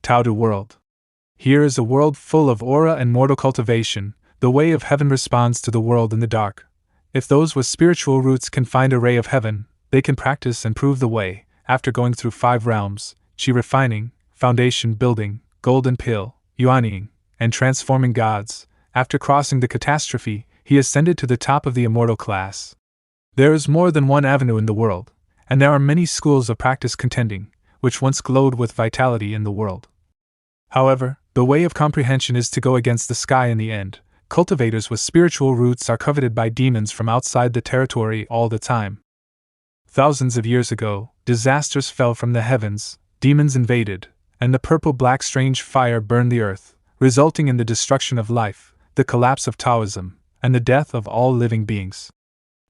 Taodu world. Here is a world full of aura and mortal cultivation. The way of heaven responds to the world in the dark. If those with spiritual roots can find a ray of heaven, they can practice and prove the way. After going through 5 realms, Qi refining, foundation building, golden pill, yuanying, and transforming gods, after crossing the catastrophe, he ascended to the top of the immortal class. There is more than one avenue in the world, and there are many schools of practice contending, which once glowed with vitality in the world. However, the way of comprehension is to go against the sky in the end. Cultivators with spiritual roots are coveted by demons from outside the territory all the time. Thousands of years ago, disasters fell from the heavens, demons invaded, and the purple-black strange fire burned the earth, resulting in the destruction of life, the collapse of Taoism, and the death of all living beings.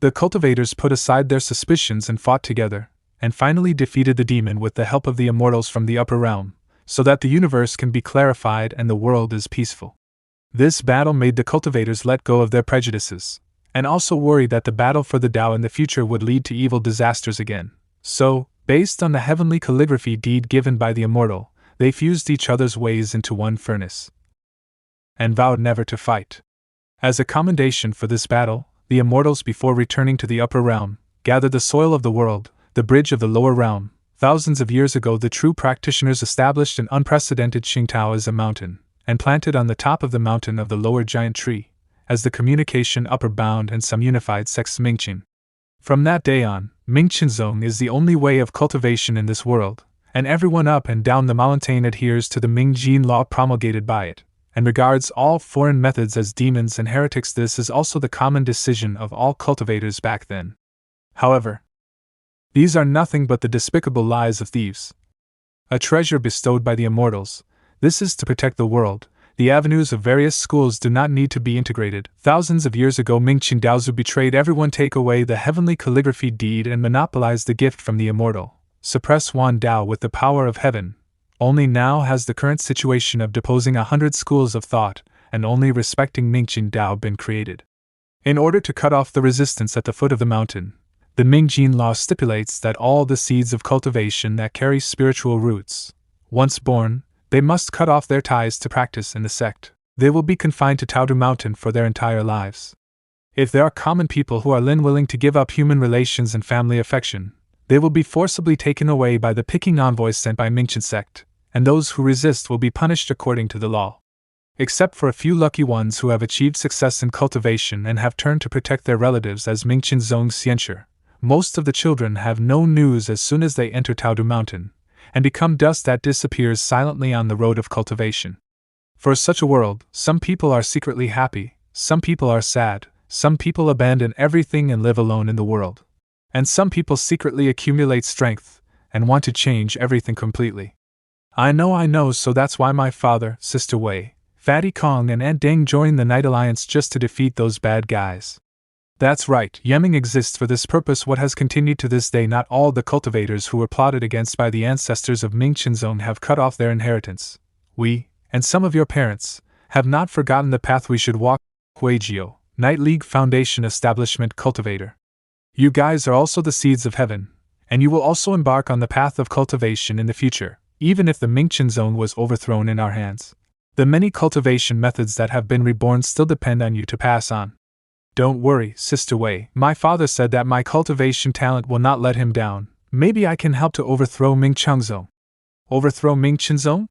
The cultivators put aside their suspicions and fought together, and finally defeated the demon with the help of the immortals from the upper realm, so that the universe can be clarified and the world is peaceful. This battle made the cultivators let go of their prejudices, and also worried that the battle for the Tao in the future would lead to evil disasters again. So, based on the heavenly calligraphy deed given by the immortal, they fused each other's ways into one furnace, and vowed never to fight. As a commendation for this battle, the immortals, before returning to the upper realm, gathered the soil of the world, the bridge of the lower realm. Thousands of years ago, the true practitioners established an unprecedented Qingtao as a mountain, and planted on the top of the mountain of the lower giant tree, as the communication upper bound and some unified sects Mingshin. From that day on, Mingshin is the only way of cultivation in this world, and everyone up and down the mountain adheres to the Mingshin law promulgated by it, and regards all foreign methods as demons and heretics. This is also the common decision of all cultivators back then. However, these are nothing but the despicable lies of thieves. A treasure bestowed by the immortals. This is to protect the world. The avenues of various schools do not need to be integrated. Thousands of years ago, Mingshin Daozu betrayed everyone, take away the heavenly calligraphy deed and monopolize the gift from the immortal. Suppress Wan Dao with the power of heaven. Only now has the current situation of deposing 100 schools of thought, and only respecting Mingshin Dao been created. In order to cut off the resistance at the foot of the mountain, the Mingshin law stipulates that all the seeds of cultivation that carry spiritual roots, once born, they must cut off their ties to practice in the sect. They will be confined to Taodu Mountain for their entire lives. If there are common people who are willing to give up human relations and family affection, they will be forcibly taken away by the Peking envoys sent by Mingshin sect, and those who resist will be punished according to the law. Except for a few lucky ones who have achieved success in cultivation and have turned to protect their relatives as Mingshin Zong Xianshi, most of the children have no news as soon as they enter Taodu Mountain, and become dust that disappears silently on the road of cultivation. For such a world, some people are secretly happy, some people are sad, some people abandon everything and live alone in the world, and some people secretly accumulate strength and want to change everything completely. I know, so that's why my father, Sister Wei, Fatty Kong and Aunt Deng joined the Night Alliance just to defeat those bad guys. That's right, Yeming exists for this purpose. What has continued to this day, not all the cultivators who were plotted against by the ancestors of Mingshin Zone have cut off their inheritance. We, and some of your parents, have not forgotten the path we should walk. Huijio, Night League Foundation Establishment Cultivator. You guys are also the seeds of heaven, and you will also embark on the path of cultivation in the future, even if the Mingshin Zone was overthrown in our hands. The many cultivation methods that have been reborn still depend on you to pass on. Don't worry, Sister Wei. My father said that my cultivation talent will not let him down. Maybe I can help to overthrow Mingshin Zone. Overthrow Mingshin Zone?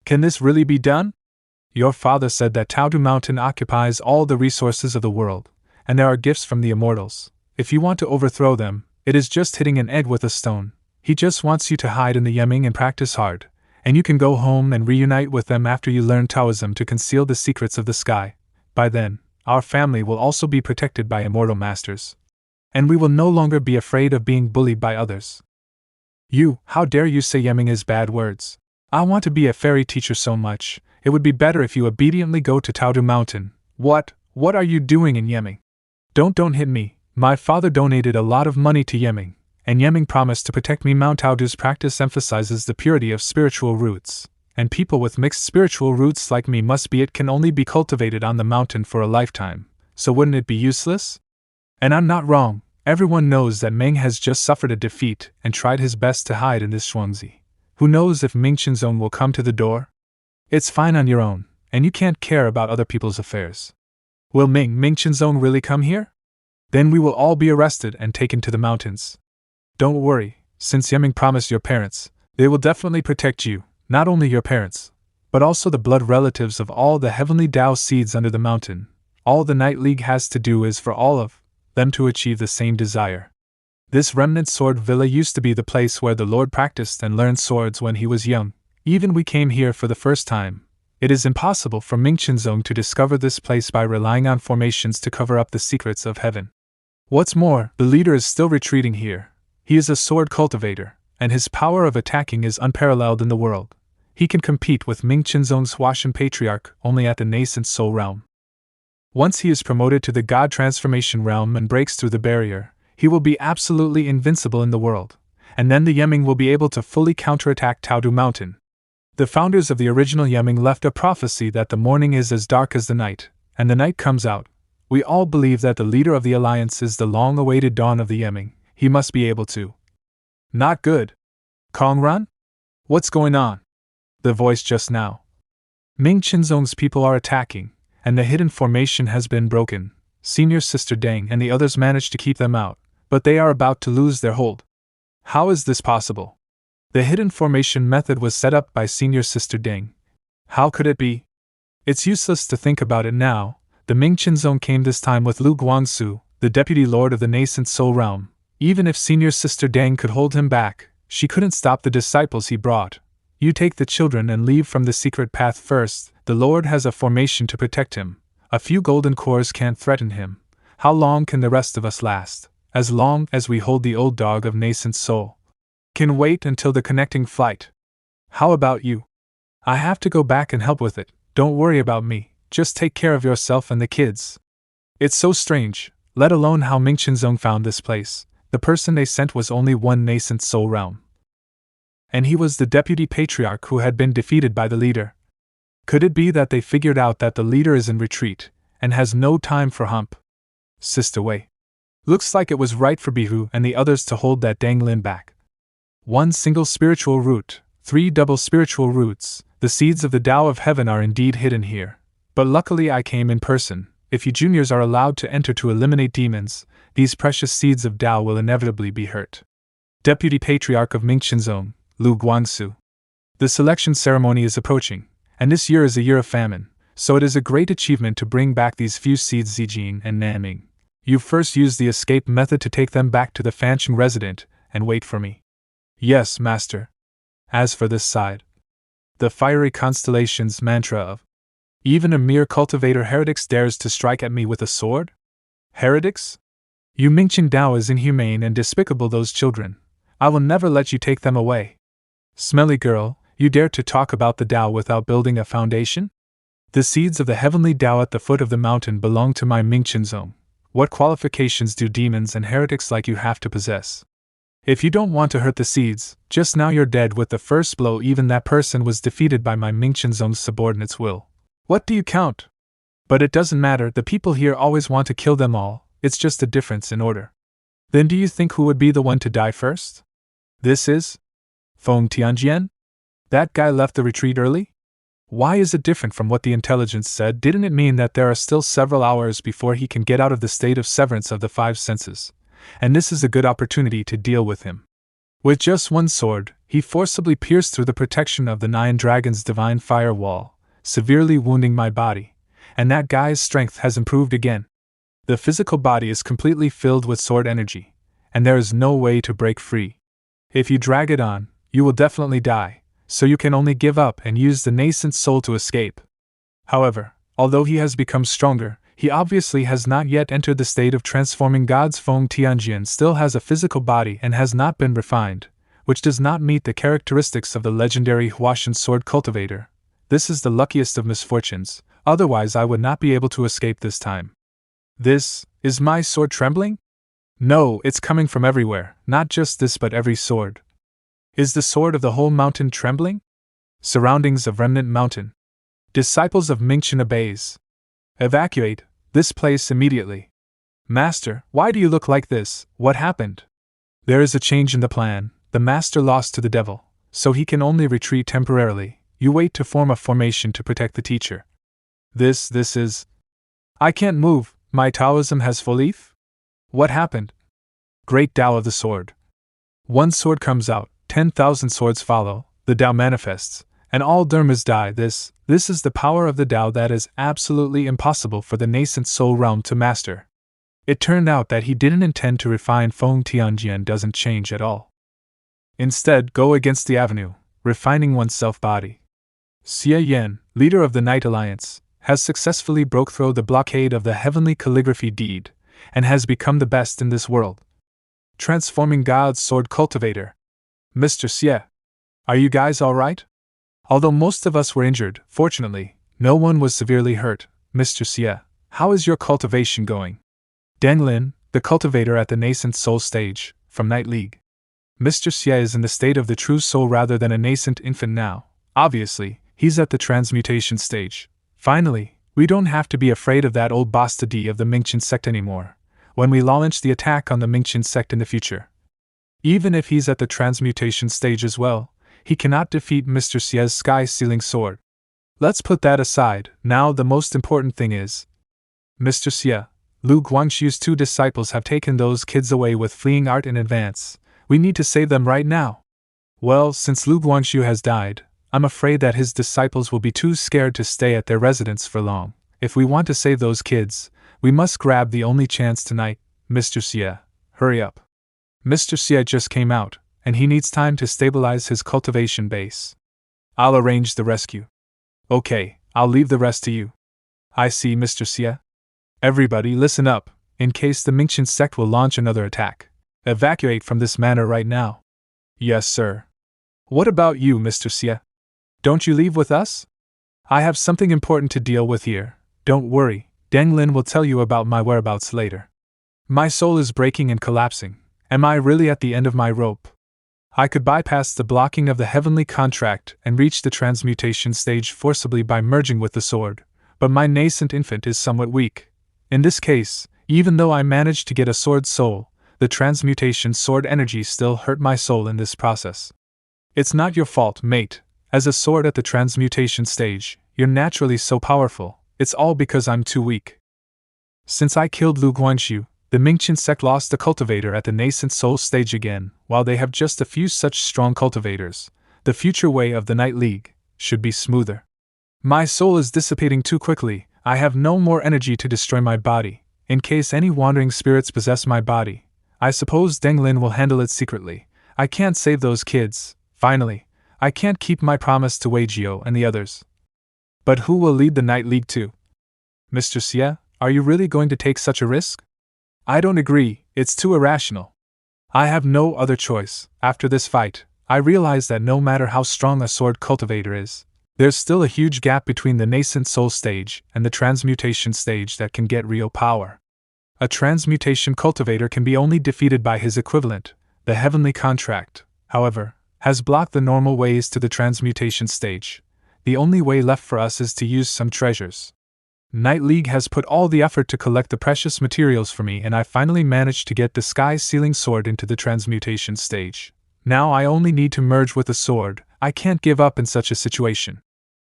Can this really be done? Your father said that Taodu Mountain occupies all the resources of the world, and there are gifts from the immortals. If you want to overthrow them, it is just hitting an egg with a stone. He just wants you to hide in the Yeming and practice hard, and you can go home and reunite with them after you learn Taoism to conceal the secrets of the sky. By then, our family will also be protected by immortal masters, and we will no longer be afraid of being bullied by others. You, how dare you say Yeming is bad words? I want to be a fairy teacher so much. It would be better if you obediently go to Taodu Mountain. What are you doing in Yeming? Don't hit me. My father donated a lot of money to Yeming, and Yeming promised to protect me. Mount Taodu's practice emphasizes the purity of spiritual roots, and people with mixed spiritual roots like me must be. It can only be cultivated on the mountain for a lifetime, so wouldn't it be useless? And I'm not wrong. Everyone knows that Meng has just suffered a defeat and tried his best to hide in this Shuangzi, Who knows if Mingshin's own will come to the door? It's fine on your own, and you can't care about other people's affairs. Will Mingshin's own really come here? Then we will all be arrested and taken to the mountains. Don't worry, since Yeming promised your parents, they will definitely protect you, not only your parents, but also the blood relatives of all the heavenly Tao seeds under the mountain. All the Night League has to do is for all of them to achieve the same desire. This remnant sword villa used to be the place where the Lord practiced and learned swords when he was young. Even we came here for the first time. It is impossible for Mingshin's own to discover this place by relying on formations to cover up the secrets of heaven. What's more, the leader is still retreating here. He is a sword cultivator, and his power of attacking is unparalleled in the world. He can compete with Mingshin's own Huashan Patriarch only at the nascent soul realm. Once he is promoted to the God transformation realm and breaks through the barrier, he will be absolutely invincible in the world, and then the Yeming will be able to fully counterattack Taodu Mountain. The founders of the original Yeming left a prophecy that the morning is as dark as the night, and the night comes out. We all believe that the leader of the alliance is the long-awaited dawn of the Yeming. He must be able to. Not good. Kongran? What's going on? The voice just now. Mingshin's own people are attacking, and the hidden formation has been broken. Senior Sister Deng and the others managed to keep them out, but they are about to lose their hold. How is this possible? The hidden formation method was set up by Senior Sister Deng. How could it be? It's useless to think about it now. The Mingshin zone came this time with Lu Guangsu, the deputy lord of the nascent soul realm. Even if Senior Sister Deng could hold him back, she couldn't stop the disciples he brought. You take the children and leave from the secret path first. The Lord has a formation to protect him. A few golden cores can't threaten him. How long can the rest of us last? As long as we hold the old dog of nascent soul. Can wait until the connecting flight. How about you? I have to go back and help with it. Don't worry about me. Just take care of yourself and the kids. It's so strange, let alone how Mingshin Zong found this place. The person they sent was only one nascent soul realm. And he was the deputy patriarch who had been defeated by the leader. Could it be that they figured out that the leader is in retreat, and has no time for hump? Sister Wei. Looks like it was right for Bihu and the others to hold that Deng Lin back. One single spiritual root, 3 double spiritual roots, the seeds of the Tao of Heaven are indeed hidden here. But luckily I came in person. If you juniors are allowed to enter to eliminate demons, these precious seeds of Tao will inevitably be hurt. Deputy Patriarch of Mingshin Zone, Lu Guangsu. The selection ceremony is approaching, and this year is a year of famine, so it is a great achievement to bring back these few seeds Zijing and Naming. You first use the escape method to take them back to the Fancheng resident, and wait for me. Yes, master. As for this side, the fiery constellation's mantra of even a mere cultivator heretics dares to strike at me with a sword? Heretics? You Mingshin Dao is inhumane and despicable those children. I will never let you take them away. Smelly girl, you dare to talk about the Tao without building a foundation? The seeds of the heavenly Tao at the foot of the mountain belong to my Mingshin Zone. What qualifications do demons and heretics like you have to possess? If you don't want to hurt the seeds, just now you're dead with the first blow. Even that person was defeated by my Mingshin Zone's subordinates' will. What do you count? But it doesn't matter, the people here always want to kill them all, it's just a difference in order. Then do you think who would be the one to die first? This is? Feng Tianjian? That guy left the retreat early? Why is it different from what the intelligence said? Didn't it mean that there are still several hours before he can get out of the state of severance of the 5 senses? And this is a good opportunity to deal with him. With just one sword, he forcibly pierced through the protection of the 9 dragons' divine firewall, severely wounding my body, and that guy's strength has improved again. The physical body is completely filled with sword energy, and there is no way to break free. If you drag it on, you will definitely die, so you can only give up and use the nascent soul to escape. However, although he has become stronger, he obviously has not yet entered the state of transforming gods. Feng Tianjian still has a physical body and has not been refined, which does not meet the characteristics of the legendary Huashan sword cultivator. This is the luckiest of misfortunes, otherwise I would not be able to escape this time. This, is my sword trembling? No, it's coming from everywhere, not just this but every sword. Is the sword of the whole mountain trembling? Surroundings of Remnant Mountain. Disciples of Mingshin obeys. Evacuate this place immediately. Master, why do you look like this? What happened? There is a change in the plan. The master lost to the devil. so he can only retreat temporarily. You wait to form a formation to protect the teacher. This is. I can't move, my Taoism has full leaf? What happened? Great Tao of the sword. One sword comes out, 10,000 swords follow, the Tao manifests, and all dharmas die. This is the power of the Tao that is absolutely impossible for the nascent soul realm to master. It turned out that he didn't intend to refine Feng Tianjian doesn't change at all. Instead, go against the avenue, refining one's self-body. Xie Yan, leader of the Night Alliance, has successfully broke through the blockade of the heavenly calligraphy deed, and has become the best in this world. Transforming God's sword cultivator. Mr. Xie. Are you guys alright? Although most of us were injured, fortunately, no one was severely hurt. Mr. Xie, how is your cultivation going? Deng Lin, the cultivator at the nascent soul stage, from Night League. Mr. Xie is in the state of the true soul rather than a nascent infant now. Obviously, he's at the transmutation stage. Finally, we don't have to be afraid of that old bastard of the Mingshin sect anymore, when we launch the attack on the Mingshin sect in the future. Even if he's at the transmutation stage as well, he cannot defeat Mr. Xie's sky-sealing sword. Let's put that aside. Now the most important thing is, Mr. Xie, Lu Guangxu's 2 disciples have taken those kids away with fleeing art in advance. We need to save them right now. Well, since Lu Guangxu has died, I'm afraid that his disciples will be too scared to stay at their residence for long. If we want to save those kids, we must grab the only chance tonight. Mr. Xie, hurry up. Mr. Xie just came out, and he needs time to stabilize his cultivation base. I'll arrange the rescue. Okay, I'll leave the rest to you. I see, Mr. Xie. Everybody listen up, in case the Mingshin sect will launch another attack. Evacuate from this manor right now. Yes, sir. What about you, Mr. Xie? Don't you leave with us? I have something important to deal with here. Don't worry, Deng Lin will tell you about my whereabouts later. My soul is breaking and collapsing. Am I really at the end of my rope? I could bypass the blocking of the heavenly contract and reach the transmutation stage forcibly by merging with the sword, but my nascent infant is somewhat weak. In this case, even though I managed to get a sword soul, the transmutation sword energy still hurt my soul in this process. It's not your fault, mate. As a sword at the transmutation stage, you're naturally so powerful. It's all because I'm too weak. Since I killed Lu Guangxu, the Mingshin sect lost a cultivator at the nascent soul stage again. While they have just a few such strong cultivators, the future way of the Night League should be smoother. My soul is dissipating too quickly. I have no more energy to destroy my body. In case any wandering spirits possess my body, I suppose Deng Lin will handle it secretly. I can't save those kids. Finally, I can't keep my promise to Wei Jiao and the others. But who will lead the Night League too? Mr. Xie, are you really going to take such a risk? I don't agree, it's too irrational. I have no other choice. After this fight, I realize that no matter how strong a sword cultivator is, there's still a huge gap between the nascent soul stage and the transmutation stage that can get real power. A transmutation cultivator can be only defeated by his equivalent. The heavenly contract, however, has blocked the normal ways to the transmutation stage. The only way left for us is to use some treasures. Night League has put all the effort to collect the precious materials for me, and I finally managed to get the sky-sealing sword into the transmutation stage. Now I only need to merge with the sword. I can't give up in such a situation.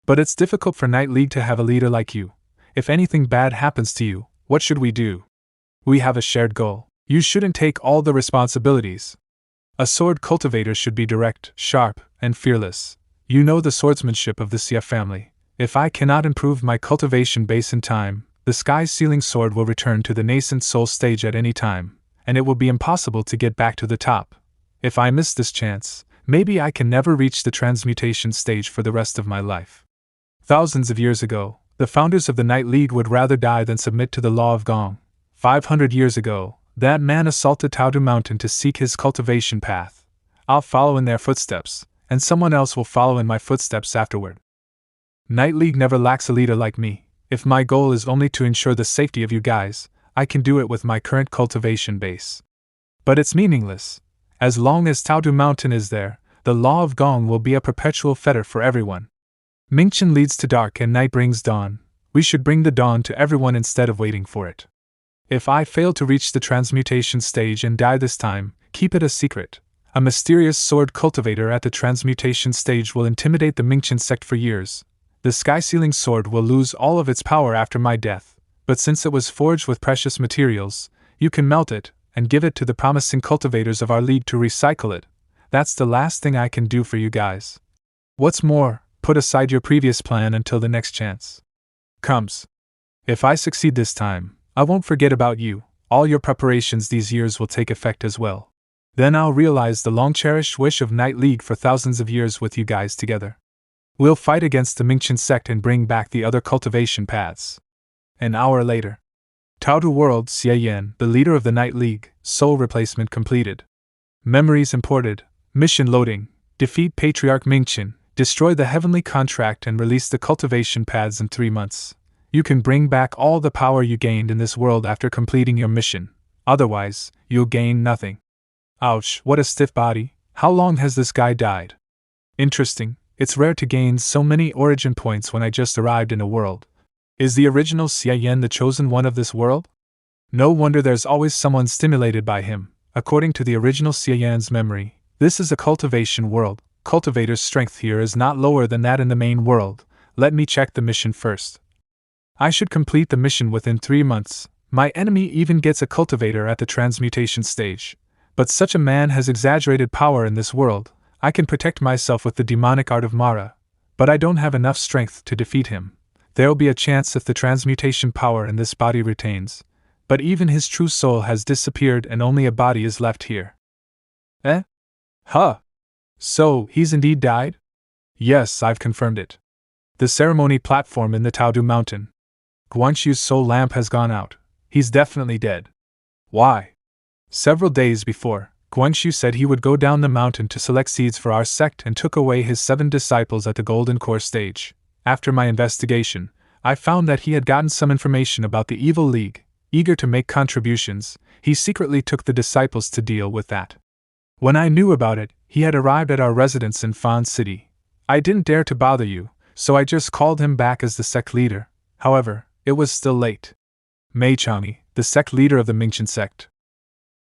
But it's difficult for Night League to have a leader like you. If anything bad happens to you, what should we do? We have a shared goal. You shouldn't take all the responsibilities. A sword cultivator should be direct, sharp, and fearless. You know the swordsmanship of the Xie family. If I cannot improve my cultivation base in time, the sky-sealing sword will return to the nascent soul stage at any time, and it will be impossible to get back to the top. If I miss this chance, maybe I can never reach the transmutation stage for the rest of my life. Thousands of years ago, the founders of the Night League would rather die than submit to the law of Gong. 500 years ago, that man assaulted Taodu Mountain to seek his cultivation path. I'll follow in their footsteps, and someone else will follow in my footsteps afterward. Night League never lacks a leader like me. If my goal is only to ensure the safety of you guys, I can do it with my current cultivation base. But it's meaningless. As long as Taodu Mountain is there, the law of Gong will be a perpetual fetter for everyone. Mingshin leads to dark and night brings dawn. We should bring the dawn to everyone instead of waiting for it. If I fail to reach the transmutation stage and die this time, keep it a secret. A mysterious sword cultivator at the transmutation stage will intimidate the Mingshin sect for years. The sky-sealing sword will lose all of its power after my death, but since it was forged with precious materials, you can melt it and give it to the promising cultivators of our league to recycle it. That's the last thing I can do for you guys. What's more, put aside your previous plan until the next chance comes. If I succeed this time, I won't forget about you. All your preparations these years will take effect as well. Then I'll realize the long-cherished wish of Night League for thousands of years with you guys together. We'll fight against the Mingshin sect and bring back the other cultivation paths. An hour later. Taodu World, Xie Yan, the leader of the Night League, soul replacement completed. Memories imported, mission loading, defeat Patriarch Mingshin, destroy the heavenly contract and release the cultivation paths in 3 months. You can bring back all the power you gained in this world after completing your mission. Otherwise, you'll gain nothing. Ouch, what a stiff body. How long has this guy died? Interesting, it's rare to gain so many origin points when I just arrived in a world. Is the original Xie Yan the chosen one of this world? No wonder there's always someone stimulated by him. According to the original Xie Yan's memory, this is a cultivation world. Cultivator's strength here is not lower than that in the main world. Let me check the mission first. I should complete the mission within 3 months. My enemy even gets a cultivator at the transmutation stage. But such a man has exaggerated power in this world. I can protect myself with the demonic art of Mara, but I don't have enough strength to defeat him. There'll be a chance if the transmutation power in this body retains, but even his true soul has disappeared and only a body is left here. Eh? Huh. So, he's indeed died? Yes, I've confirmed it. The ceremony platform in the Taodu mountain. Guanxu's soul lamp has gone out. He's definitely dead. Why? Several days before, Guanxu said he would go down the mountain to select seeds for our sect and took away his 7 disciples at the Golden Core stage. After my investigation, I found that he had gotten some information about the Evil League. Eager to make contributions, he secretly took the disciples to deal with that. When I knew about it, he had arrived at our residence in Fan City. I didn't dare to bother you, so I just called him back as the sect leader. However, it was still late. Mei Changmi, the sect leader of the Mingshin sect.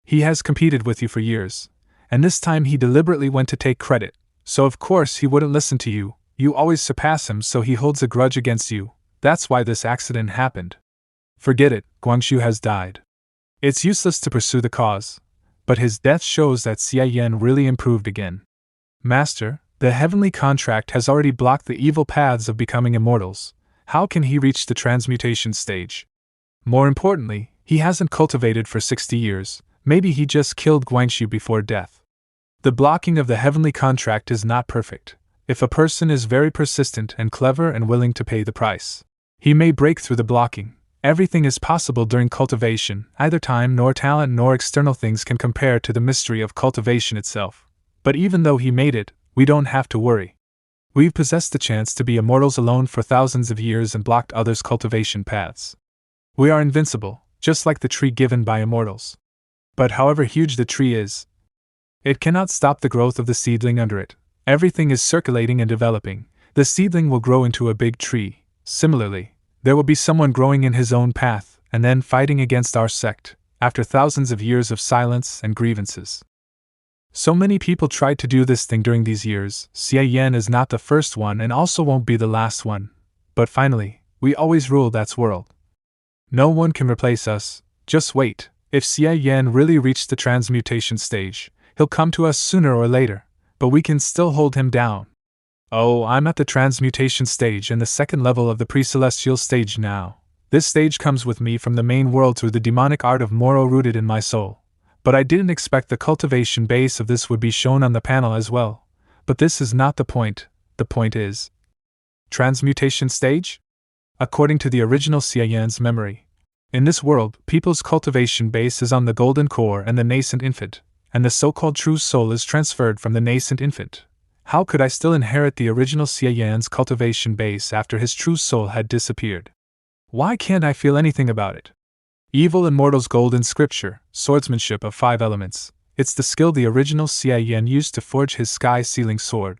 He has competed with you for years, and this time he deliberately went to take credit, so of course he wouldn't listen to you. You always surpass him, so he holds a grudge against you. That's why this accident happened. Forget it, Guangxu has died. It's useless to pursue the cause, but his death shows that Xie Yan really improved again. Master, the heavenly contract has already blocked the evil paths of becoming immortals. How can he reach the transmutation stage? More importantly, he hasn't cultivated for 60 years. Maybe he just killed Guangxu before death. The blocking of the heavenly contract is not perfect. If a person is very persistent and clever and willing to pay the price, he may break through the blocking. Everything is possible during cultivation. Neither time nor talent nor external things can compare to the mystery of cultivation itself. But even though he made it, we don't have to worry. We've possessed the chance to be immortals alone for thousands of years and blocked others' cultivation paths. We are invincible, just like the tree given by immortals. But however huge the tree is, it cannot stop the growth of the seedling under it. Everything is circulating and developing. The seedling will grow into a big tree. Similarly, there will be someone growing in his own path, and then fighting against our sect, after thousands of years of silence and grievances. So many people tried to do this thing during these years. Xie Yan is not the first one and also won't be the last one. But finally, we always rule that world. No one can replace us. Just wait. If Xie Yan really reached the transmutation stage, he'll come to us sooner or later, but we can still hold him down. Oh, I'm at the transmutation stage and the second level of the pre-celestial stage now. This stage comes with me from the main world through the demonic art of Moro rooted in my soul. But I didn't expect the cultivation base of this would be shown on the panel as well. But this is not the point. The point is transmutation stage? According to the original Xie Yan's memory, in this world, people's cultivation base is on the golden core and the nascent infant, and the so-called true soul is transferred from the nascent infant. How could I still inherit the original Xie Yan's cultivation base after his true soul had disappeared? Why can't I feel anything about it? Evil Immortal's golden scripture, swordsmanship of 5 elements. It's the skill the original Xie Yan used to forge his sky-sealing sword.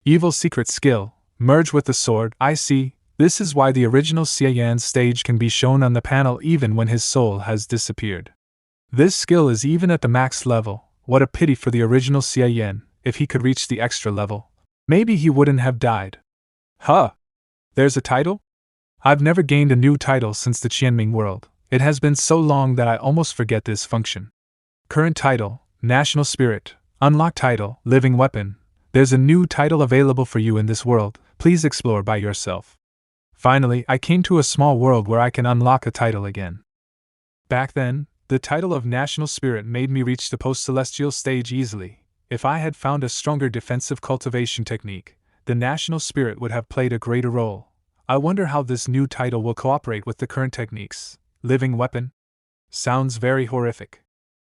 Evil secret skill, merge with the sword. I see. This is why the original Xie Yan's stage can be shown on the panel even when his soul has disappeared. This skill is even at the max level. What a pity for the original Xie Yan. If he could reach the extra level, maybe he wouldn't have died. Huh! There's a title? I've never gained a new title since the Qianming world. It has been so long that I almost forget this function. Current title, National Spirit. Unlock title, Living Weapon. There's a new title available for you in this world. Please explore by yourself. Finally, I came to a small world where I can unlock a title again. Back then, the title of National Spirit made me reach the post-celestial stage easily. If I had found a stronger defensive cultivation technique, the National Spirit would have played a greater role. I wonder how this new title will cooperate with the current techniques. Living Weapon? Sounds very horrific.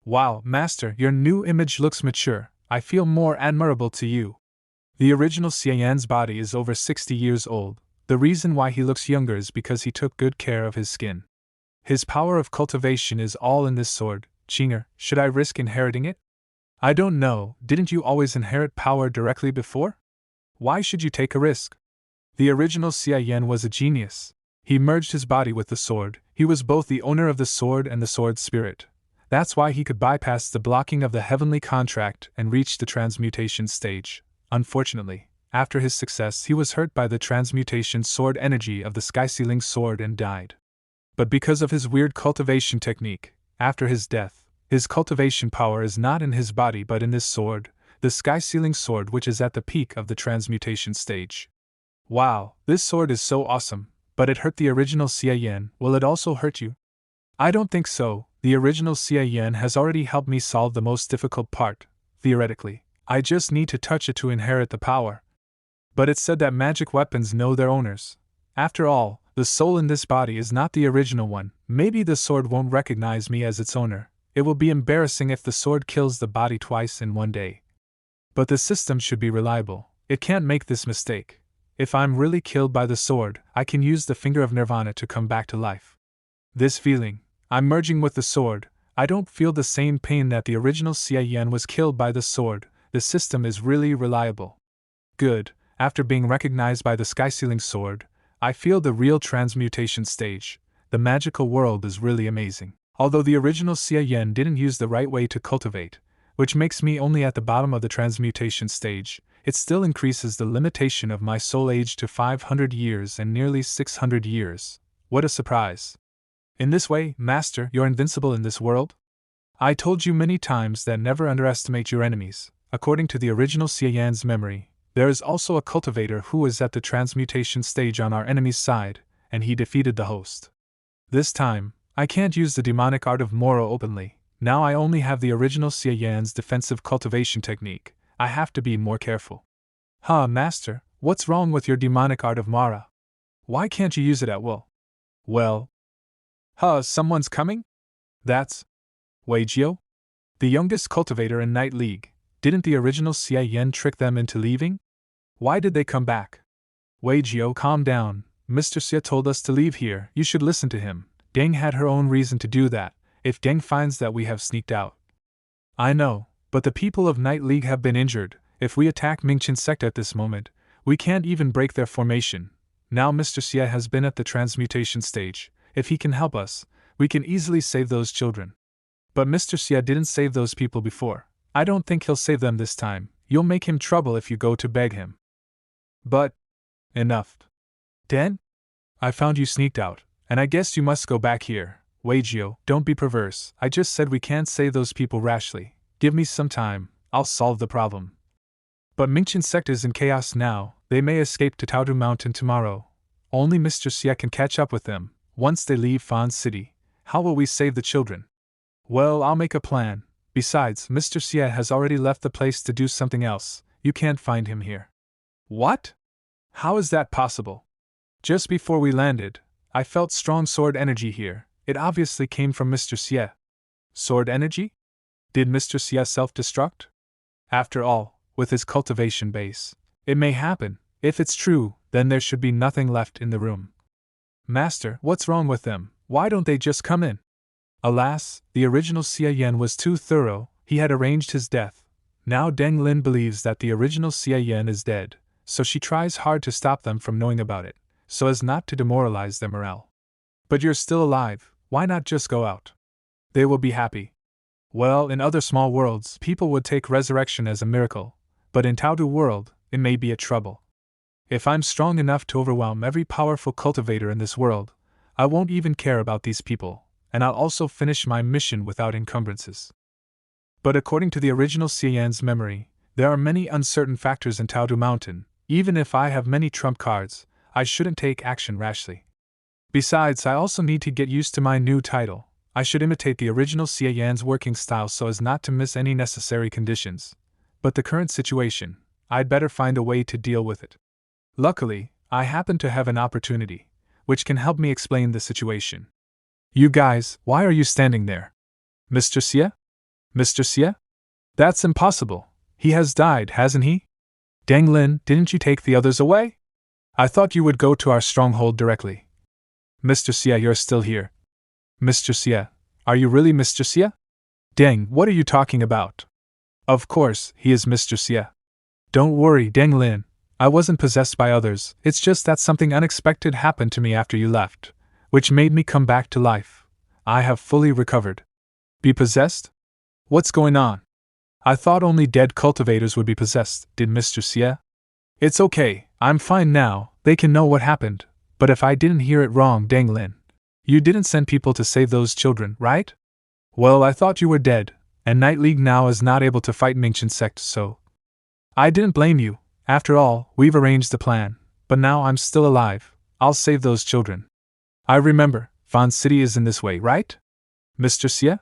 Wow, Master, your new image looks mature. I feel more admirable to you. The original Xie Yan's body is over 60 years old. The reason why he looks younger is because he took good care of his skin. His power of cultivation is all in this sword. Qinger, should I risk inheriting it? I don't know, didn't you always inherit power directly before? Why should you take a risk? The original Xie Yan was a genius. He merged his body with the sword. He was both the owner of the sword and the sword's spirit. That's why he could bypass the blocking of the heavenly contract and reach the transmutation stage. Unfortunately, after his success, he was hurt by the transmutation sword energy of the sky-sealing sword and died. But because of his weird cultivation technique, after his death, his cultivation power is not in his body but in this sword, the sky-sealing sword, which is at the peak of the transmutation stage. Wow, this sword is so awesome, but it hurt the original Xie Yan. Will it also hurt you? I don't think so. The original Xie Yan has already helped me solve the most difficult part. Theoretically, I just need to touch it to inherit the power. But it's said that magic weapons know their owners. After all, the soul in this body is not the original one. Maybe the sword won't recognize me as its owner. It will be embarrassing if the sword kills the body twice in one day. But the system should be reliable. It can't make this mistake. If I'm really killed by the sword, I can use the finger of Nirvana to come back to life. This feeling, I'm merging with the sword. I don't feel the same pain that the original Xie Yan was killed by the sword. The system is really reliable. Good. After being recognized by the sky-sealing sword, I feel the real transmutation stage. The magical world is really amazing. Although the original Xie Yan didn't use the right way to cultivate, which makes me only at the bottom of the transmutation stage, it still increases the limitation of my soul age to 500 years and nearly 600 years. What a surprise. In this way, Master, you're invincible in this world? I told you many times that never underestimate your enemies. According to the original Xie Yan's memory, there is also a cultivator who is at the transmutation stage on our enemy's side, and he defeated the host. This time, I can't use the demonic art of Moro openly. Now I only have the original Xie Yan's defensive cultivation technique. I have to be more careful. Huh, Master, what's wrong with your demonic art of Mara? Why can't you use it at will? Well... someone's coming? That's... Wei Jiu? The youngest cultivator in Night League. Didn't the original Xie Yan trick them into leaving? Why did they come back? Wei Jiu, calm down. Mr. Xie told us to leave here. You should listen to him. Deng had her own reason to do that, if Deng finds that we have sneaked out. I know, but the people of Night League have been injured. If we attack Mingshin sect at this moment, we can't even break their formation. Now Mr. Xie has been at the transmutation stage. If he can help us, we can easily save those children. But Mr. Xie didn't save those people before. I don't think he'll save them this time. You'll make him trouble if you go to beg him. But... enough. Den? I found you sneaked out, and I guess you must go back here. Wei Jiu, don't be perverse. I just said we can't save those people rashly. Give me some time. I'll solve the problem. But Mingshin sect is in chaos now. They may escape to Taodu Mountain tomorrow. Only Mr. Xie can catch up with them. Once they leave Fan City, how will we save the children? Well, I'll make a plan. Besides, Mr. Xie has already left the place to do something else. You can't find him here. What? How is that possible? Just before we landed, I felt strong sword energy here. It obviously came from Mr. Xie. Sword energy? Did Mr. Xie self-destruct? After all, with his cultivation base, it may happen. If it's true, then there should be nothing left in the room. Master, what's wrong with them? Why don't they just come in? Alas, the original Xie Yan was too thorough. He had arranged his death. Now Deng Lin believes that the original Xie Yan is dead, so she tries hard to stop them from knowing about it, so as not to demoralize their morale. But you're still alive, why not just go out? They will be happy. Well, in other small worlds, people would take resurrection as a miracle, but in Taodu world, it may be a trouble. If I'm strong enough to overwhelm every powerful cultivator in this world, I won't even care about these people, and I'll also finish my mission without encumbrances. But according to the original Xie Yan's memory, there are many uncertain factors in Taodu Mountain. Even if I have many trump cards, I shouldn't take action rashly. Besides, I also need to get used to my new title. I should imitate the original Xie Yan's working style so as not to miss any necessary conditions. But the current situation, I'd better find a way to deal with it. Luckily, I happen to have an opportunity, which can help me explain the situation. You guys, why are you standing there? Mr. Xie? Mr. Xie? That's impossible. He has died, hasn't he? Deng Lin, didn't you take the others away? I thought you would go to our stronghold directly. Mr. Xie, you're still here. Mr. Xie, are you really Mr. Xie? Deng, what are you talking about? Of course, he is Mr. Xie. Don't worry, Deng Lin. I wasn't possessed by others, it's just that something unexpected happened to me after you left, which made me come back to life. I have fully recovered. Be possessed? What's going on? I thought only dead cultivators would be possessed, did Mr. Xie? It's okay, I'm fine now, they can know what happened, but if I didn't hear it wrong, Deng Lin, you didn't send people to save those children, right? Well, I thought you were dead, and Night League now is not able to fight Mingshin sect, so I didn't blame you. After all, we've arranged the plan, but now I'm still alive. I'll save those children. I remember, Fan City is in this way, right? Mr. Xie?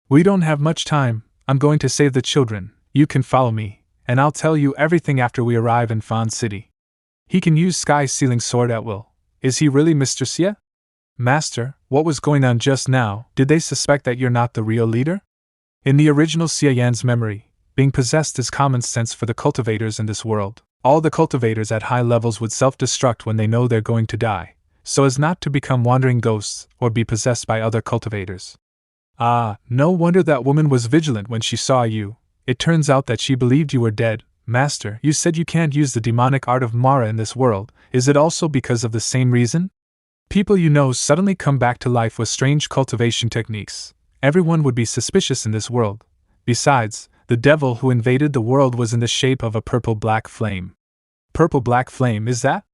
We don't have much time. I'm going to save the children. You can follow me, and I'll tell you everything after we arrive in Fan City. He can use Sky Sealing Sword at will. Is he really Mr. Xie? Master, what was going on just now? Did they suspect that you're not the real leader? In the original Xie Yan's memory, being possessed is common sense for the cultivators in this world. All the cultivators at high levels would self-destruct when they know they're going to die, so as not to become wandering ghosts or be possessed by other cultivators. Ah, no wonder that woman was vigilant when she saw you. It turns out that she believed you were dead. Master, you said you can't use the demonic art of Mara in this world. Is it also because of the same reason? People you know suddenly come back to life with strange cultivation techniques. Everyone would be suspicious in this world. Besides, the devil who invaded the world was in the shape of a purple-black flame. Purple-black flame, is that?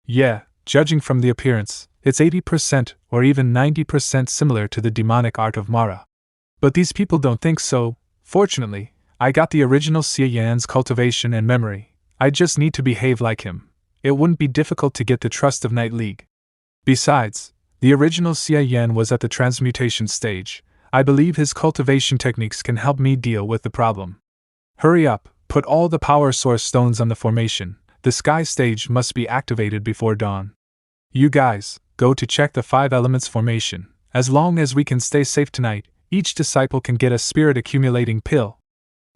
Yeah, judging from the appearance, it's 80% or even 90% similar to the demonic art of Mara. But these people don't think so. Fortunately, I got the original Xie Yan's cultivation and memory. I just need to behave like him. It wouldn't be difficult to get the trust of Night League. Besides, the original Xie Yan was at the transmutation stage. I believe his cultivation techniques can help me deal with the problem. Hurry up, put all the power source stones on the formation. The sky stage must be activated before dawn. You guys, go to check the 5 elements formation. As long as we can stay safe tonight, each disciple can get a spirit accumulating pill.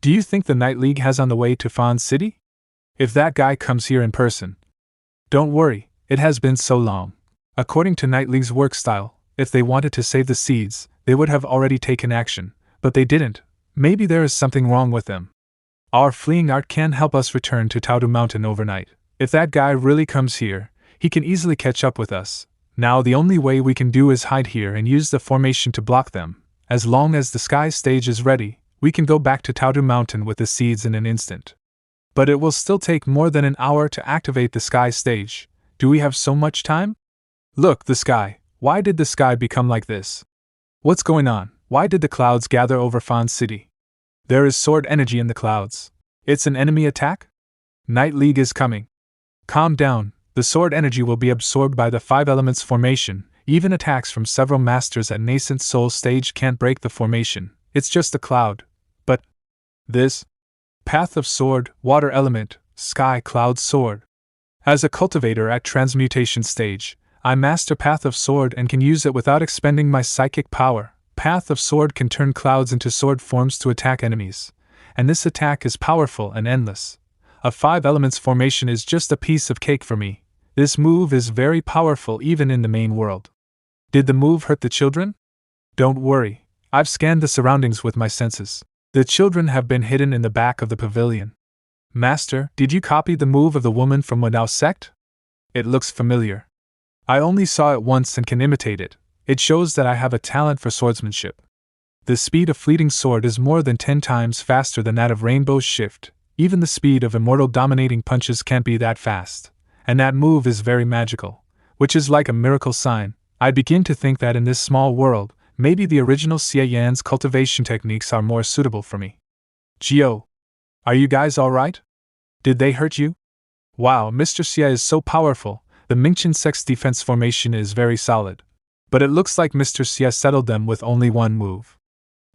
Do you think the Night League has on the way to Fan City? If that guy comes here in person. Don't worry, it has been so long. According to Night League's work style, if they wanted to save the seeds, they would have already taken action, but they didn't. Maybe there is something wrong with them. Our fleeing art can help us return to Taodu Mountain overnight. If that guy really comes here, he can easily catch up with us. Now the only way we can do is hide here and use the formation to block them. As long as the sky stage is ready, we can go back to Taodu Mountain with the seeds in an instant. But it will still take more than an hour to activate the sky stage. Do we have so much time? Look, the sky. Why did the sky become like this? What's going on? Why did the clouds gather over Fan City? There is sword energy in the clouds. It's an enemy attack? Night League is coming. Calm down, the sword energy will be absorbed by the 5 elements formation. Even attacks from several masters at nascent soul stage can't break the formation. It's just a cloud. But this? Path of sword, water element, sky cloud sword. As a cultivator at transmutation stage, I master Path of Sword and can use it without expending my psychic power. Path of Sword can turn clouds into sword forms to attack enemies, and this attack is powerful and endless. A 5 elements formation is just a piece of cake for me. This move is very powerful even in the main world. Did the move hurt the children? Don't worry, I've scanned the surroundings with my senses. The children have been hidden in the back of the pavilion. Master, did you copy the move of the woman from Wadao sect? It looks familiar. I only saw it once and can imitate it. It shows that I have a talent for swordsmanship. The speed of fleeting sword is more than 10 times faster than that of Rainbow's shift. Even the speed of immortal dominating punches can't be that fast. And that move is very magical, which is like a miracle sign. I begin to think that in this small world, maybe the original Xie Yan's cultivation techniques are more suitable for me. Gio, are you guys alright? Did they hurt you? Wow, Mr. Xie is so powerful. The Mingshin sex defense formation is very solid. But it looks like Mr. Xie settled them with only one move.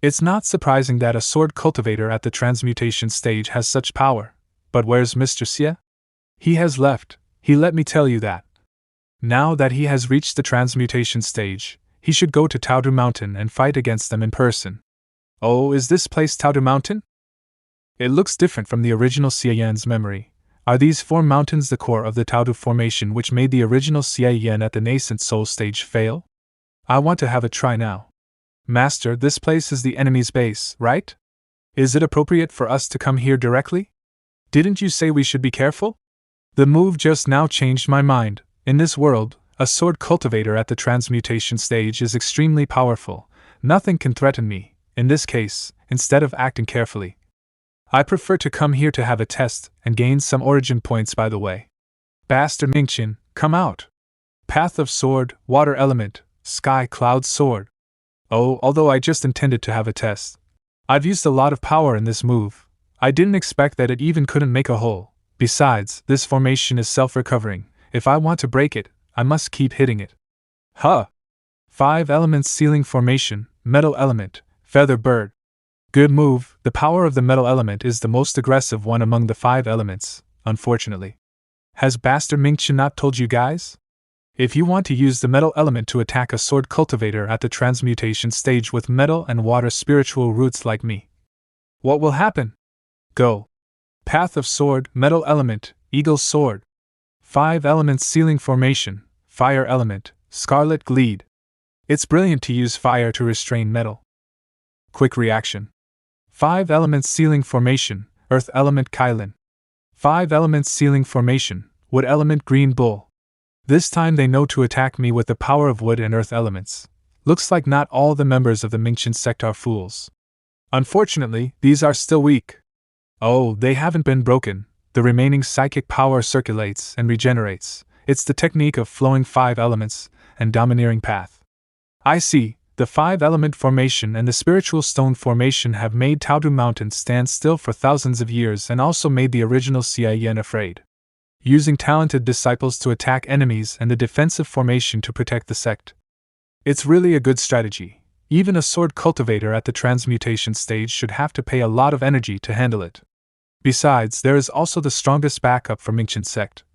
It's not surprising that a sword cultivator at the transmutation stage has such power. But where's Mr. Xie? He has left, he let me tell you that. Now that he has reached the transmutation stage, he should go to Taodu Mountain and fight against them in person. Oh, is this place Taodu Mountain? It looks different from the original Xie Yan's memory. Are these 4 mountains the core of the Taodu formation which made the original Xie Yan at the nascent soul stage fail? I want to have a try now. Master, this place is the enemy's base, right? Is it appropriate for us to come here directly? Didn't you say we should be careful? The move just now changed my mind. In this world, a sword cultivator at the transmutation stage is extremely powerful. Nothing can threaten me. In this case, instead of acting carefully, I prefer to come here to have a test and gain some origin points by the way. Bastard Mingshin, come out. Path of sword, water element, sky cloud sword. Oh, although I just intended to have a test. I've used a lot of power in this move. I didn't expect that it even couldn't make a hole. Besides, this formation is self-recovering. If I want to break it, I must keep hitting it. Huh! 5 elements ceiling formation, metal element, feather bird. Good move. The power of the metal element is the most aggressive one among the 5 elements, unfortunately. Has Bastard Mingshin not told you guys? If you want to use the metal element to attack a sword cultivator at the transmutation stage with metal and water spiritual roots like me, what will happen? Go. Path of sword, metal element, eagle sword. 5 elements ceiling formation, fire element, scarlet glede. It's brilliant to use fire to restrain metal. Quick reaction. 5 elements ceiling formation, earth element Kylin. 5 elements ceiling formation, wood element green bull. This time they know to attack me with the power of wood and earth elements. Looks like not all the members of the Mingshin sect are fools. Unfortunately, these are still weak. Oh, they haven't been broken. The remaining psychic power circulates and regenerates. It's the technique of flowing 5 elements and domineering path. I see. The 5-element formation and the spiritual stone formation have made Taodu Mountain stand still for thousands of years and also made the original Xie Yan afraid. Using talented disciples to attack enemies and the defensive formation to protect the sect. It's really a good strategy. Even a sword cultivator at the transmutation stage should have to pay a lot of energy to handle it. Besides, there is also the strongest backup for Mingshin sect.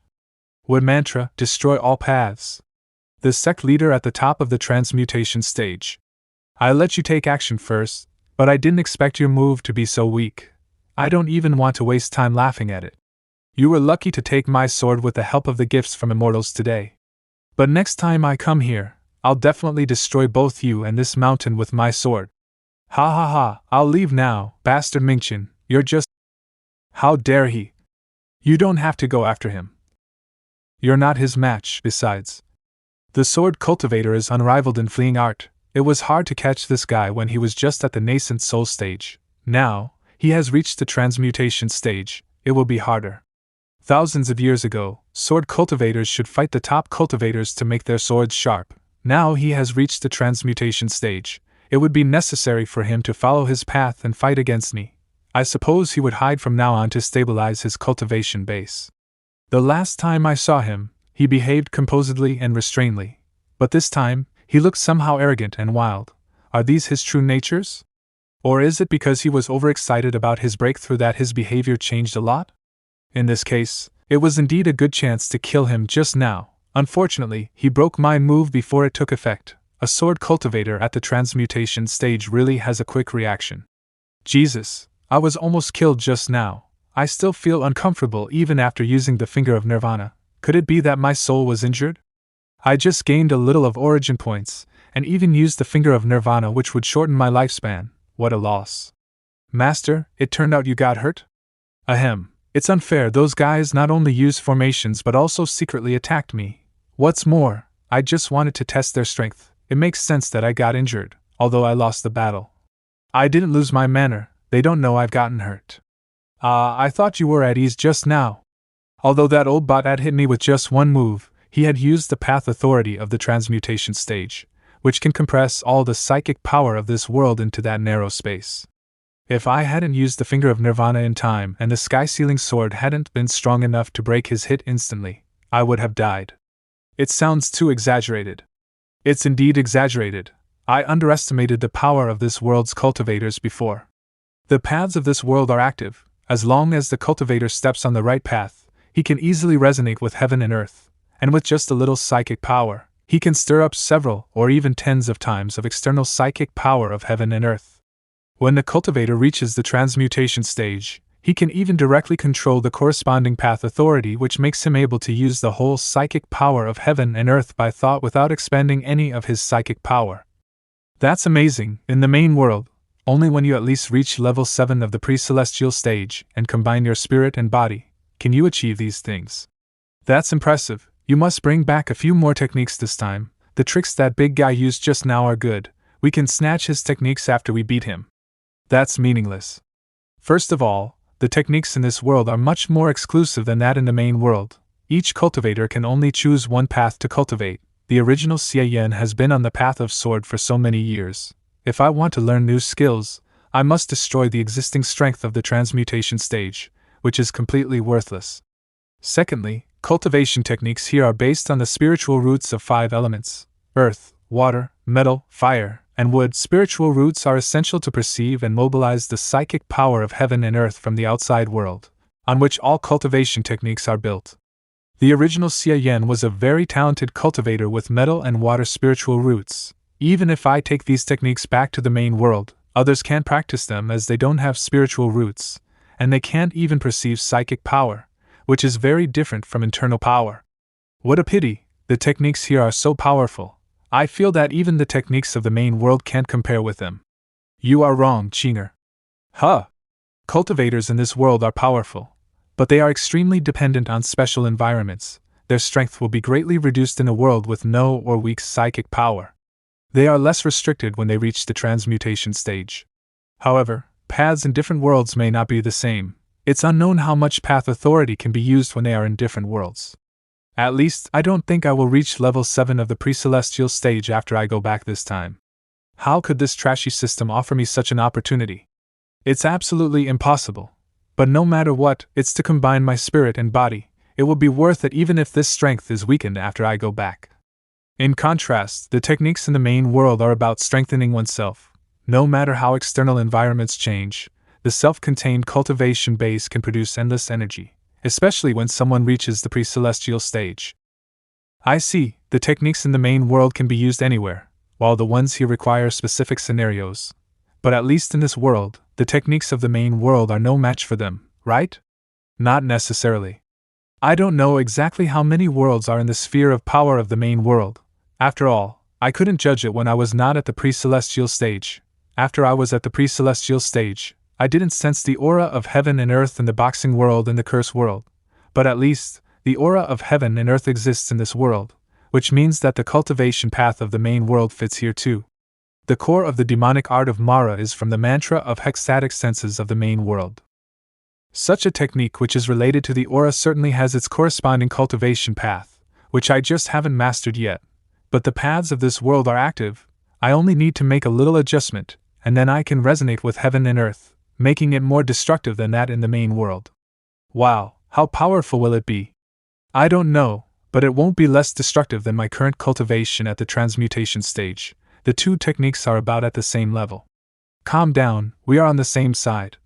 Wood mantra, destroy all paths. The sect leader at the top of the transmutation stage. I let you take action first, but I didn't expect your move to be so weak. I don't even want to waste time laughing at it. You were lucky to take my sword with the help of the gifts from immortals today. But next time I come here, I'll definitely destroy both you and this mountain with my sword. Ha ha ha, I'll leave now, Bastard Mingshin, you're just… How dare he? You don't have to go after him. You're not his match, besides. The sword cultivator is unrivaled in fleeing art. It was hard to catch this guy when he was just at the nascent soul stage. Now, he has reached the transmutation stage, it will be harder. Thousands of years ago, sword cultivators should fight the top cultivators to make their swords sharp. Now he has reached the transmutation stage. It would be necessary for him to follow his path and fight against me. I suppose he would hide from now on to stabilize his cultivation base. The last time I saw him, he behaved composedly and restrainedly. But this time, he looked somehow arrogant and wild. Are these his true natures? Or is it because he was overexcited about his breakthrough that his behavior changed a lot? In this case, it was indeed a good chance to kill him just now. Unfortunately, he broke my move before it took effect. A sword cultivator at the transmutation stage really has a quick reaction. Jesus, I was almost killed just now. I still feel uncomfortable even after using the finger of Nirvana. Could it be that my soul was injured? I just gained a little of origin points, and even used the finger of Nirvana, which would shorten my lifespan. What a loss. Master, it turned out you got hurt? Ahem. It's unfair, those guys not only used formations but also secretly attacked me. What's more, I just wanted to test their strength. It makes sense that I got injured, although I lost the battle. I didn't lose my manner, they don't know I've gotten hurt. Ah, I thought you were at ease just now. Although that old bot had hit me with just one move, he had used the path authority of the transmutation stage, which can compress all the psychic power of this world into that narrow space. If I hadn't used the finger of Nirvana in time and the sky-sealing sword hadn't been strong enough to break his hit instantly, I would have died. It sounds too exaggerated. It's indeed exaggerated. I underestimated the power of this world's cultivators before. The paths of this world are active. As long as the cultivator steps on the right path, he can easily resonate with heaven and earth, and with just a little psychic power, he can stir up several or even tens of times of external psychic power of heaven and earth. When the cultivator reaches the transmutation stage, he can even directly control the corresponding path authority, which makes him able to use the whole psychic power of heaven and earth by thought without expending any of his psychic power. That's amazing. In the main world, only when you at least reach level 7 of the pre-celestial stage and combine your spirit and body, can you achieve these things. That's impressive. You must bring back a few more techniques this time. The tricks that big guy used just now are good. We can snatch his techniques after we beat him. That's meaningless. First of all, the techniques in this world are much more exclusive than that in the main world. Each cultivator can only choose one path to cultivate. The original Xie Yan has been on the path of sword for so many years. If I want to learn new skills, I must destroy the existing strength of the transmutation stage, which is completely worthless. Secondly, cultivation techniques here are based on the spiritual roots of 5 elements: earth, water, metal, fire, and wood. Spiritual roots are essential to perceive and mobilize the psychic power of heaven and earth from the outside world, on which all cultivation techniques are built. The original Xie Yan was a very talented cultivator with metal and water spiritual roots. Even if I take these techniques back to the main world, others can't practice them as they don't have spiritual roots, and they can't even perceive psychic power, which is very different from internal power. What a pity, the techniques here are so powerful. I feel that even the techniques of the main world can't compare with them. You are wrong, Chinger. Huh! Cultivators in this world are powerful, but they are extremely dependent on special environments. Their strength will be greatly reduced in a world with no or weak psychic power. They are less restricted when they reach the transmutation stage. However, paths in different worlds may not be the same. It's unknown how much path authority can be used when they are in different worlds. At least, I don't think I will reach level 7 of the pre-celestial stage after I go back this time. How could this trashy system offer me such an opportunity? It's absolutely impossible. But no matter what, it's to combine my spirit and body. It will be worth it even if this strength is weakened after I go back. In contrast, the techniques in the main world are about strengthening oneself. No matter how external environments change, the self-contained cultivation base can produce endless energy, especially when someone reaches the pre-celestial stage. I see, the techniques in the main world can be used anywhere, while the ones here require specific scenarios. But at least in this world, the techniques of the main world are no match for them, right? Not necessarily. I don't know exactly how many worlds are in the sphere of power of the main world. After all, I couldn't judge it when I was not at the pre-celestial stage. After I was at the pre-celestial stage, I didn't sense the aura of heaven and earth in the boxing world and the curse world. But at least, the aura of heaven and earth exists in this world, which means that the cultivation path of the main world fits here too. The core of the demonic art of Mara is from the mantra of hexatic senses of the main world. Such a technique which is related to the aura certainly has its corresponding cultivation path, which I just haven't mastered yet. But the paths of this world are active. I only need to make a little adjustment, and then I can resonate with heaven and earth, making it more destructive than that in the main world. Wow, how powerful will it be? I don't know, but it won't be less destructive than my current cultivation at the transmutation stage. The two techniques are about at the same level. Calm down, we are on the same side.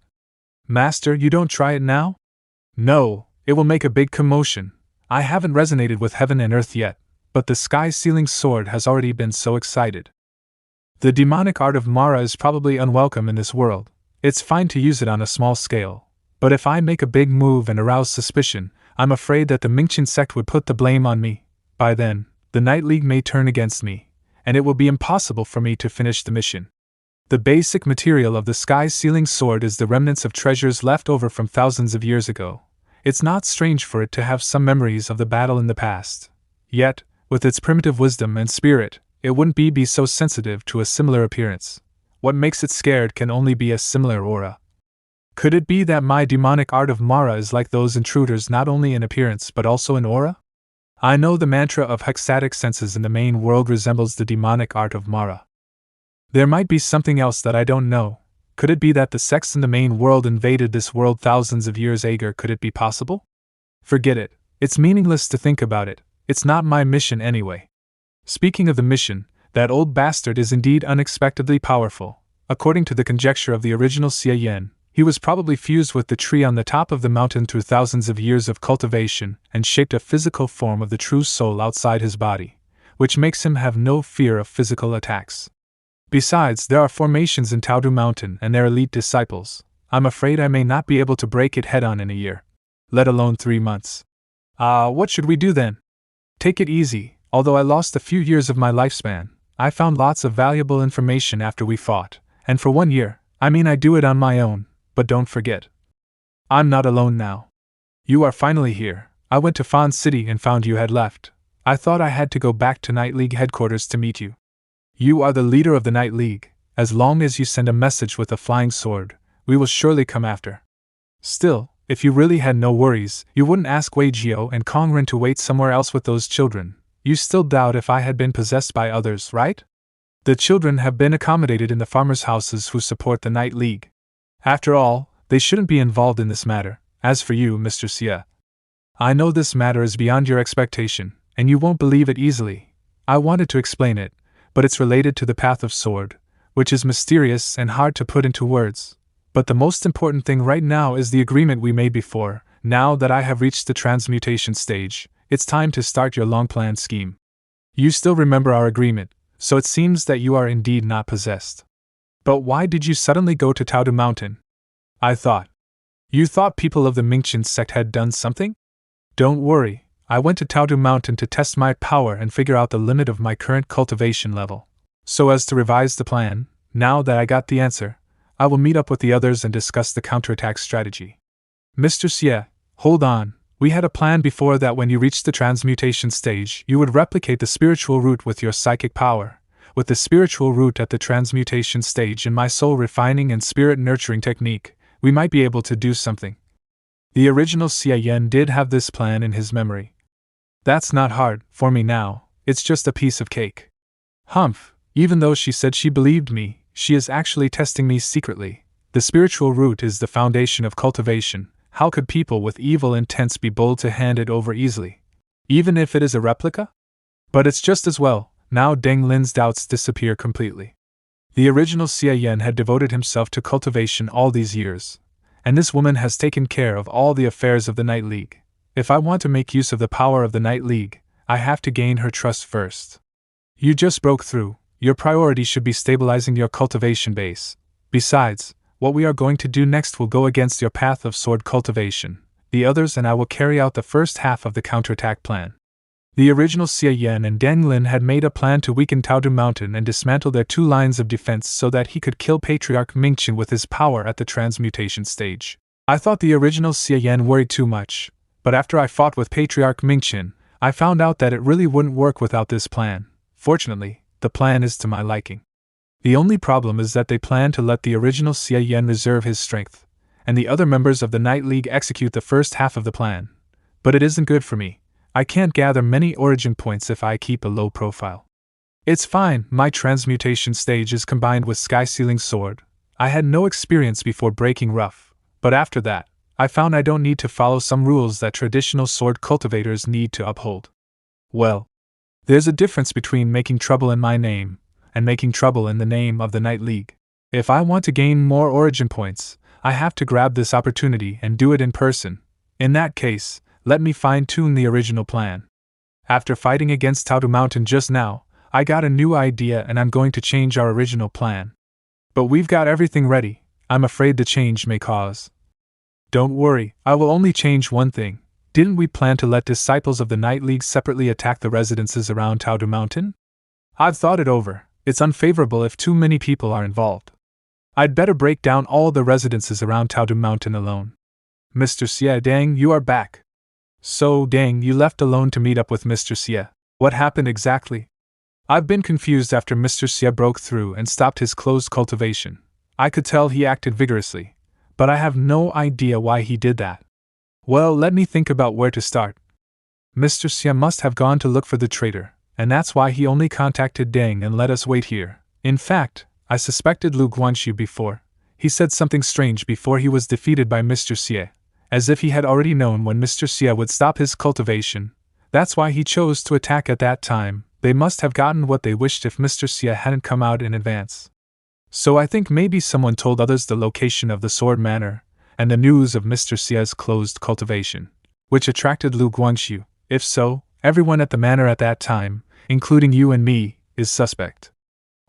Master, you don't try it now? No, it will make a big commotion. I haven't resonated with heaven and earth yet, but the sky-sealing sword has already been so excited. The demonic art of Mara is probably unwelcome in this world. It's fine to use it on a small scale, but if I make a big move and arouse suspicion, I'm afraid that the Mingshin sect would put the blame on me. By then, the Night League may turn against me, and it will be impossible for me to finish the mission. The basic material of the sky-sealing sword is the remnants of treasures left over from thousands of years ago. It's not strange for it to have some memories of the battle in the past. Yet, with its primitive wisdom and spirit, it wouldn't be so sensitive to a similar appearance. What makes it scared can only be a similar aura. Could it be that my demonic art of Mara is like those intruders not only in appearance but also in aura? I know the mantra of hexatic senses in the main world resembles the demonic art of Mara. There might be something else that I don't know. Could it be that the sects in the main world invaded this world thousands of years ago? Could it be possible? Forget it. It's meaningless to think about it. It's not my mission anyway. Speaking of the mission, that old bastard is indeed unexpectedly powerful. According to the conjecture of the original Xie Yan, he was probably fused with the tree on the top of the mountain through thousands of years of cultivation and shaped a physical form of the true soul outside his body, which makes him have no fear of physical attacks. Besides, there are formations in Taodu Mountain and their elite disciples. I'm afraid I may not be able to break it head-on in a year, let alone 3 months. What should we do then? Take it easy. Although I lost a few years of my lifespan, I found lots of valuable information after we fought, and for 1 year, I do it on my own, but don't forget. I'm not alone now. You are finally here. I went to Fawn City and found you had left. I thought I had to go back to Night League headquarters to meet you. You are the leader of the Night League. As long as you send a message with a flying sword, we will surely come after. Still, if you really had no worries, you wouldn't ask Wei Jiao and Kong Ren to wait somewhere else with those children. You still doubt if I had been possessed by others, right? The children have been accommodated in the farmers' houses who support the Night League. After all, they shouldn't be involved in this matter. As for you, Mr. Xie, I know this matter is beyond your expectation, and you won't believe it easily. I wanted to explain it, but it's related to the path of sword, which is mysterious and hard to put into words. But the most important thing right now is the agreement we made before. Now that I have reached the transmutation stage, it's time to start your long-planned scheme. You still remember our agreement, so it seems that you are indeed not possessed. But why did you suddenly go to Taodu Mountain? I thought. You thought people of the Mingshin sect had done something? Don't worry, I went to Taodu Mountain to test my power and figure out the limit of my current cultivation level. So as to revise the plan, now that I got the answer, I will meet up with the others and discuss the counterattack strategy. Mr. Xie, hold on. We had a plan before that when you reached the transmutation stage, you would replicate the spiritual root with your psychic power. With the spiritual root at the transmutation stage and my soul refining and spirit nurturing technique, we might be able to do something. The original Xie Yan did have this plan in his memory. That's not hard for me now, it's just a piece of cake. Humph, even though she said she believed me, she is actually testing me secretly. The spiritual root is the foundation of cultivation. How could people with evil intents be bold to hand it over easily? Even if it is a replica? But it's just as well, now Deng Lin's doubts disappear completely. The original Xie Yan had devoted himself to cultivation all these years, and this woman has taken care of all the affairs of the Night League. If I want to make use of the power of the Night League, I have to gain her trust first. You just broke through. Your priority should be stabilizing your cultivation base. Besides, what we are going to do next will go against your path of sword cultivation. The others and I will carry out the first half of the counterattack plan. The original Xie Yan and Deng Lin had made a plan to weaken Taodu Mountain and dismantle their 2 lines of defense so that he could kill Patriarch Mingshin with his power at the transmutation stage. I thought the original Xie Yan worried too much, but after I fought with Patriarch Mingshin, I found out that it really wouldn't work without this plan. Fortunately, the plan is to my liking. The only problem is that they plan to let the original Xie Yan reserve his strength, and the other members of the Night League execute the first half of the plan. But it isn't good for me. I can't gather many origin points if I keep a low profile. It's fine, my transmutation stage is combined with Sky-Sealing Sword. I had no experience before breaking rough, but after that, I found I don't need to follow some rules that traditional sword cultivators need to uphold. Well, there's a difference between making trouble in my name and making trouble in the name of the Night League. If I want to gain more origin points, I have to grab this opportunity and do it in person. In that case, let me fine-tune the original plan. After fighting against Taodu Mountain just now, I got a new idea and I'm going to change our original plan. But we've got everything ready. I'm afraid the change may cause. Don't worry, I will only change one thing. Didn't we plan to let disciples of the Night League separately attack the residences around Taodu Mountain? I've thought it over. It's unfavorable if too many people are involved. I'd better break down all the residences around Taodu Mountain alone. Mr. Xie, Deng, you are back. So, Deng, you left alone to meet up with Mr. Xie. What happened exactly? I've been confused after Mr. Xie broke through and stopped his closed cultivation. I could tell he acted vigorously, but I have no idea why he did that. Well, let me think about where to start. Mr. Xie must have gone to look for the traitor, and that's why he only contacted Deng and let us wait here. In fact, I suspected Lu Guanxu before. He said something strange before he was defeated by Mr. Xie, as if he had already known when Mr. Xie would stop his cultivation. That's why he chose to attack at that time. They must have gotten what they wished if Mr. Xie hadn't come out in advance. So I think maybe someone told others the location of the Sword Manor, and the news of Mr. Xie's closed cultivation, which attracted Lu Guanxu. If so, everyone at the manor at that time, including you and me, is suspect.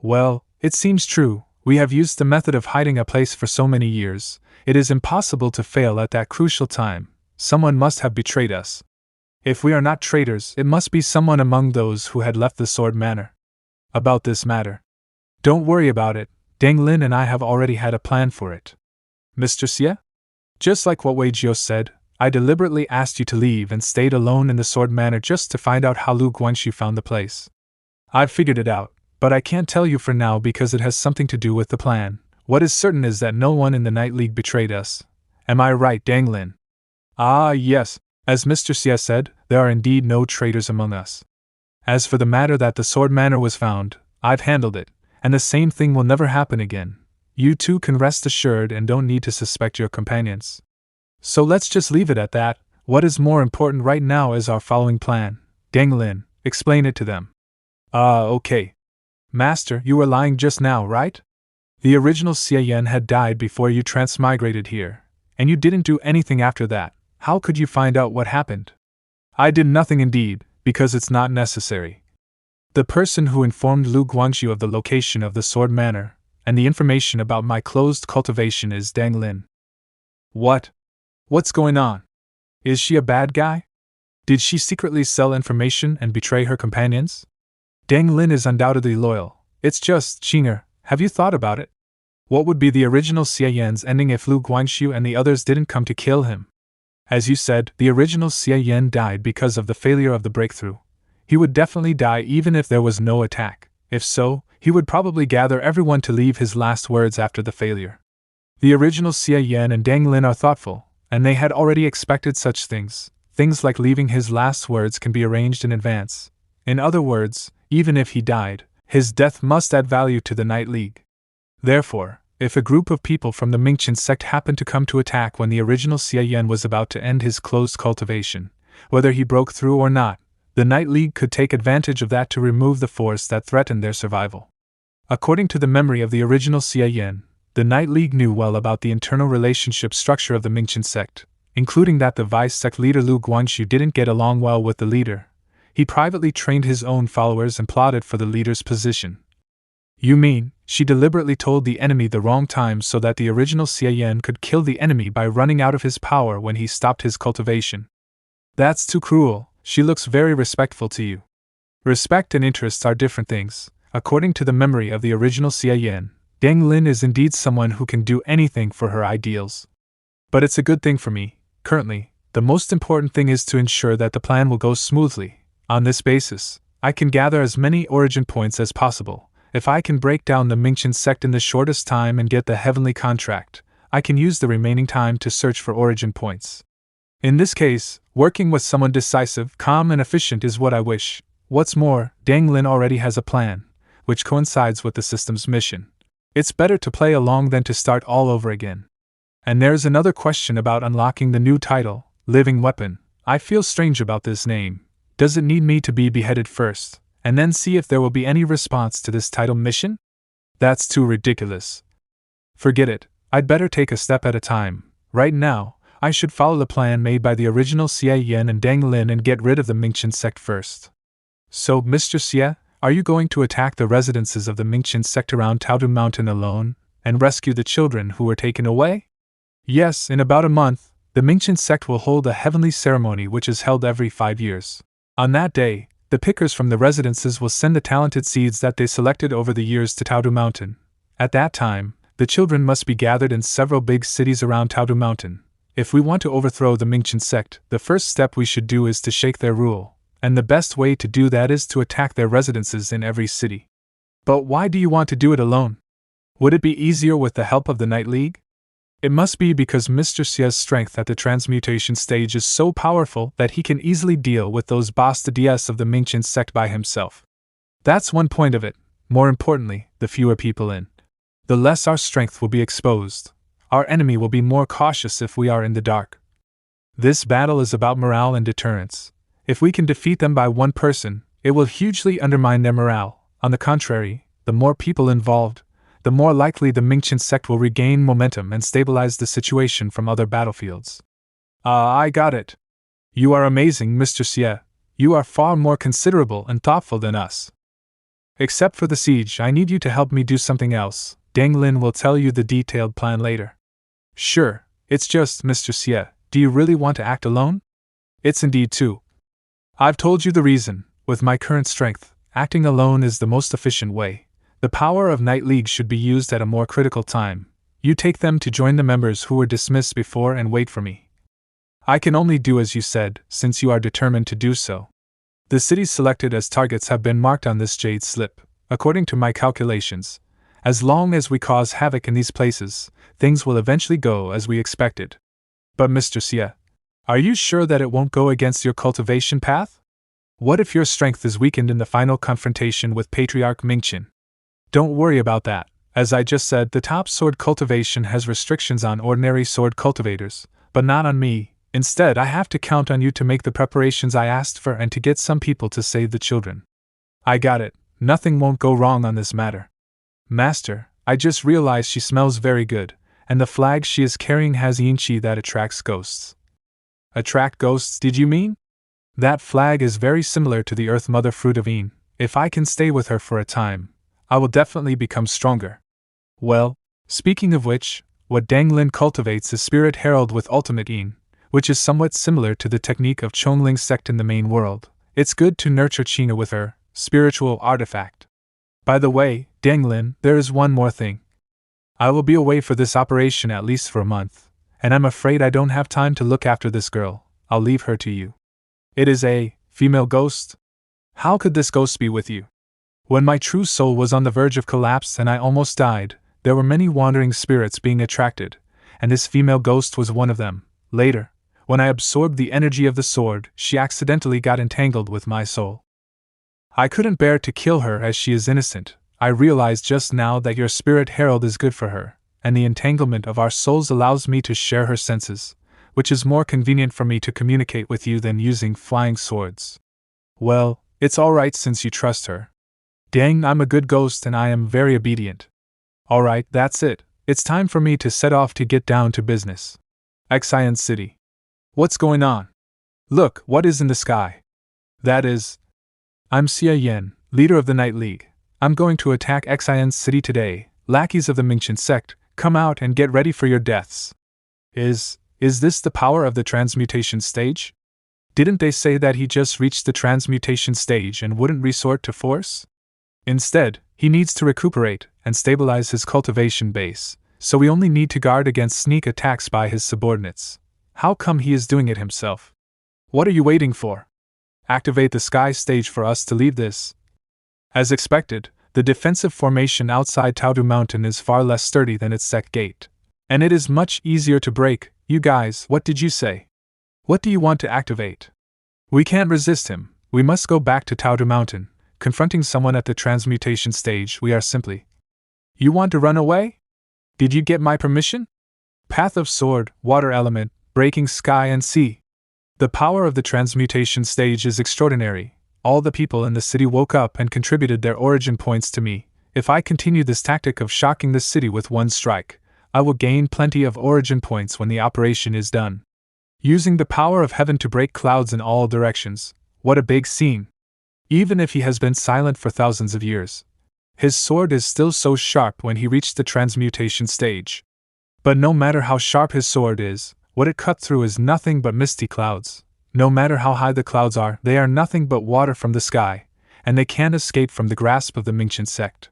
Well, it seems true. We have used the method of hiding a place for so many years. It is impossible to fail at that crucial time. Someone must have betrayed us. If we are not traitors, it must be someone among those who had left the Sword Manor. About this matter, don't worry about it. Deng Lin and I have already had a plan for it. Mr. Xie? Just like what Wei Jiu said, I deliberately asked you to leave and stayed alone in the Sword Manor just to find out how Lu Guanxu found the place. I've figured it out, but I can't tell you for now because it has something to do with the plan. What is certain is that no one in the Night League betrayed us. Am I right, Deng Lin? Ah, yes. As Mr. Xie said, there are indeed no traitors among us. As for the matter that the Sword Manor was found, I've handled it, and the same thing will never happen again. You two can rest assured and don't need to suspect your companions. So let's just leave it at that. What is more important right now is our following plan. Deng Lin, explain it to them. Okay. Master, you were lying just now, right? The original Xie Yan had died before you transmigrated here, and you didn't do anything after that. How could you find out what happened? I did nothing indeed, because it's not necessary. The person who informed Lu Guanxu of the location of the Sword Manor, and the information about my closed cultivation is Deng Lin. What? What's going on? Is she a bad guy? Did she secretly sell information and betray her companions? Deng Lin is undoubtedly loyal. It's just, Qinger, have you thought about it? What would be the original Xie Yan's ending if Lu Guanxu and the others didn't come to kill him? As you said, the original Xie Yan died because of the failure of the breakthrough. He would definitely die even if there was no attack. If so, he would probably gather everyone to leave his last words after the failure. The original Xie Yan and Deng Lin are thoughtful, and they had already expected such things. Things like leaving his last words can be arranged in advance. In other words, even if he died, his death must add value to the Night League. Therefore, if a group of people from the Mingshin sect happened to come to attack when the original Xie Yan was about to end his closed cultivation, whether he broke through or not, the Night League could take advantage of that to remove the force that threatened their survival. According to the memory of the original Xie Yan, the Night League knew well about the internal relationship structure of the Mingshin sect, including that the vice sect leader Lu Guanxu didn't get along well with the leader. He privately trained his own followers and plotted for the leader's position. You mean, she deliberately told the enemy the wrong time so that the original Xie Yan could kill the enemy by running out of his power when he stopped his cultivation? That's too cruel. She looks very respectful to you. Respect and interests are different things. According to the memory of the original Xie Yan, Deng Lin is indeed someone who can do anything for her ideals. But it's a good thing for me. Currently, the most important thing is to ensure that the plan will go smoothly. On this basis, I can gather as many origin points as possible. If I can break down the Mingshin sect in the shortest time and get the heavenly contract, I can use the remaining time to search for origin points. In this case, working with someone decisive, calm and efficient is what I wish. What's more, Deng Lin already has a plan, which coincides with the system's mission. It's better to play along than to start all over again. And there's another question about unlocking the new title, Living Weapon. I feel strange about this name. Does it need me to be beheaded first, and then see if there will be any response to this title mission? That's too ridiculous. Forget it. I'd better take a step at a time. Right now, I should follow the plan made by the original Xie Yan and Deng Lin and get rid of the Mingshin sect first. So, Mr. Xie, are you going to attack the residences of the Mingshin sect around Taodu Mountain alone, and rescue the children who were taken away? Yes, in about a month, the Mingshin sect will hold a heavenly ceremony which is held every 5 years. On that day, the pickers from the residences will send the talented seeds that they selected over the years to Taodu Mountain. At that time, the children must be gathered in several big cities around Taodu Mountain. If we want to overthrow the Mingshin sect, the first step we should do is to shake their rule, And the best way to do that is to attack their residences in every city. But why do you want to do it alone? Would it be easier with the help of the Night League? It must be because Mr. Xie's strength at the transmutation stage is so powerful that he can easily deal with those bastards of the Mingshin sect by himself. That's one point of it. More importantly, the fewer people in, the less our strength will be exposed. Our enemy will be more cautious if we are in the dark. This battle is about morale and deterrence. If we can defeat them by one person, it will hugely undermine their morale. On the contrary, the more people involved, the more likely the Mingshin sect will regain momentum and stabilize the situation from other battlefields. I got it. You are amazing, Mr. Xie. You are far more considerable and thoughtful than us. Except for the siege, I need you to help me do something else. Deng Lin will tell you the detailed plan later. Sure, it's just, Mr. Xie, do you really want to act alone? It's indeed too. I've told you the reason. With my current strength, acting alone is the most efficient way. The power of Night League should be used at a more critical time. You take them to join the members who were dismissed before and wait for me. I can only do as you said, since you are determined to do so. The cities selected as targets have been marked on this jade slip. According to my calculations, as long as we cause havoc in these places, things will eventually go as we expected. But Mr. Xie, are you sure that it won't go against your cultivation path? What if your strength is weakened in the final confrontation with Patriarch Mingshin? Don't worry about that. As I just said, the top sword cultivation has restrictions on ordinary sword cultivators, but not on me. Instead, I have to count on you to make the preparations I asked for and to get some people to save the children. I got it. Nothing won't go wrong on this matter. Master, I just realized she smells very good, and the flag she is carrying has yin qi that attracts ghosts. Attract ghosts, did you mean? That flag is very similar to the Earth Mother fruit of Yin. If I can stay with her for a time, I will definitely become stronger. Well, speaking of which, what Deng Lin cultivates is Spirit Herald with Ultimate Yin, which is somewhat similar to the technique of Chongling's sect in the main world. It's good to nurture Qina with her spiritual artifact. By the way, Deng Lin, there is one more thing. I will be away for this operation at least for a month, and I'm afraid I don't have time to look after this girl. I'll leave her to you. It is a female ghost? How could this ghost be with you? When my true soul was on the verge of collapse and I almost died, there were many wandering spirits being attracted, and this female ghost was one of them. Later, when I absorbed the energy of the sword, she accidentally got entangled with my soul. I couldn't bear to kill her as she is innocent. I realized just now that your spirit herald is good for her, and the entanglement of our souls allows me to share her senses, which is more convenient for me to communicate with you than using flying swords. Well, it's alright since you trust her. Dang, I'm a good ghost and I am very obedient. Alright, that's it. It's time for me to set off to get down to business. Xie Yan City. What's going on? Look, what is in the sky? That is... I'm Xie Yan, leader of the Night League. I'm going to attack Xie Yan City today. Lackeys of the Mingshin sect, come out and get ready for your deaths. Is this the power of the transmutation stage? Didn't they say that he just reached the transmutation stage and wouldn't resort to force? Instead, he needs to recuperate and stabilize his cultivation base, so we only need to guard against sneak attacks by his subordinates. How come he is doing it himself? What are you waiting for? Activate the sky stage for us to leave this. As expected, the defensive formation outside Taodu Mountain is far less sturdy than its sect gate. And it is much easier to break. You guys, what did you say? What do you want to activate? We can't resist him. We must go back to Taodu Mountain. Confronting someone at the transmutation stage, we are simply... You want to run away? Did you get my permission? Path of Sword, Water Element, Breaking Sky and Sea. The power of the transmutation stage is extraordinary. All the people in the city woke up and contributed their origin points to me. If I continue this tactic of shocking the city with one strike, I will gain plenty of origin points when the operation is done. Using the power of heaven to break clouds in all directions. What a big scene. Even if he has been silent for thousands of years, his sword is still so sharp when he reached the transmutation stage. But no matter how sharp his sword is, what it cut through is nothing but misty clouds. No matter how high the clouds are, they are nothing but water from the sky, and they can't escape from the grasp of the Mingshin sect.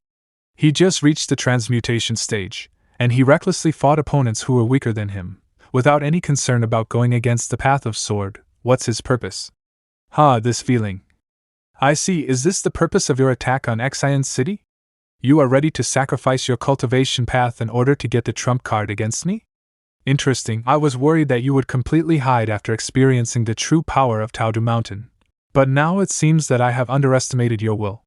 He just reached the transmutation stage, and he recklessly fought opponents who were weaker than him, without any concern about going against the path of sword. What's his purpose? This feeling. I see, is this the purpose of your attack on Xie Yan City? You are ready to sacrifice your cultivation path in order to get the trump card against me? Interesting, I was worried that you would completely hide after experiencing the true power of Taodu Mountain. But now it seems that I have underestimated your will.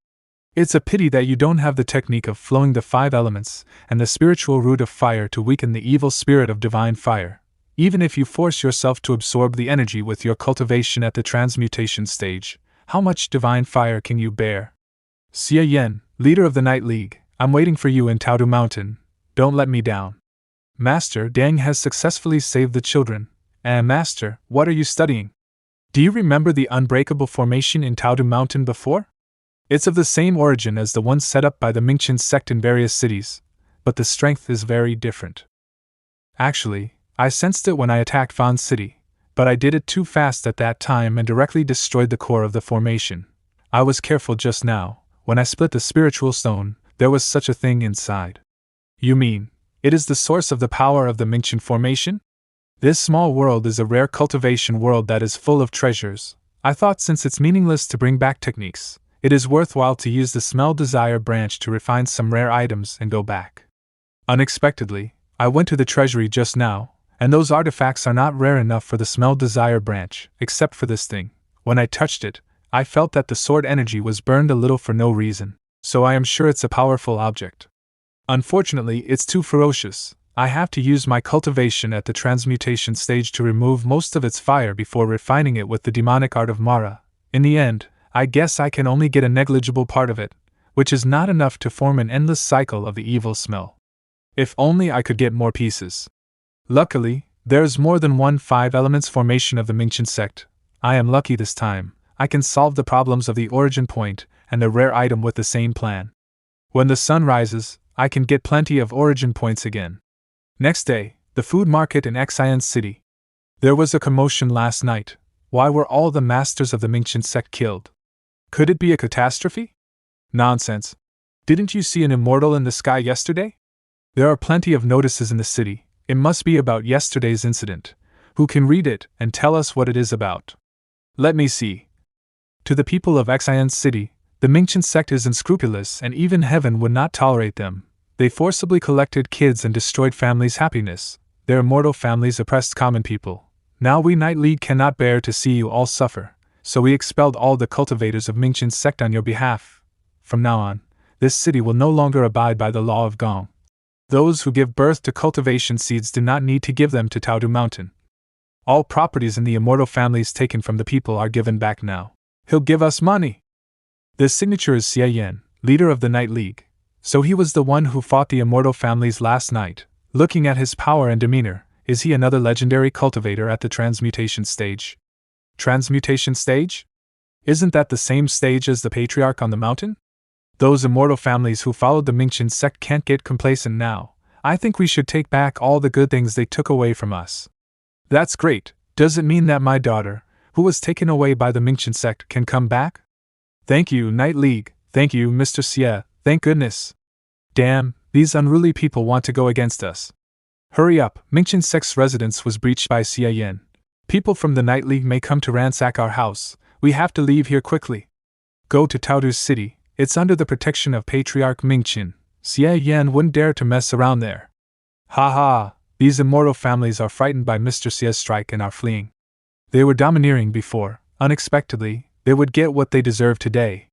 It's a pity that you don't have the technique of flowing the 5 elements and the spiritual root of fire to weaken the evil spirit of divine fire, even if you force yourself to absorb the energy with your cultivation at the transmutation stage. How much divine fire can you bear? Xie Yan, leader of the Night League, I'm waiting for you in Taodu Mountain. Don't let me down. Master, Deng has successfully saved the children. Master, what are you studying? Do you remember the unbreakable formation in Taodu Mountain before? It's of the same origin as the one set up by the Mingshin sect in various cities, but the strength is very different. Actually, I sensed it when I attacked Fan City, but I did it too fast at that time and directly destroyed the core of the formation. I was careful just now. When I split the spiritual stone, there was such a thing inside. You mean, it is the source of the power of the Mingshin formation? This small world is a rare cultivation world that is full of treasures. I thought since it's meaningless to bring back techniques, it is worthwhile to use the smell desire branch to refine some rare items and go back. Unexpectedly, I went to the treasury just now, and those artifacts are not rare enough for the smell desire branch, except for this thing. When I touched it, I felt that the sword energy was burned a little for no reason, so I am sure it's a powerful object. Unfortunately, it's too ferocious. I have to use my cultivation at the transmutation stage to remove most of its fire before refining it with the demonic art of Mara. In the end, I guess I can only get a negligible part of it, which is not enough to form an endless cycle of the evil smell. If only I could get more pieces. Luckily, there's more than one 5 elements formation of the Mingshin sect. I am lucky this time. I can solve the problems of the origin point and the rare item with the same plan. When the sun rises, I can get plenty of origin points again. Next day, the food market in Xie Yan City. There was a commotion last night. Why were all the masters of the Mingshin sect killed? Could it be a catastrophe? Nonsense. Didn't you see an immortal in the sky yesterday? There are plenty of notices in the city. It must be about yesterday's incident. Who can read it and tell us what it is about? Let me see. To the people of Xie Yan City, the Mingshin sect is unscrupulous and even heaven would not tolerate them. They forcibly collected kids and destroyed families' happiness. Their immortal families oppressed common people. Now we Night League cannot bear to see you all suffer, so we expelled all the cultivators of Mingshin sect on your behalf. From now on, this city will no longer abide by the law of Gong. Those who give birth to cultivation seeds do not need to give them to Taodu Mountain. All properties in the immortal families taken from the people are given back now. He'll give us money. The signature is Xie Yan, leader of the Night League. So he was the one who fought the immortal families last night. Looking at his power and demeanor, is he another legendary cultivator at the transmutation stage? Transmutation stage? Isn't that the same stage as the patriarch on the mountain? Those immortal families who followed the Mingshin sect can't get complacent now. I think we should take back all the good things they took away from us. That's great. Does it mean that my daughter, who was taken away by the Mingshin sect, can come back? Thank you, Night League. Thank you, Mr. Xie. Thank goodness. Damn, these unruly people want to go against us. Hurry up, Mingshin sect's residence was breached by Xie Yan. People from the Night League may come to ransack our house. We have to leave here quickly. Go to Taodu's city. It's under the protection of Patriarch Mingshin. Xie Yan wouldn't dare to mess around there. Ha ha, these immortal families are frightened by Mr. Xie's strike and are fleeing. They were domineering before. Unexpectedly, they would get what they deserve today.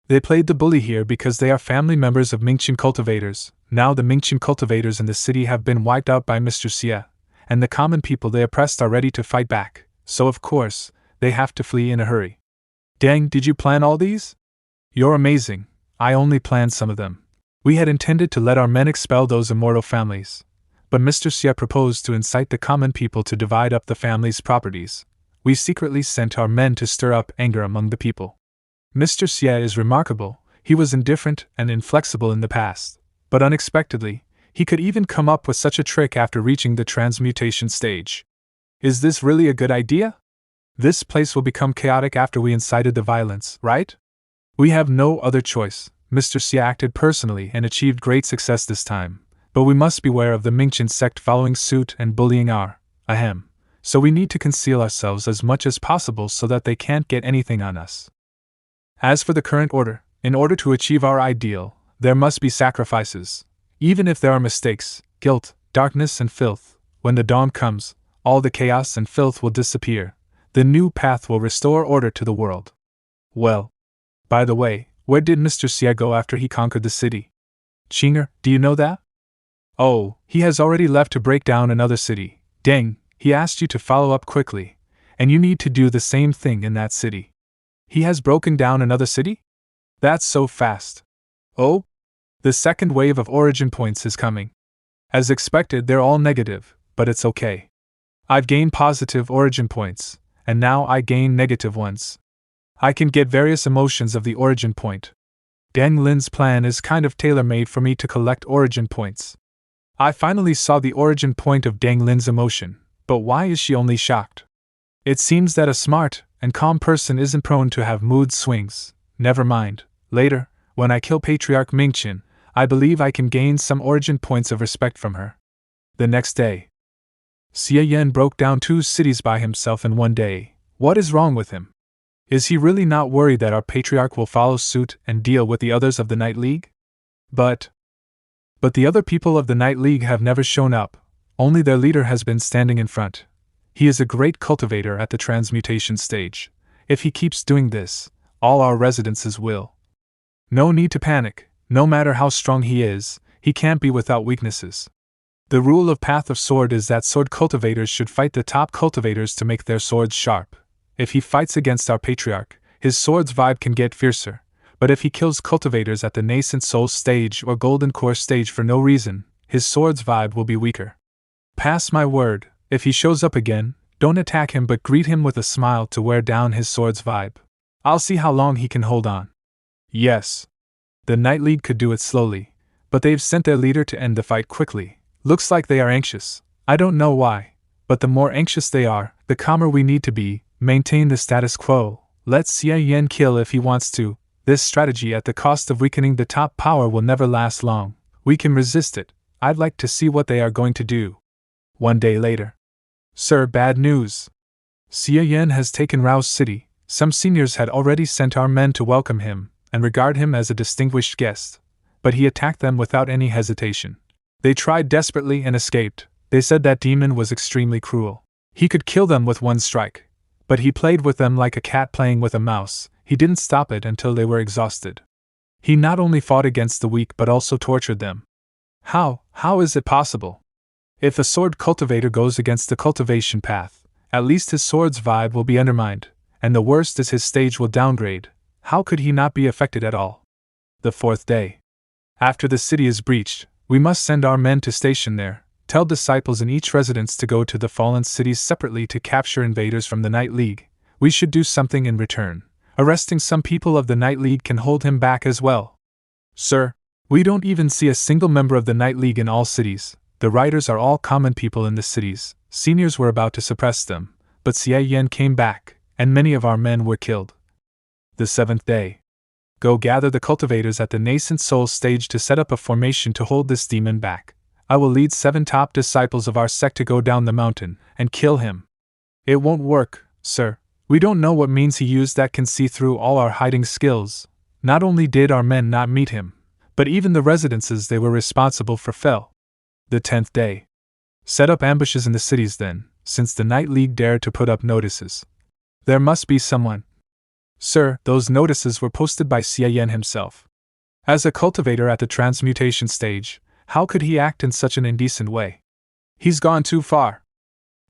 They played the bully here because they are family members of Mingshin cultivators. Now the Mingshin cultivators in the city have been wiped out by Mr. Xie, and the common people they oppressed are ready to fight back, so of course, they have to flee in a hurry. Deng, did you plan all these? You're amazing. I only planned some of them. We had intended to let our men expel those immortal families, but Mr. Xie proposed to incite the common people to divide up the family's properties. We secretly sent our men to stir up anger among the people. Mr. Xie is remarkable. He was indifferent and inflexible in the past, but unexpectedly, he could even come up with such a trick after reaching the transmutation stage. Is this really a good idea? This place will become chaotic after we incited the violence, right? We have no other choice. Mr. Xie acted personally and achieved great success this time, but we must beware of the Mingshin sect following suit and bullying our so we need to conceal ourselves as much as possible so that they can't get anything on us. As for the current order, in order to achieve our ideal, there must be sacrifices. Even if there are mistakes, guilt, darkness, and filth, when the dawn comes, all the chaos and filth will disappear. The new path will restore order to the world. Well, by the way, where did Mr. Xie go after he conquered the city? Qinger, do you know that? Oh, he has already left to break down another city. Deng, he asked you to follow up quickly, and you need to do the same thing in that city. He has broken down another city? That's so fast. Oh? The second wave of origin points is coming. As expected, they're all negative, but it's okay. I've gained positive origin points, and now I gain negative ones. I can get various emotions of the origin point. Deng Lin's plan is kind of tailor-made for me to collect origin points. I finally saw the origin point of Deng Lin's emotion, but why is she only shocked? It seems that a smart and calm person isn't prone to have mood swings. Never mind. Later, when I kill Patriarch Mingshin, I believe I can gain some origin points of respect from her. The next day, Xie Yan broke down 2 cities by himself in one day. What is wrong with him? Is he really not worried that our patriarch will follow suit and deal with the others of the Night League? But the other people of the Night League have never shown up, only their leader has been standing in front. He is a great cultivator at the transmutation stage. If he keeps doing this, all our residences will. No need to panic, no matter how strong he is, he can't be without weaknesses. The rule of Path of Sword is that sword cultivators should fight the top cultivators to make their swords sharp. If he fights against our patriarch, his sword's vibe can get fiercer, but if he kills cultivators at the nascent soul stage or golden core stage for no reason, his sword's vibe will be weaker. Pass my word, if he shows up again, don't attack him but greet him with a smile to wear down his sword's vibe. I'll see how long he can hold on. Yes. The Night League could do it slowly, but they've sent their leader to end the fight quickly. Looks like they are anxious. I don't know why, but the more anxious they are, the calmer we need to be. Maintain the status quo. Let Xie Yan kill if he wants to. This strategy at the cost of weakening the top power will never last long. We can resist it. I'd like to see what they are going to do. One day later. Sir, bad news. Xie Yan has taken Rao's city. Some seniors had already sent our men to welcome him and regard him as a distinguished guest, but he attacked them without any hesitation. They tried desperately and escaped. They said that demon was extremely cruel. He could kill them with one strike. But he played with them like a cat playing with a mouse. He didn't stop it until they were exhausted. He not only fought against the weak but also tortured them. How is it possible? If a sword cultivator goes against the cultivation path, at least his sword's vibe will be undermined, and the worst is his stage will downgrade. How could he not be affected at all? The 4th day. After the city is breached, we must send our men to station there. Tell disciples in each residence to go to the fallen cities separately to capture invaders from the Night League. We should do something in return. Arresting some people of the Night League can hold him back as well. Sir, we don't even see a single member of the Night League in all cities. The riders are all common people in the cities. Seniors were about to suppress them, but Xie Yan came back, and many of our men were killed. The 7th day. Go gather the cultivators at the nascent soul stage to set up a formation to hold this demon back. I will lead 7 top disciples of our sect to go down the mountain and kill him. It won't work, sir. We don't know what means he used that can see through all our hiding skills. Not only did our men not meet him, but even the residences they were responsible for fell. The 10th day. Set up ambushes in the cities then, since the Night League dared to put up notices. There must be someone. Sir, those notices were posted by Xie Yan himself. As a cultivator at the transmutation stage, how could he act in such an indecent way? He's gone too far.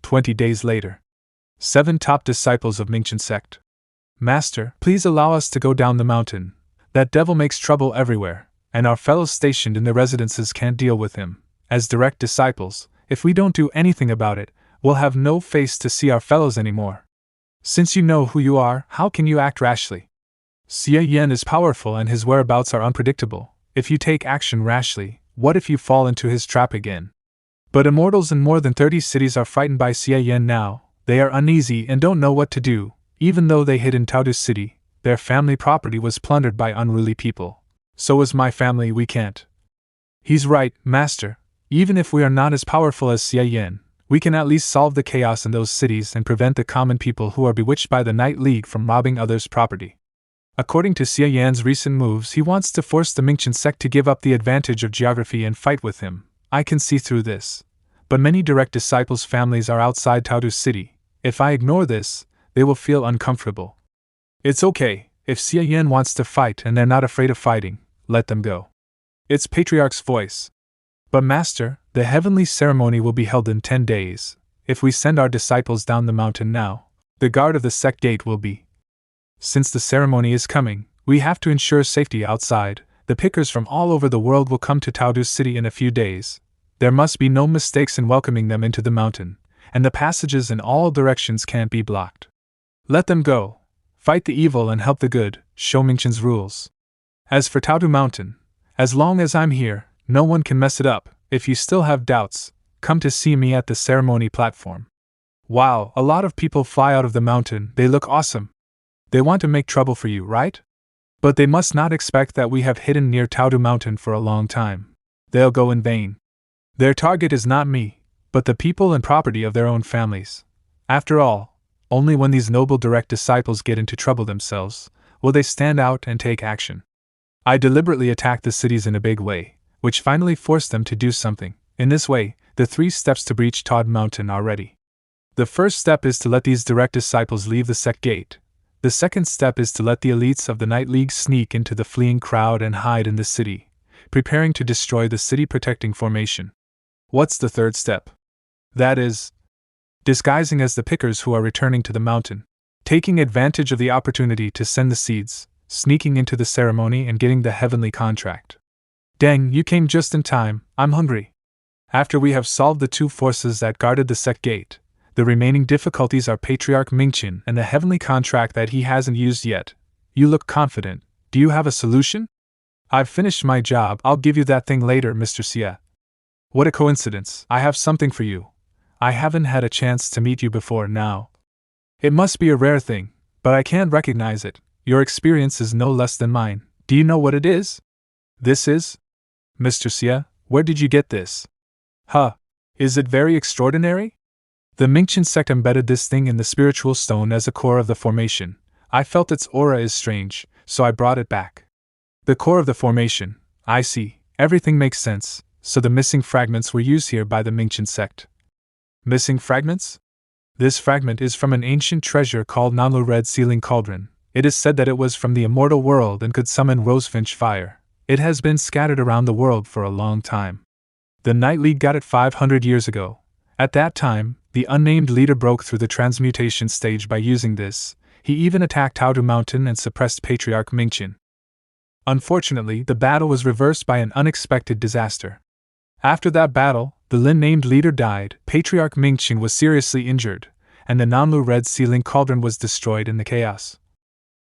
20 days later. 7 top disciples of Mingshin sect. Master, please allow us to go down the mountain. That devil makes trouble everywhere, and our fellows stationed in the residences can't deal with him. As direct disciples, if we don't do anything about it, we'll have no face to see our fellows anymore. Since you know who you are, how can you act rashly? Xie Yan is powerful and his whereabouts are unpredictable. If you take action rashly, what if you fall into his trap again? But immortals in more than 30 cities are frightened by Xie Yan now. They are uneasy and don't know what to do. Even though they hid in Taodu city, their family property was plundered by unruly people. So is my family, we can't. He's right, master. Even if we are not as powerful as Xie Yan, We can at least solve the chaos in those cities and prevent the common people who are bewitched by the Night League from robbing others' property. According to Xie Yan's recent moves, he wants to force the Mingshin sect to give up the advantage of geography and fight with him. I can see through this. But many direct disciples' families are outside Taodu City. If I ignore this, they will feel uncomfortable. It's okay, if Xie Yan wants to fight and they're not afraid of fighting, let them go. It's Patriarch's voice. But Master, the heavenly ceremony will be held in 10 days. If we send our disciples down the mountain now, the guard of the sect gate will be. Since the ceremony is coming, we have to ensure safety outside. The pickers from all over the world will come to Taodu City in a few days. There must be no mistakes in welcoming them into the mountain, and the passages in all directions can't be blocked. Let them go. Fight the evil and help the good, show Mingshin's rules. As for Taodu Mountain, as long as I'm here, no one can mess it up. If you still have doubts, come to see me at the ceremony platform. Wow, a lot of people fly out of the mountain, they look awesome. They want to make trouble for you, right? But they must not expect that we have hidden near Taodu Mountain for a long time. They'll go in vain. Their target is not me, but the people and property of their own families. After all, only when these noble direct disciples get into trouble themselves will they stand out and take action. I deliberately attacked the cities in a big way, which finally forced them to do something. In this way, the 3 steps to breach Taodu Mountain are ready. The first step is to let these direct disciples leave the sect gate. The second step is to let the elites of the Night League sneak into the fleeing crowd and hide in the city, preparing to destroy the city protecting formation. What's the third step? That is, disguising as the pickers who are returning to the mountain, taking advantage of the opportunity to send the seeds, sneaking into the ceremony and getting the heavenly contract. Deng, you came just in time, I'm hungry. After we have solved the 2 forces that guarded the sect gate, the remaining difficulties are Patriarch Mingshin and the heavenly contract that he hasn't used yet. You look confident. Do you have a solution? I've finished my job, I'll give you that thing later, Mr. Xie. What a coincidence, I have something for you. I haven't had a chance to meet you before now. It must be a rare thing, but I can't recognize it. Your experience is no less than mine. Do you know what it is? This is? Mr. Xie, where did you get this? Huh. Is it very extraordinary? The Mingshin sect embedded this thing in the spiritual stone as a core of the formation. I felt its aura is strange, so I brought it back. The core of the formation, I see, everything makes sense, so the missing fragments were used here by the Mingshin sect. Missing fragments? This fragment is from an ancient treasure called Nanlu Red Sealing Cauldron. It is said that it was from the immortal world and could summon rosefinch fire. It has been scattered around the world for a long time. The Night League got it 500 years ago. At that time, the unnamed leader broke through the transmutation stage by using this. He even attacked Taodu Mountain and suppressed Patriarch Mingshin. Unfortunately, the battle was reversed by an unexpected disaster. After that battle, the Lin named leader died, Patriarch Mingshin was seriously injured, and the Nanlu Red Sealing Cauldron was destroyed in the chaos.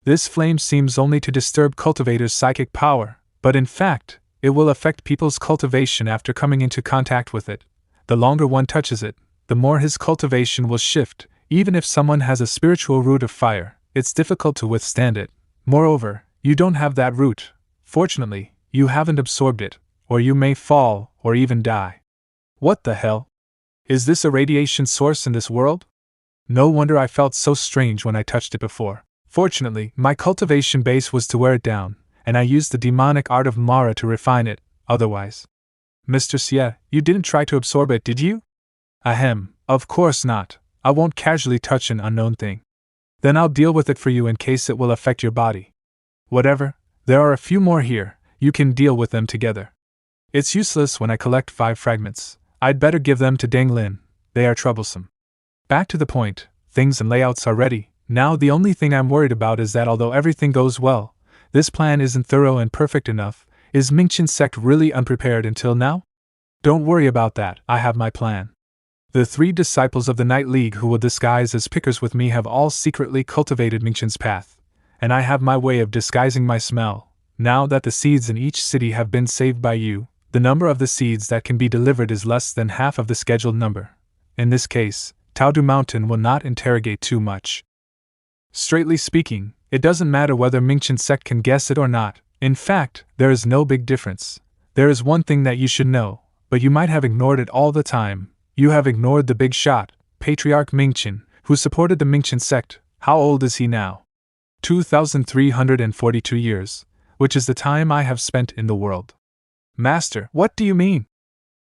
This flame seems only to disturb cultivators' psychic power, but in fact, it will affect people's cultivation after coming into contact with it. The longer one touches it, the more his cultivation will shift. Even if someone has a spiritual root of fire, it's difficult to withstand it. Moreover, you don't have that root. Fortunately, you haven't absorbed it, or you may fall, or even die. What the hell? Is this a radiation source in this world? No wonder I felt so strange when I touched it before. Fortunately, my cultivation base was to wear it down, and I used the demonic art of Mara to refine it, otherwise. Mr. Xie, you didn't try to absorb it, did you? Ahem, of course not. I won't casually touch an unknown thing. Then I'll deal with it for you in case it will affect your body. Whatever, there are a few more here, you can deal with them together. It's useless when I collect 5 fragments. I'd better give them to Deng Lin, they are troublesome. Back to the point, things and layouts are ready. Now the only thing I'm worried about is that although everything goes well, this plan isn't thorough and perfect enough. Is Mingshin sect really unprepared until now? Don't worry about that, I have my plan. The 3 disciples of the Night League who will disguise as pickers with me have all secretly cultivated Mingshin's path, and I have my way of disguising my smell. Now that the seeds in each city have been saved by you, the number of the seeds that can be delivered is less than half of the scheduled number. In this case, Taodu Mountain will not interrogate too much. Straightly speaking, it doesn't matter whether Mingshin sect can guess it or not. In fact, there is no big difference. There is one thing that you should know, but you might have ignored it all the time. You have ignored the big shot, Patriarch Mingshin, who supported the Mingshin sect. How old is he now? 2,342 years, which is the time I have spent in the world. Master, what do you mean?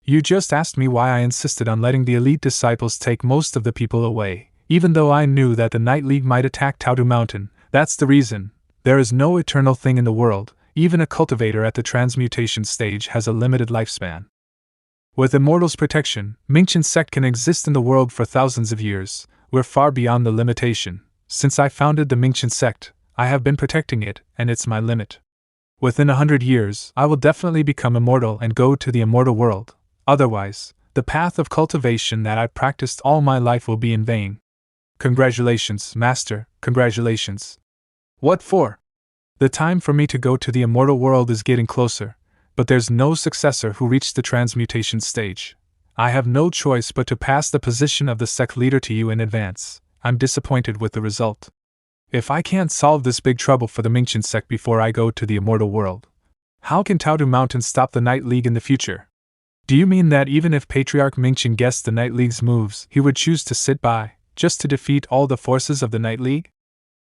You just asked me why I insisted on letting the elite disciples take most of the people away, even though I knew that the Night League might attack Taodu Mountain. That's the reason. There is no eternal thing in the world. Even a cultivator at the transmutation stage has a limited lifespan. With Immortal's protection, Mingshin sect can exist in the world for thousands of years. We're far beyond the limitation. Since I founded the Mingshin sect, I have been protecting it, and it's my limit. Within 100 years, I will definitely become immortal and go to the immortal world. Otherwise, the path of cultivation that I practiced all my life will be in vain. Congratulations, Master, congratulations. What for? The time for me to go to the immortal world is getting closer, but there's no successor who reached the transmutation stage. I have no choice but to pass the position of the sect leader to you in advance. I'm disappointed with the result. If I can't solve this big trouble for the Mingshin sect before I go to the immortal world, how can Taodu Mountain stop the Night League in the future? Do you mean that even if Patriarch Mingshin guessed the Night League's moves, he would choose to sit by, just to defeat all the forces of the Night League?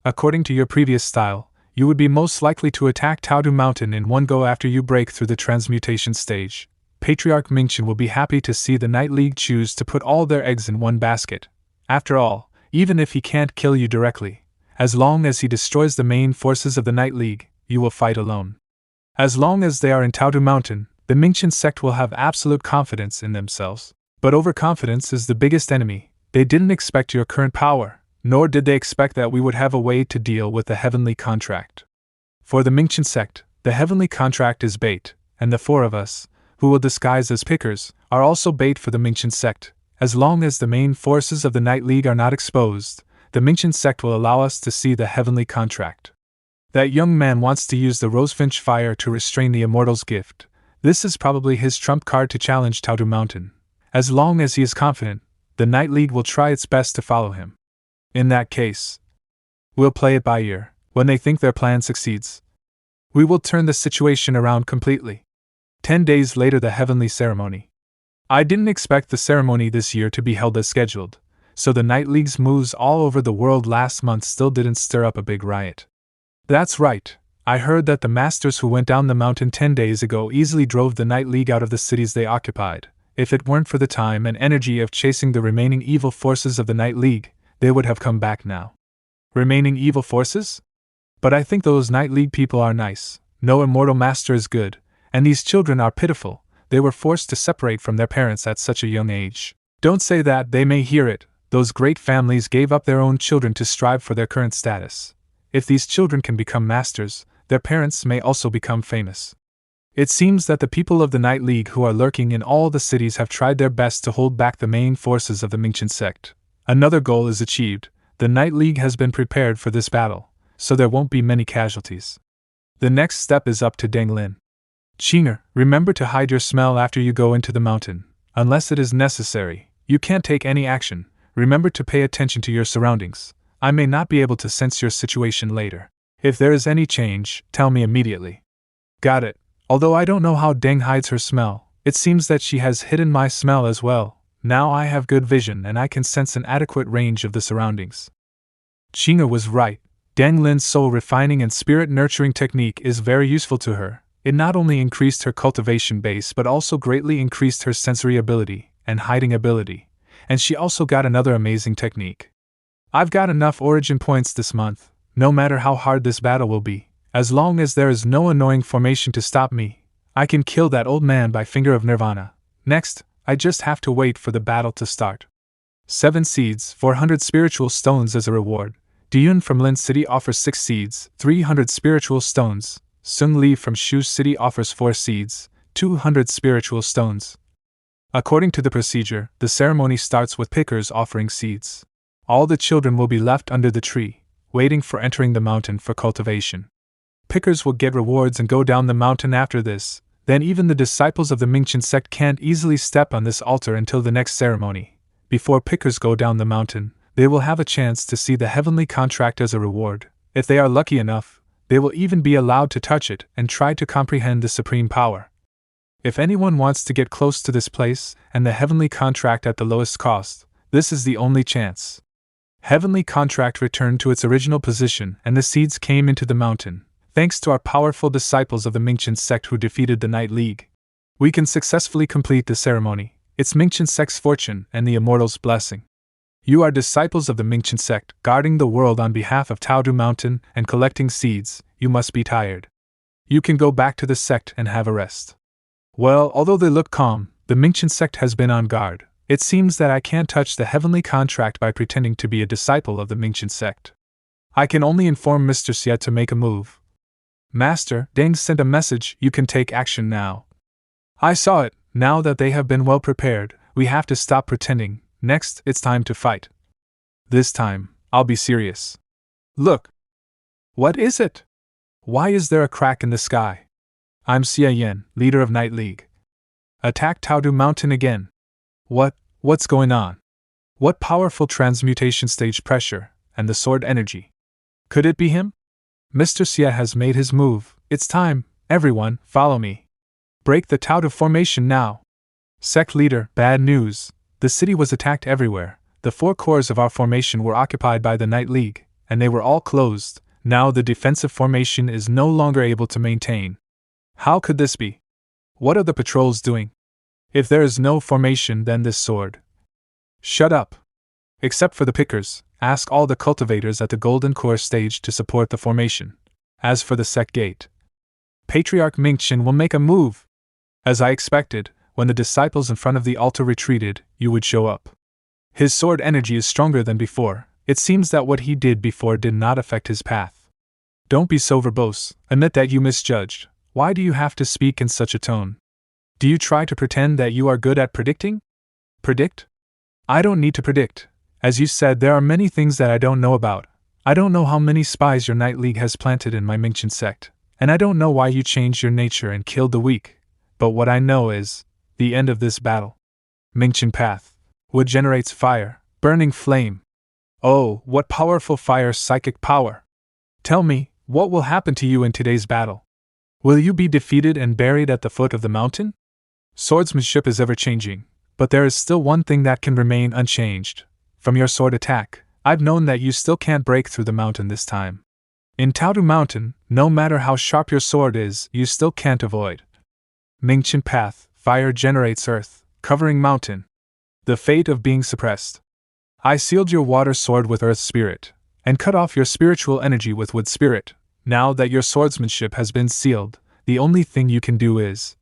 According to your previous style, you would be most likely to attack Taodu Mountain in one go after you break through the transmutation stage. Patriarch Mingshin will be happy to see the Night League choose to put all their eggs in one basket. After all, even if he can't kill you directly, as long as he destroys the main forces of the Night League, you will fight alone. As long as they are in Taodu Mountain, the Mingshin sect will have absolute confidence in themselves. But overconfidence is the biggest enemy. They didn't expect your current power, nor did they expect that we would have a way to deal with the heavenly contract. For the Mingshin sect, the heavenly contract is bait, and the four of us, who will disguise as pickers, are also bait for the Mingshin sect. As long as the main forces of the Night League are not exposed, the Mingshin sect will allow us to see the heavenly contract. That young man wants to use the Rosefinch fire to restrain the Immortal's gift. This is probably his trump card to challenge Taodu Mountain. As long as he is confident, the Night League will try its best to follow him. In that case, we'll play it by ear. When they think their plan succeeds, we will turn the situation around completely. 10 days later, the heavenly ceremony. I didn't expect the ceremony this year to be held as scheduled, so the Night League's moves all over the world last month still didn't stir up a big riot. That's right, I heard that the masters who went down the mountain 10 days ago easily drove the Night League out of the cities they occupied. If it weren't for the time and energy of chasing the remaining evil forces of the Night League, they would have come back now. Remaining evil forces? But I think those Night League people are nice. No immortal master is good, and these children are pitiful. They were forced to separate from their parents at such a young age. Don't say that, they may hear it. Those great families gave up their own children to strive for their current status. If these children can become masters, their parents may also become famous. It seems that the people of the Night League who are lurking in all the cities have tried their best to hold back the main forces of the Mingshin sect. Another goal is achieved. The Night League has been prepared for this battle, so there won't be many casualties. The next step is up to Deng Lin. Qinger, remember to hide your smell after you go into the mountain. Unless it is necessary, you can't take any action. Remember to pay attention to your surroundings. I may not be able to sense your situation later. If there is any change, tell me immediately. Got it. Although I don't know how Deng hides her smell, it seems that she has hidden my smell as well. Now I have good vision and I can sense an adequate range of the surroundings. Qinger was right. Deng Lin's soul refining and spirit nurturing technique is very useful to her. It not only increased her cultivation base but also greatly increased her sensory ability and hiding ability. And she also got another amazing technique. I've got enough origin points this month, no matter how hard this battle will be. As long as there is no annoying formation to stop me, I can kill that old man by finger of nirvana. Next, I just have to wait for the battle to start. 7 seeds, 400 spiritual stones as a reward. Diyun from Lin City offers 6 seeds, 300 spiritual stones. Sung Li from Shu City offers 4 seeds, 200 spiritual stones. According to the procedure, the ceremony starts with pickers offering seeds. All the children will be left under the tree, waiting for entering the mountain for cultivation. Pickers will get rewards and go down the mountain after this. Then even the disciples of the Mingshin sect can't easily step on this altar until the next ceremony. Before pickers go down the mountain, they will have a chance to see the heavenly contract as a reward. If they are lucky enough, they will even be allowed to touch it and try to comprehend the supreme power. If anyone wants to get close to this place and the heavenly contract at the lowest cost, this is the only chance. Heavenly contract returned to its original position and the seeds came into the mountain, thanks to our powerful disciples of the Mingshin sect who defeated the Night League. We can successfully complete the ceremony. It's Mingshin sect's fortune and the Immortal's blessing. You are disciples of the Mingshin sect, guarding the world on behalf of Taodu Mountain and collecting seeds. You must be tired. You can go back to the sect and have a rest. Well, although they look calm, the Mingshin sect has been on guard. It seems that I can't touch the heavenly contract by pretending to be a disciple of the Mingshin sect. I can only inform Mr. Xie to make a move. Master, Deng sent a message. You can take action now. I saw it. Now that they have been well prepared, we have to stop pretending. Next, it's time to fight. This time, I'll be serious. Look. What is it? Why is there a crack in the sky? I'm Xie Yan, leader of Night League. Attack Taodu Mountain again. What's going on? What powerful transmutation stage pressure, and the sword energy. Could it be him? Mr. Xie has made his move. It's time. Everyone, follow me. Break the Taodu formation now. Sect leader, bad news. The city was attacked everywhere. The 4 cores of our formation were occupied by the Night League, and they were all closed. Now the defensive formation is no longer able to maintain. How could this be? What are the patrols doing? If there is no formation, then this sword. Shut up. Except for the pickers, ask all the cultivators at the Golden Core stage to support the formation. As for the sect gate, Patriarch Mingshin will make a move. As I expected, when the disciples in front of the altar retreated, you would show up. His sword energy is stronger than before. It seems that what he did before did not affect his path. Don't be so verbose. Admit that you misjudged. Why do you have to speak in such a tone? Do you try to pretend that you are good at predicting? Predict? I don't need to predict. As you said, there are many things that I don't know about. I don't know how many spies your Night League has planted in my Mingshin sect, and I don't know why you changed your nature and killed the weak. But what I know is the end of this battle. Mingshin path. Wood generates fire, burning flame. Oh, what powerful fire psychic power! Tell me, what will happen to you in today's battle? Will you be defeated and buried at the foot of the mountain? Swordsmanship is ever-changing, but there is still one thing that can remain unchanged. From your sword attack, I've known that you still can't break through the mountain this time. In Taodu Mountain, no matter how sharp your sword is, you still can't avoid. Mingshin path, fire generates earth, covering mountain. The fate of being suppressed. I sealed your water sword with earth spirit, and cut off your spiritual energy with wood spirit. Now that your swordsmanship has been sealed, the only thing you can do is...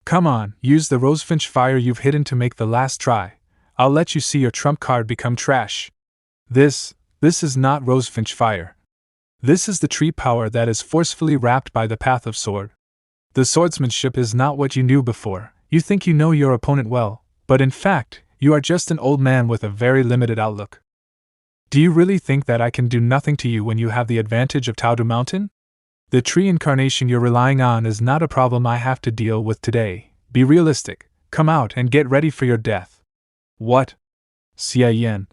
Come on, use the rosefinch fire you've hidden to make the last try. I'll let you see your trump card become trash. This is not rosefinch fire. This is the tree power that is forcefully wrapped by the path of sword. The swordsmanship is not what you knew before. You think you know your opponent well, but in fact, you are just an old man with a very limited outlook. Do you really think that I can do nothing to you when you have the advantage of Taodu Mountain? The tree incarnation you're relying on is not a problem I have to deal with today. Be realistic. Come out and get ready for your death. What? Xie Yan.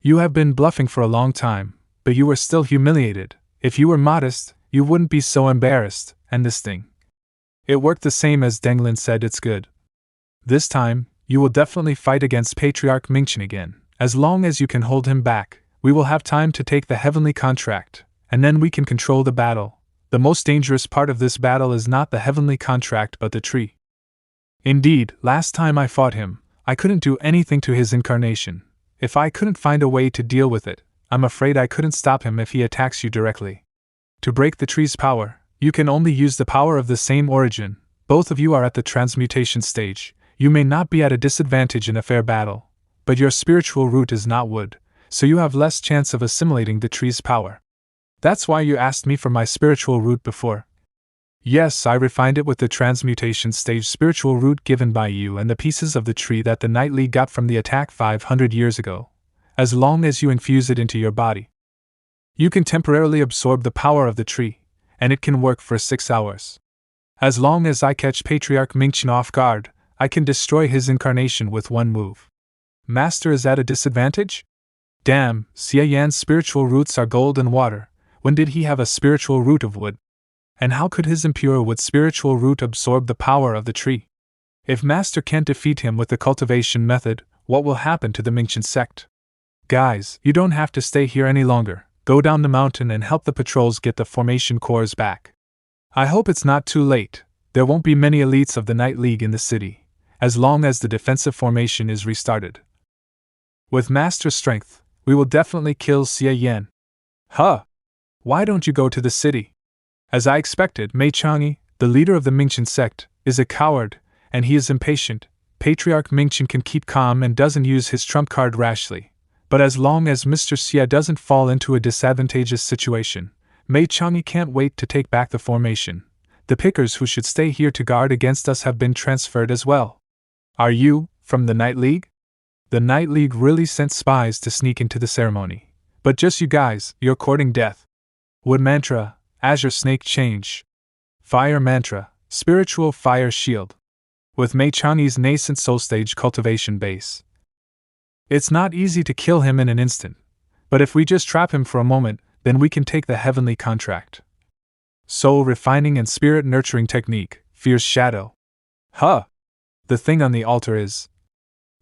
You have been bluffing for a long time, but you were still humiliated. If you were modest, you wouldn't be so embarrassed, and this thing. It worked the same as Deng Lin said. It's good. This time, you will definitely fight against Patriarch Mingshin again. As long as you can hold him back, we will have time to take the heavenly contract, and then we can control the battle. The most dangerous part of this battle is not the heavenly contract but the tree. Indeed, last time I fought him, I couldn't do anything to his incarnation. If I couldn't find a way to deal with it, I'm afraid I couldn't stop him if he attacks you directly. To break the tree's power, you can only use the power of the same origin. Both of you are at the transmutation stage. You may not be at a disadvantage in a fair battle, but your spiritual root is not wood, so you have less chance of assimilating the tree's power. That's why you asked me for my spiritual root before. Yes, I refined it with the transmutation stage spiritual root given by you and the pieces of the tree that the Night League got from the attack 500 years ago. As long as you infuse it into your body, you can temporarily absorb the power of the tree, and it can work for 6 hours. As long as I catch Patriarch Mingshin off guard, I can destroy his incarnation with one move. Master is at a disadvantage? Damn, Xie Yan's spiritual roots are gold and water. When did he have a spiritual root of wood? And how could his impure wood spiritual root absorb the power of the tree? If Master can't defeat him with the cultivation method, what will happen to the Mingshin sect? Guys, you don't have to stay here any longer. Go down the mountain and help the patrols get the formation cores back. I hope it's not too late. There won't be many elites of the Night League in the city, as long as the defensive formation is restarted. With Master's strength, we will definitely kill Xie Yan. Huh! Why don't you go to the city? As I expected, Mei Chang'e, the leader of the Mingshin sect, is a coward, and he is impatient. Patriarch Mingshin can keep calm and doesn't use his trump card rashly. But as long as Mr. Xie doesn't fall into a disadvantageous situation, Mei Chang'e can't wait to take back the formation. The pickers who should stay here to guard against us have been transferred as well. Are you, from the Night League? The Night League really sent spies to sneak into the ceremony. But just you guys, you're courting death. Wood mantra, Azure Snake Change. Fire mantra, Spiritual Fire Shield. With Mei Chang'e's nascent soul stage cultivation base. It's not easy to kill him in an instant, but if we just trap him for a moment, then we can take the heavenly contract. Soul refining and spirit nurturing technique, Fierce Shadow. Huh! The thing on the altar is.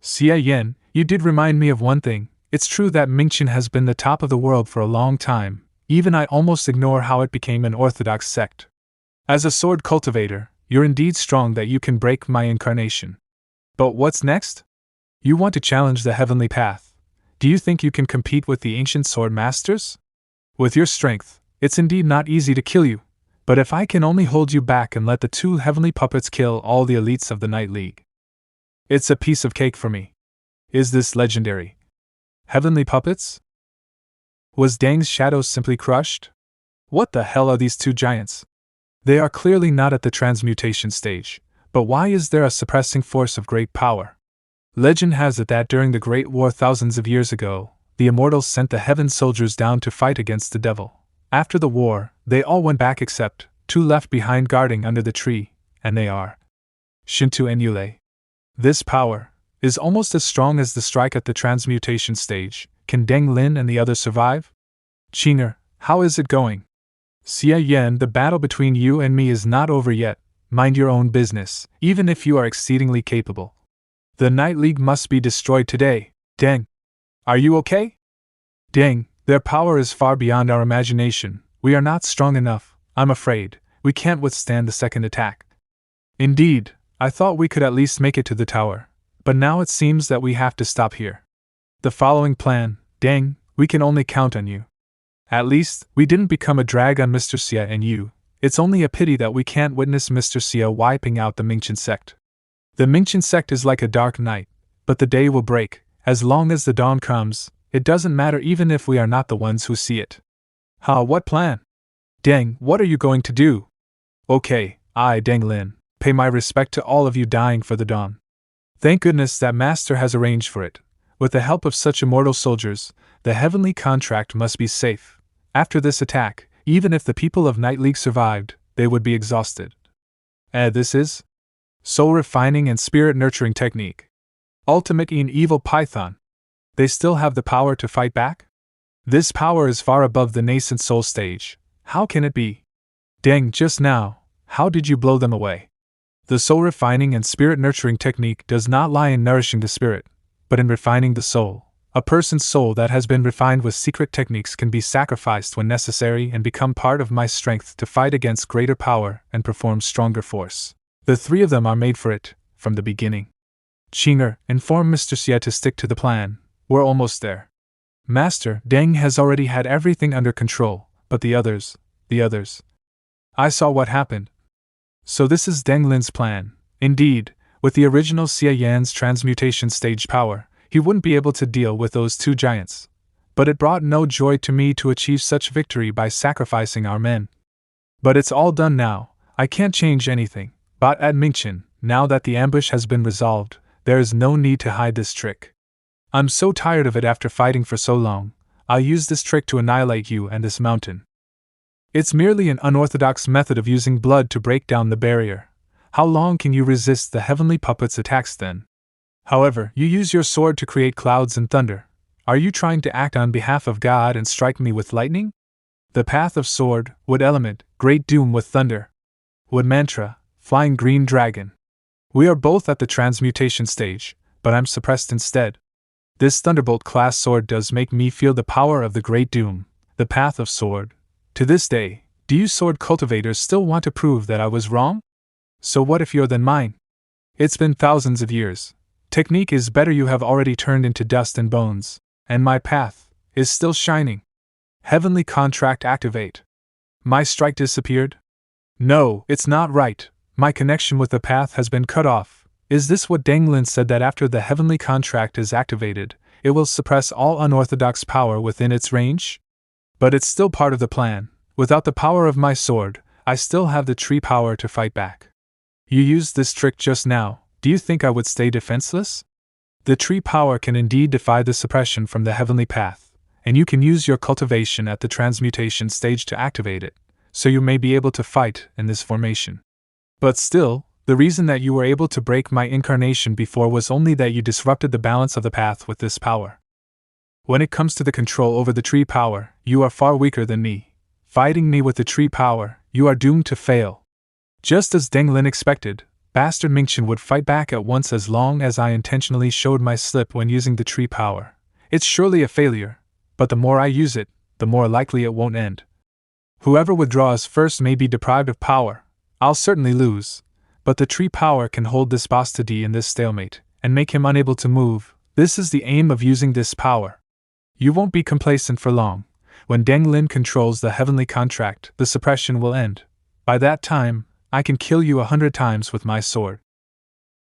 Xie Yan, you did remind me of one thing. It's true that Mingshin has been the top of the world for a long time, even I almost ignore how it became an orthodox sect. As a sword cultivator, you're indeed strong that you can break my incarnation. But what's next? You want to challenge the heavenly path. Do you think you can compete with the ancient sword masters? With your strength, it's indeed not easy to kill you, but if I can only hold you back and let the two heavenly puppets kill all the elites of the Night League, it's a piece of cake for me. Is this legendary? Heavenly puppets? Was Deng's shadow simply crushed? What the hell are these two giants? They are clearly not at the transmutation stage, but why is there a suppressing force of great power? Legend has it that during the Great War thousands of years ago, the Immortals sent the Heaven soldiers down to fight against the devil. After the war, they all went back except two left behind guarding under the tree, and they are Shinto and Yulei. This power is almost as strong as the strike at the transmutation stage. Can Deng Lin and the others survive? Qinger, how is it going? Xie Yan, the battle between you and me is not over yet. Mind your own business, even if you are exceedingly capable. The Night League must be destroyed today. Deng. Are you okay? Deng, their power is far beyond our imagination. We are not strong enough, I'm afraid. We can't withstand the second attack. Indeed, I thought we could at least make it to the tower, but now it seems that we have to stop here. The following plan, Deng, we can only count on you. At least, we didn't become a drag on Mr. Xie and you. It's only a pity that we can't witness Mr. Xie wiping out the Mingshin sect. The Mingshin sect is like a dark night, but the day will break. As long as the dawn comes, it doesn't matter even if we are not the ones who see it. What plan? Deng, what are you going to do? Okay, I, Deng Lin, pay my respect to all of you dying for the dawn. Thank goodness that Master has arranged for it. With the help of such immortal soldiers, the heavenly contract must be safe. After this attack, even if the people of Night League survived, they would be exhausted. This is soul refining and spirit nurturing technique. Ultimate in evil python. They still have the power to fight back? This power is far above the nascent soul stage. How can it be? Deng, just now, how did you blow them away? The soul refining and spirit nurturing technique does not lie in nourishing the spirit, but in refining the soul. A person's soul that has been refined with secret techniques can be sacrificed when necessary and become part of my strength to fight against greater power and perform stronger force. The three of them are made for it, from the beginning. Qinger, inform Mr. Xie to stick to the plan. We're almost there. Master, Deng has already had everything under control, but the others. I saw what happened. So this is Deng Lin's plan. Indeed, with the original Xie Yan's transmutation stage power, he wouldn't be able to deal with those two giants. But it brought no joy to me to achieve such victory by sacrificing our men. But it's all done now, I can't change anything. But at Mingshin, now that the ambush has been resolved, there is no need to hide this trick. I'm so tired of it after fighting for so long. I'll use this trick to annihilate you and this mountain. It's merely an unorthodox method of using blood to break down the barrier. How long can you resist the heavenly puppet's attacks then? However, you use your sword to create clouds and thunder. Are you trying to act on behalf of God and strike me with lightning? The path of sword, wood element, great doom with thunder. Wood mantra, flying green dragon. We are both at the transmutation stage, but I'm suppressed instead. This thunderbolt class sword does make me feel the power of the great doom, the path of sword. To this day, do you sword cultivators still want to prove that I was wrong? So what if you're than mine? It's been thousands of years. Technique is better, you have already turned into dust and bones, and my path is still shining. Heavenly contract activate. My strike disappeared? No, it's not right. My connection with the path has been cut off. Is this what Deng Lin said, that after the heavenly contract is activated, it will suppress all unorthodox power within its range? But it's still part of the plan. Without the power of my sword, I still have the tree power to fight back. You used this trick just now. Do you think I would stay defenseless? The tree power can indeed defy the suppression from the heavenly path, and you can use your cultivation at the transmutation stage to activate it, so you may be able to fight in this formation. But still, the reason that you were able to break my incarnation before was only that you disrupted the balance of the path with this power. When it comes to the control over the tree power, you are far weaker than me. Fighting me with the tree power, you are doomed to fail. Just as Deng Lin expected, Bastard Mingshin would fight back at once as long as I intentionally showed my slip when using the tree power. It's surely a failure, but the more I use it, the more likely it won't end. Whoever withdraws first may be deprived of power. I'll certainly lose, but the tree power can hold this boss to D in this stalemate, and make him unable to move. This is the aim of using this power. You won't be complacent for long. When Deng Lin controls the heavenly contract, the suppression will end. By that time, I can kill you 100 times with my sword.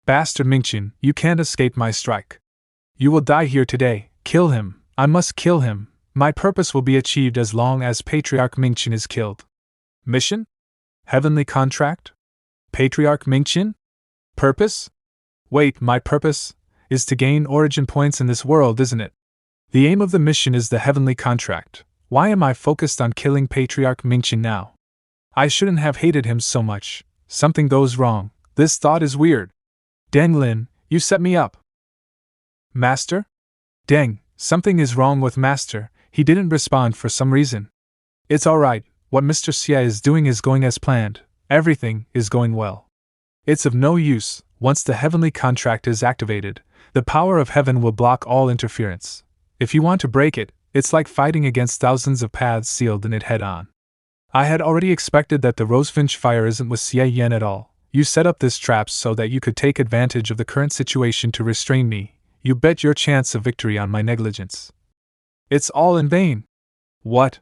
Bastard Mingshin, you can't escape my strike. You will die here today. Kill him. I must kill him. My purpose will be achieved as long as Patriarch Mingshin is killed. Mission? Heavenly contract? Patriarch Mingshin? Purpose? Wait, my purpose is to gain origin points in this world, isn't it? The aim of the mission is the heavenly contract. Why am I focused on killing Patriarch Mingshin now? I shouldn't have hated him so much. Something goes wrong. This thought is weird. Deng Lin, you set me up. Master? Deng, something is wrong with Master. He didn't respond for some reason. It's alright. What Mr. Xie is doing is going as planned. Everything is going well. It's of no use. Once the heavenly contract is activated, the power of heaven will block all interference. If you want to break it, it's like fighting against thousands of paths sealed in it head-on. I had already expected that the Rosefinch fire isn't with Xie Yan at all. You set up this trap so that you could take advantage of the current situation to restrain me. You bet your chance of victory on my negligence. It's all in vain. What?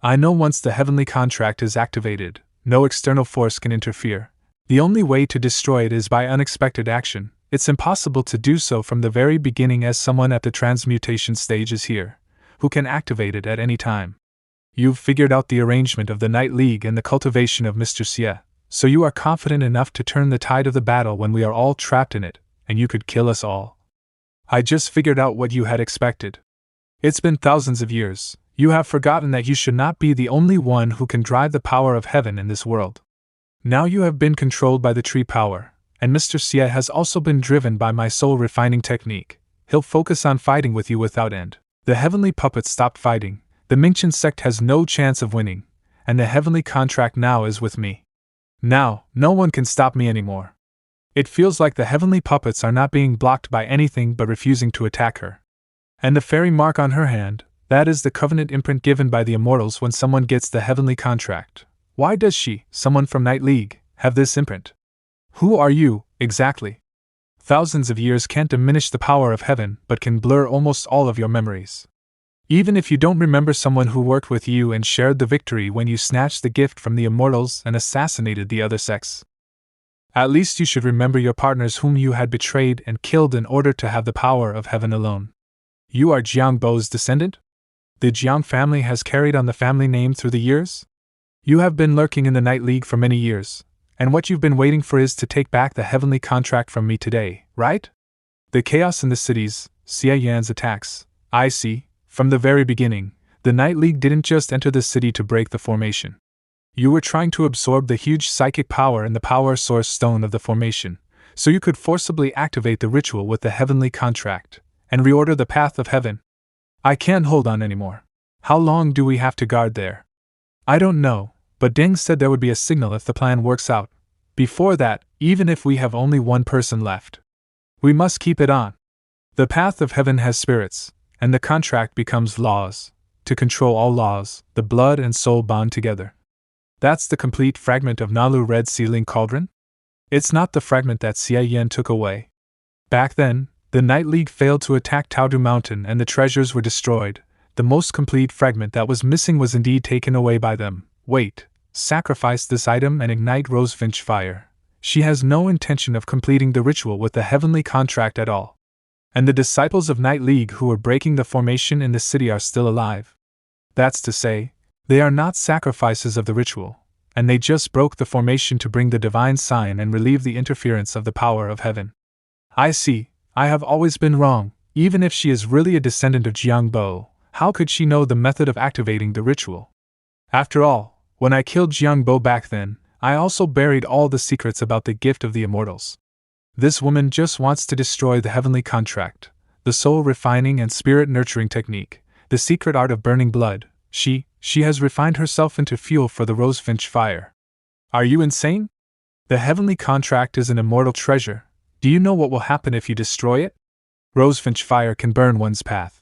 I know once the heavenly contract is activated, no external force can interfere. The only way to destroy it is by unexpected action. It's impossible to do so from the very beginning, as someone at the transmutation stage is here, who can activate it at any time. You've figured out the arrangement of the Night League and the cultivation of Mr. Xie, so you are confident enough to turn the tide of the battle when we are all trapped in it, and you could kill us all. I just figured out what you had expected. It's been thousands of years. You have forgotten that you should not be the only one who can drive the power of heaven in this world. Now you have been controlled by the tree power, and Mr. Xie has also been driven by my soul refining technique. He'll focus on fighting with you without end. The heavenly puppets stopped fighting. The Mingshin sect has no chance of winning, and the heavenly contract now is with me. Now, no one can stop me anymore. It feels like the heavenly puppets are not being blocked by anything but refusing to attack her. And the fairy mark on her hand, that is the covenant imprint given by the immortals when someone gets the heavenly contract. Why does she, someone from Night League, have this imprint? Who are you, exactly? Thousands of years can't diminish the power of heaven but can blur almost all of your memories. Even if you don't remember someone who worked with you and shared the victory when you snatched the gift from the immortals and assassinated the other sex. At least you should remember your partners whom you had betrayed and killed in order to have the power of heaven alone. You are Jiang Bo's descendant? The Jiang family has carried on the family name through the years? You have been lurking in the Night League for many years, and what you've been waiting for is to take back the heavenly contract from me today, right? The chaos in the cities, Xie Yan's attacks, I see. From the very beginning, the Night League didn't just enter the city to break the formation. You were trying to absorb the huge psychic power in the power source stone of the formation, so you could forcibly activate the ritual with the heavenly contract, and reorder the path of heaven. I can't hold on anymore. How long do we have to guard there? I don't know, but Deng said there would be a signal if the plan works out. Before that, even if we have only one person left, we must keep it on. The path of heaven has spirits, and the contract becomes laws. To control all laws, the blood and soul bond together. That's the complete fragment of Nalu Red Sealing Cauldron? It's not the fragment that Xie Yan took away. Back then, the Night League failed to attack Taodu Mountain and the treasures were destroyed. The most complete fragment that was missing was indeed taken away by them. Wait, sacrifice this item and ignite Rosefinch fire. She has no intention of completing the ritual with the heavenly contract at all. And the disciples of Night League who were breaking the formation in the city are still alive. That's to say, they are not sacrifices of the ritual, and they just broke the formation to bring the divine sign and relieve the interference of the power of heaven. I see, I have always been wrong. Even if she is really a descendant of Jiangbo, how could she know the method of activating the ritual? After all, when I killed Jiangbo back then, I also buried all the secrets about the gift of the immortals. This woman just wants to destroy the heavenly contract, the soul refining and spirit nurturing technique, the secret art of burning blood. She has refined herself into fuel for the Rosefinch fire. Are you insane? The heavenly contract is an immortal treasure. Do you know what will happen if you destroy it? Rosefinch fire can burn one's path.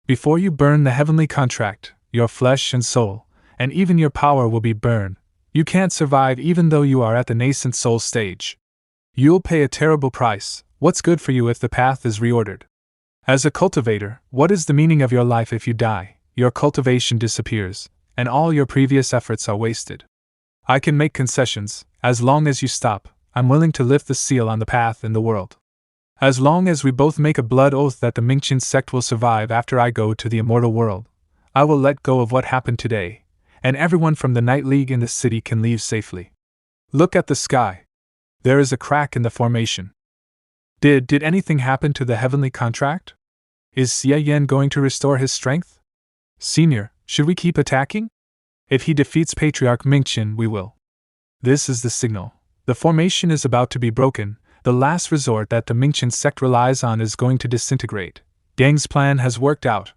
Before you burn the heavenly contract, your flesh and soul, and even your power will be burned. You can't survive even though you are at the nascent soul stage. You'll pay a terrible price. What's good for you if the path is reordered? As a cultivator, what is the meaning of your life if you die? Your cultivation disappears, and all your previous efforts are wasted. I can make concessions. As long as you stop, I'm willing to lift the seal on the path in the world. As long as we both make a blood oath that the Mingshin sect will survive after I go to the immortal world, I will let go of what happened today, and everyone from the Night League in the city can leave safely. Look at the sky. There is a crack in the formation. Did anything happen to the heavenly contract? Is Xie Yan going to restore his strength? Senior, should we keep attacking? If he defeats Patriarch Mingshin, we will. This is the signal. The formation is about to be broken. The last resort that the Mingshin sect relies on is going to disintegrate. Deng's plan has worked out.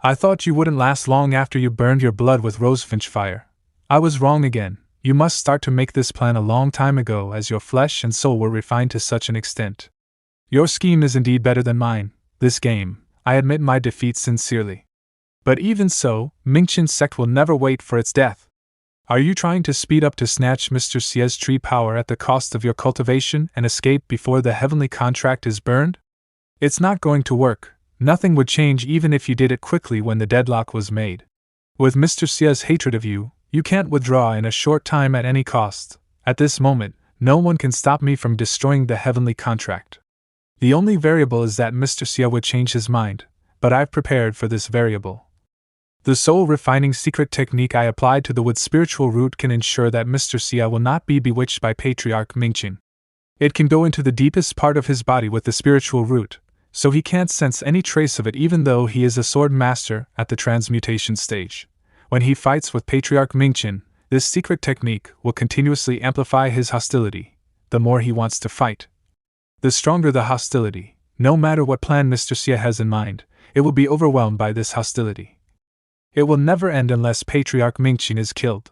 I thought you wouldn't last long after you burned your blood with Rosefinch fire. I was wrong again. You must start to make this plan a long time ago, as your flesh and soul were refined to such an extent. Your scheme is indeed better than mine. This game, I admit my defeat sincerely. But even so, Mingshin sect will never wait for its death. Are you trying to speed up to snatch Mr. Xie's tree power at the cost of your cultivation and escape before the heavenly contract is burned? It's not going to work. Nothing would change even if you did it quickly when the deadlock was made. With Mr. Xie's hatred of you, you can't withdraw in a short time at any cost. At this moment, no one can stop me from destroying the heavenly contract. The only variable is that Mr. Xie would change his mind, but I've prepared for this variable. The soul-refining secret technique I applied to the wood spiritual root can ensure that Mr. Xie will not be bewitched by Patriarch Mingshin. It can go into the deepest part of his body with the spiritual root, so he can't sense any trace of it even though he is a sword master at the transmutation stage. When he fights with Patriarch Mingshin, this secret technique will continuously amplify his hostility. The more he wants to fight, the stronger the hostility. No matter what plan Mr. Xie has in mind, it will be overwhelmed by this hostility. It will never end unless Patriarch Mingshin is killed.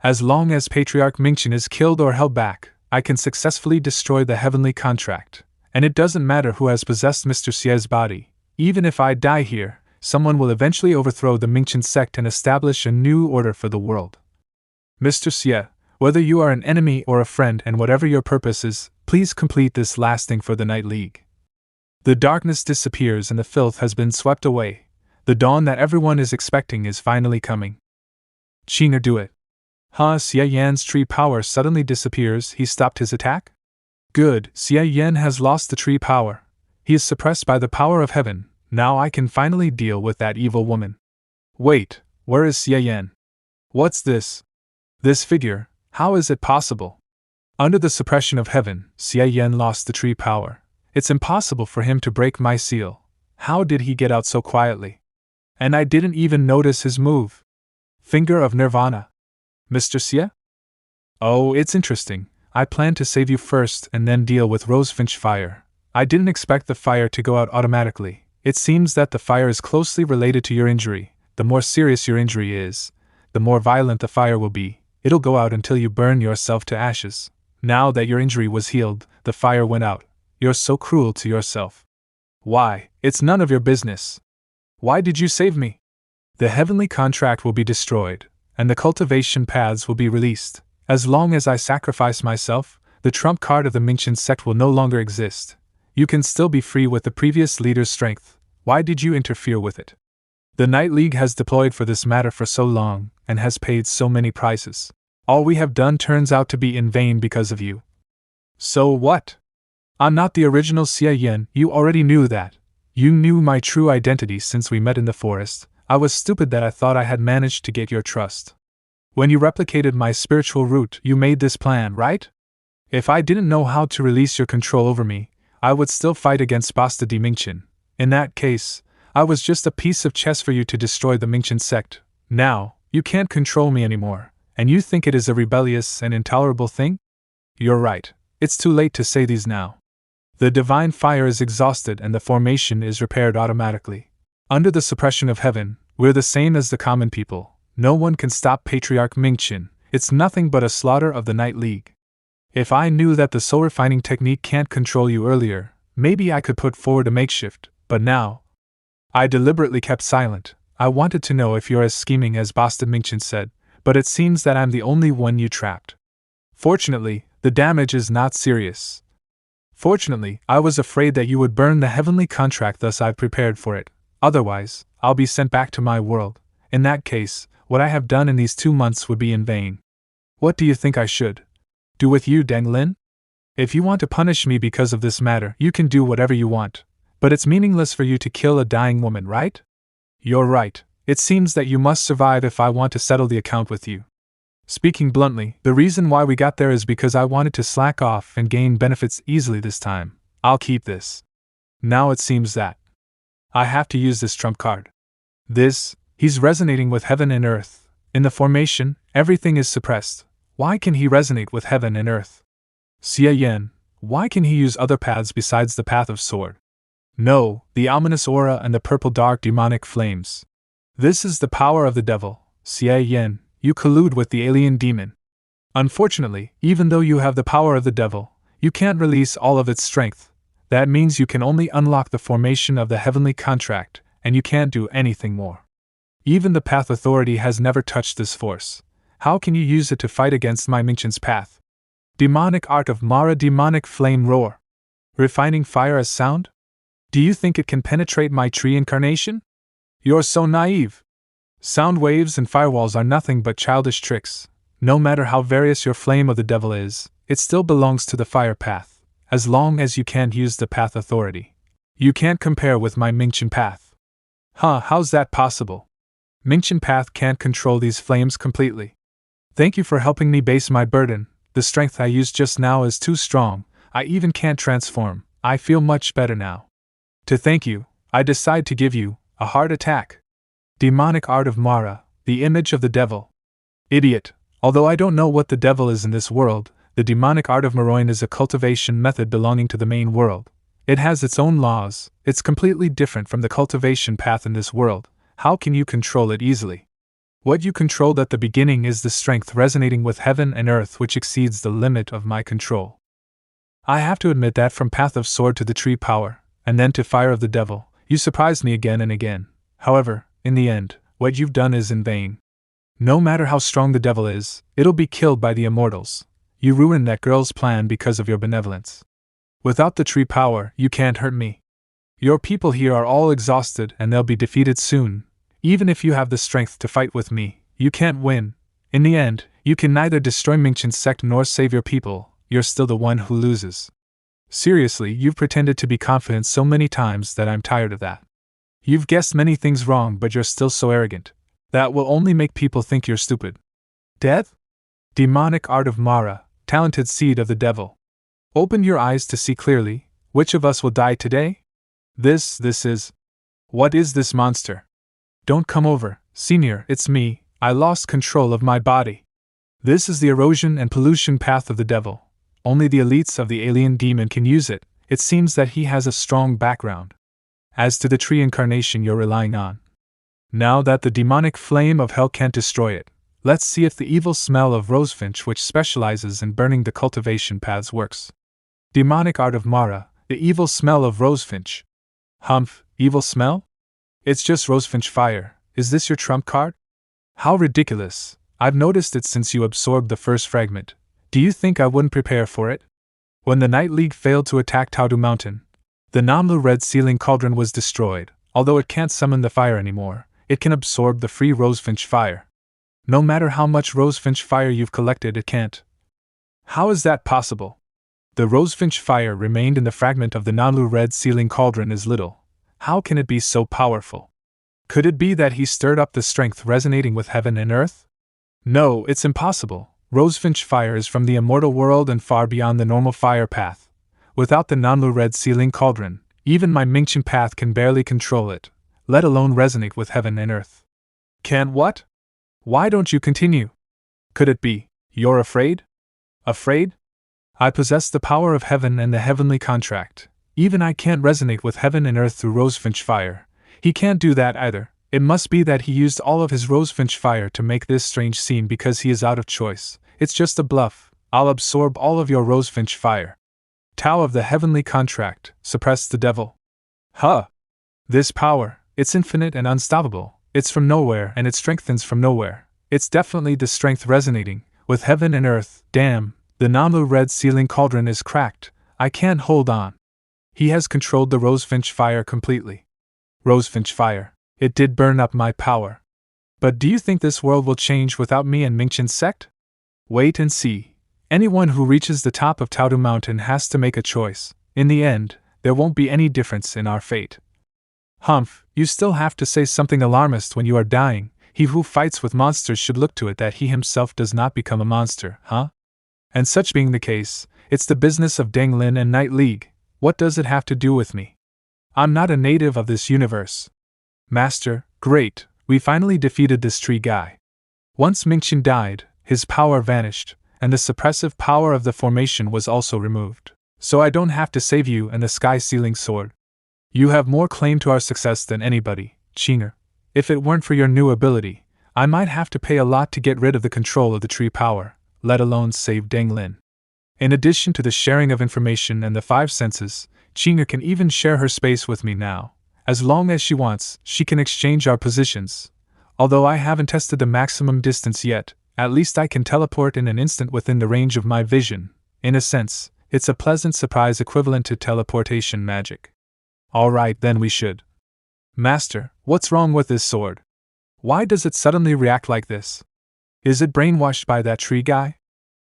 As long as Patriarch Mingshin is killed or held back, I can successfully destroy the heavenly contract, and it doesn't matter who has possessed Mr. Xie's body. Even if I die here, someone will eventually overthrow the Mingshin sect and establish a new order for the world. Mr. Xie, whether you are an enemy or a friend and whatever your purpose is, please complete this last thing for the Night League. The darkness disappears and the filth has been swept away. The dawn that everyone is expecting is finally coming. China, do it. Xie Yan's tree power suddenly disappears. He stopped his attack? Good, Xie Yan has lost the tree power. He is suppressed by the power of heaven. Now I can finally deal with that evil woman. Wait, where is Xie Yan? What's this? This figure, how is it possible? Under the suppression of heaven, Xie Yan lost the tree power. It's impossible for him to break my seal. How did he get out so quietly? And I didn't even notice his move. Finger of Nirvana. Mr. Xie? Oh, it's interesting. I planned to save you first and then deal with Rosefinch fire. I didn't expect the fire to go out automatically. It seems that the fire is closely related to your injury. The more serious your injury is, the more violent the fire will be. It'll go out until you burn yourself to ashes. Now that your injury was healed, the fire went out. You're so cruel to yourself. Why, it's none of your business. Why did you save me? The heavenly contract will be destroyed, and the cultivation paths will be released. As long as I sacrifice myself, the trump card of the Mingshin sect will no longer exist. You can still be free with the previous leader's strength. Why did you interfere with it? The Night League has deployed for this matter for so long, and has paid so many prices. All we have done turns out to be in vain because of you. So what? I'm not the original Xie Yan, you already knew that. You knew my true identity since we met in the forest. I was stupid that I thought I had managed to get your trust. When you replicated my spiritual root, you made this plan, right? If I didn't know how to release your control over me, I would still fight against Basta di Mingshin. In that case, I was just a piece of chess for you to destroy the Mingshin sect. Now, you can't control me anymore, and you think it is a rebellious and intolerable thing? You're right, it's too late to say these now. The divine fire is exhausted and the formation is repaired automatically. Under the suppression of heaven, we're the same as the common people. No one can stop Patriarch Mingshin. It's nothing but a slaughter of the Night League. If I knew that the soul refining technique can't control you earlier, maybe I could put forward a makeshift, but now... I deliberately kept silent. I wanted to know if you're as scheming as Basta Mingshin said, but it seems that I'm the only one you trapped. Fortunately, the damage is not serious. Fortunately, I was afraid that you would burn the heavenly contract, thus I've prepared for it. Otherwise, I'll be sent back to my world. In that case, what I have done in these 2 months would be in vain. What do you think I should do with you, Deng Lin? If you want to punish me because of this matter, you can do whatever you want. But it's meaningless for you to kill a dying woman, right? You're right. It seems that you must survive if I want to settle the account with you. Speaking bluntly, the reason why we got there is because I wanted to slack off and gain benefits easily this time. I'll keep this. Now it seems that I have to use this trump card. He's resonating with heaven and earth. In the formation, everything is suppressed. Why can he resonate with heaven and earth? Xie Yan, why can he use other paths besides the path of sword? No, the ominous aura and the purple dark demonic flames. This is the power of the devil. Xie Yan, you collude with the alien demon. Unfortunately, even though you have the power of the devil, you can't release all of its strength. That means you can only unlock the formation of the heavenly contract, and you can't do anything more. Even the path authority has never touched this force. How can you use it to fight against my Mingshin's path? Demonic art of Mara, demonic flame roar. Refining fire as sound? Do you think it can penetrate my tree incarnation? You're so naive. Sound waves and firewalls are nothing but childish tricks. No matter how various your flame of the devil is, it still belongs to the fire path, as long as you can't use the path authority. You can't compare with my Mingshin path. How's that possible? Mingshin path can't control these flames completely. Thank you for helping me base my burden. The strength I used just now is too strong. I even can't transform. I feel much better now. To thank you, I decide to give you a heart attack. Demonic art of Mara, the image of the devil. Idiot. Although I don't know what the devil is in this world, the demonic art of Maroin is a cultivation method belonging to the main world. It has its own laws. It's completely different from the cultivation path in this world. How can you control it easily? What you controlled at the beginning is the strength resonating with heaven and earth, which exceeds the limit of my control. I have to admit that from path of sword to the tree power, and then to fire of the devil, you surprised me again and again. However, in the end, what you've done is in vain. No matter how strong the devil is, it'll be killed by the immortals. You ruined that girl's plan because of your benevolence. Without the tree power, you can't hurt me. Your people here are all exhausted and they'll be defeated soon. Even if you have the strength to fight with me, you can't win. In the end, you can neither destroy Mingshin's sect nor save your people. You're still the one who loses. Seriously, you've pretended to be confident so many times that I'm tired of that. You've guessed many things wrong, but you're still so arrogant. That will only make people think you're stupid. Death? Demonic art of Mara, talented seed of the devil. Open your eyes to see clearly. Which of us will die today? This is... What is this monster? Don't come over, Senior, it's me. I lost control of my body. This is the erosion and pollution path of the devil. Only the elites of the alien demon can use it. It seems that he has a strong background. As to the tree incarnation you're relying on, now that the demonic flame of hell can't destroy it, Let's see if the evil smell of rosefinch, which specializes in burning the cultivation paths, works. Demonic art of Mara, the evil smell of rosefinch. Humph, evil smell? It's just rosefinch fire. Is this your trump card? How ridiculous. I've noticed it since you absorbed the first fragment. Do you think I wouldn't prepare for it? When the Night League failed to attack Taodu Mountain, the Namlu Red Sealing Cauldron was destroyed. Although it can't summon the fire anymore, it can absorb the free rosefinch fire. No matter how much rosefinch fire you've collected, it can't. How is that possible? The rosefinch fire remained in the fragment of the Namlu Red Sealing Cauldron is little. How can it be so powerful? Could it be that he stirred up the strength resonating with heaven and earth? No, it's impossible. Rosefinch fire is from the immortal world and far beyond the normal fire path. Without the Namlu Red Sealing Cauldron, even my Mingshin path can barely control it, let alone resonate with heaven and earth. Can what? Why don't you continue? Could it be you're afraid? Afraid? I possess the power of heaven and the heavenly contract. Even I can't resonate with heaven and earth through rosefinch fire. He can't do that either. It must be that he used all of his rosefinch fire to make this strange scene because he is out of choice. It's just a bluff. I'll absorb all of your rosefinch fire. Tao of the heavenly contract, suppress the devil. Huh! This power, it's infinite and unstoppable. It's from nowhere and it strengthens from nowhere. It's definitely the strength resonating with heaven and earth. Damn, the Namlu Red Sealing Cauldron is cracked. I can't hold on. He has controlled the rosefinch fire completely. Rosefinch fire. It did burn up my power. But do you think this world will change without me and Mingshin's sect? Wait and see. Anyone who reaches the top of Taodu Mountain has to make a choice. In the end, there won't be any difference in our fate. Humph, you still have to say something alarmist when you are dying. He who fights with monsters should look to it that he himself does not become a monster, huh? And such being the case, it's the business of Deng Lin and Night League. What does it have to do with me? I'm not a native of this universe. Master, great, we finally defeated this tree guy. Once Mingshin died, his power vanished, and the suppressive power of the formation was also removed. So I don't have to save you and the sky-sealing sword. You have more claim to our success than anybody, Qinger. If it weren't for your new ability, I might have to pay a lot to get rid of the control of the tree power, let alone save Deng Lin. In addition to the sharing of information and the 5 senses, Qinger can even share her space with me now. As long as she wants, she can exchange our positions. Although I haven't tested the maximum distance yet, at least I can teleport in an instant within the range of my vision. In a sense, it's a pleasant surprise equivalent to teleportation magic. Alright, then we should. Master, what's wrong with this sword? Why does it suddenly react like this? Is it brainwashed by that tree guy?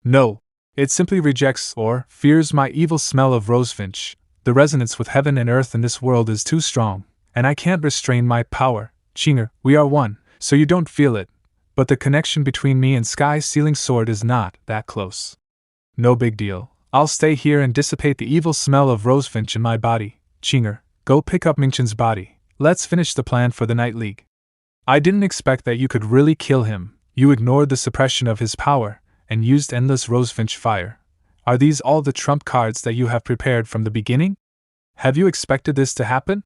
No. It simply rejects or fears my evil smell of rosefinch. The resonance with heaven and earth in this world is too strong, and I can't restrain my power. Qinger, we are one, so you don't feel it. But the connection between me and Sky-Sealing Sword is not that close. No big deal. I'll stay here and dissipate the evil smell of rosefinch in my body. Qinger, go pick up Mingshin's body. Let's finish the plan for the Night League. I didn't expect that you could really kill him. You ignored the suppression of his power, and used endless rosefinch fire. Are these all the trump cards that you have prepared from the beginning? Have you expected this to happen?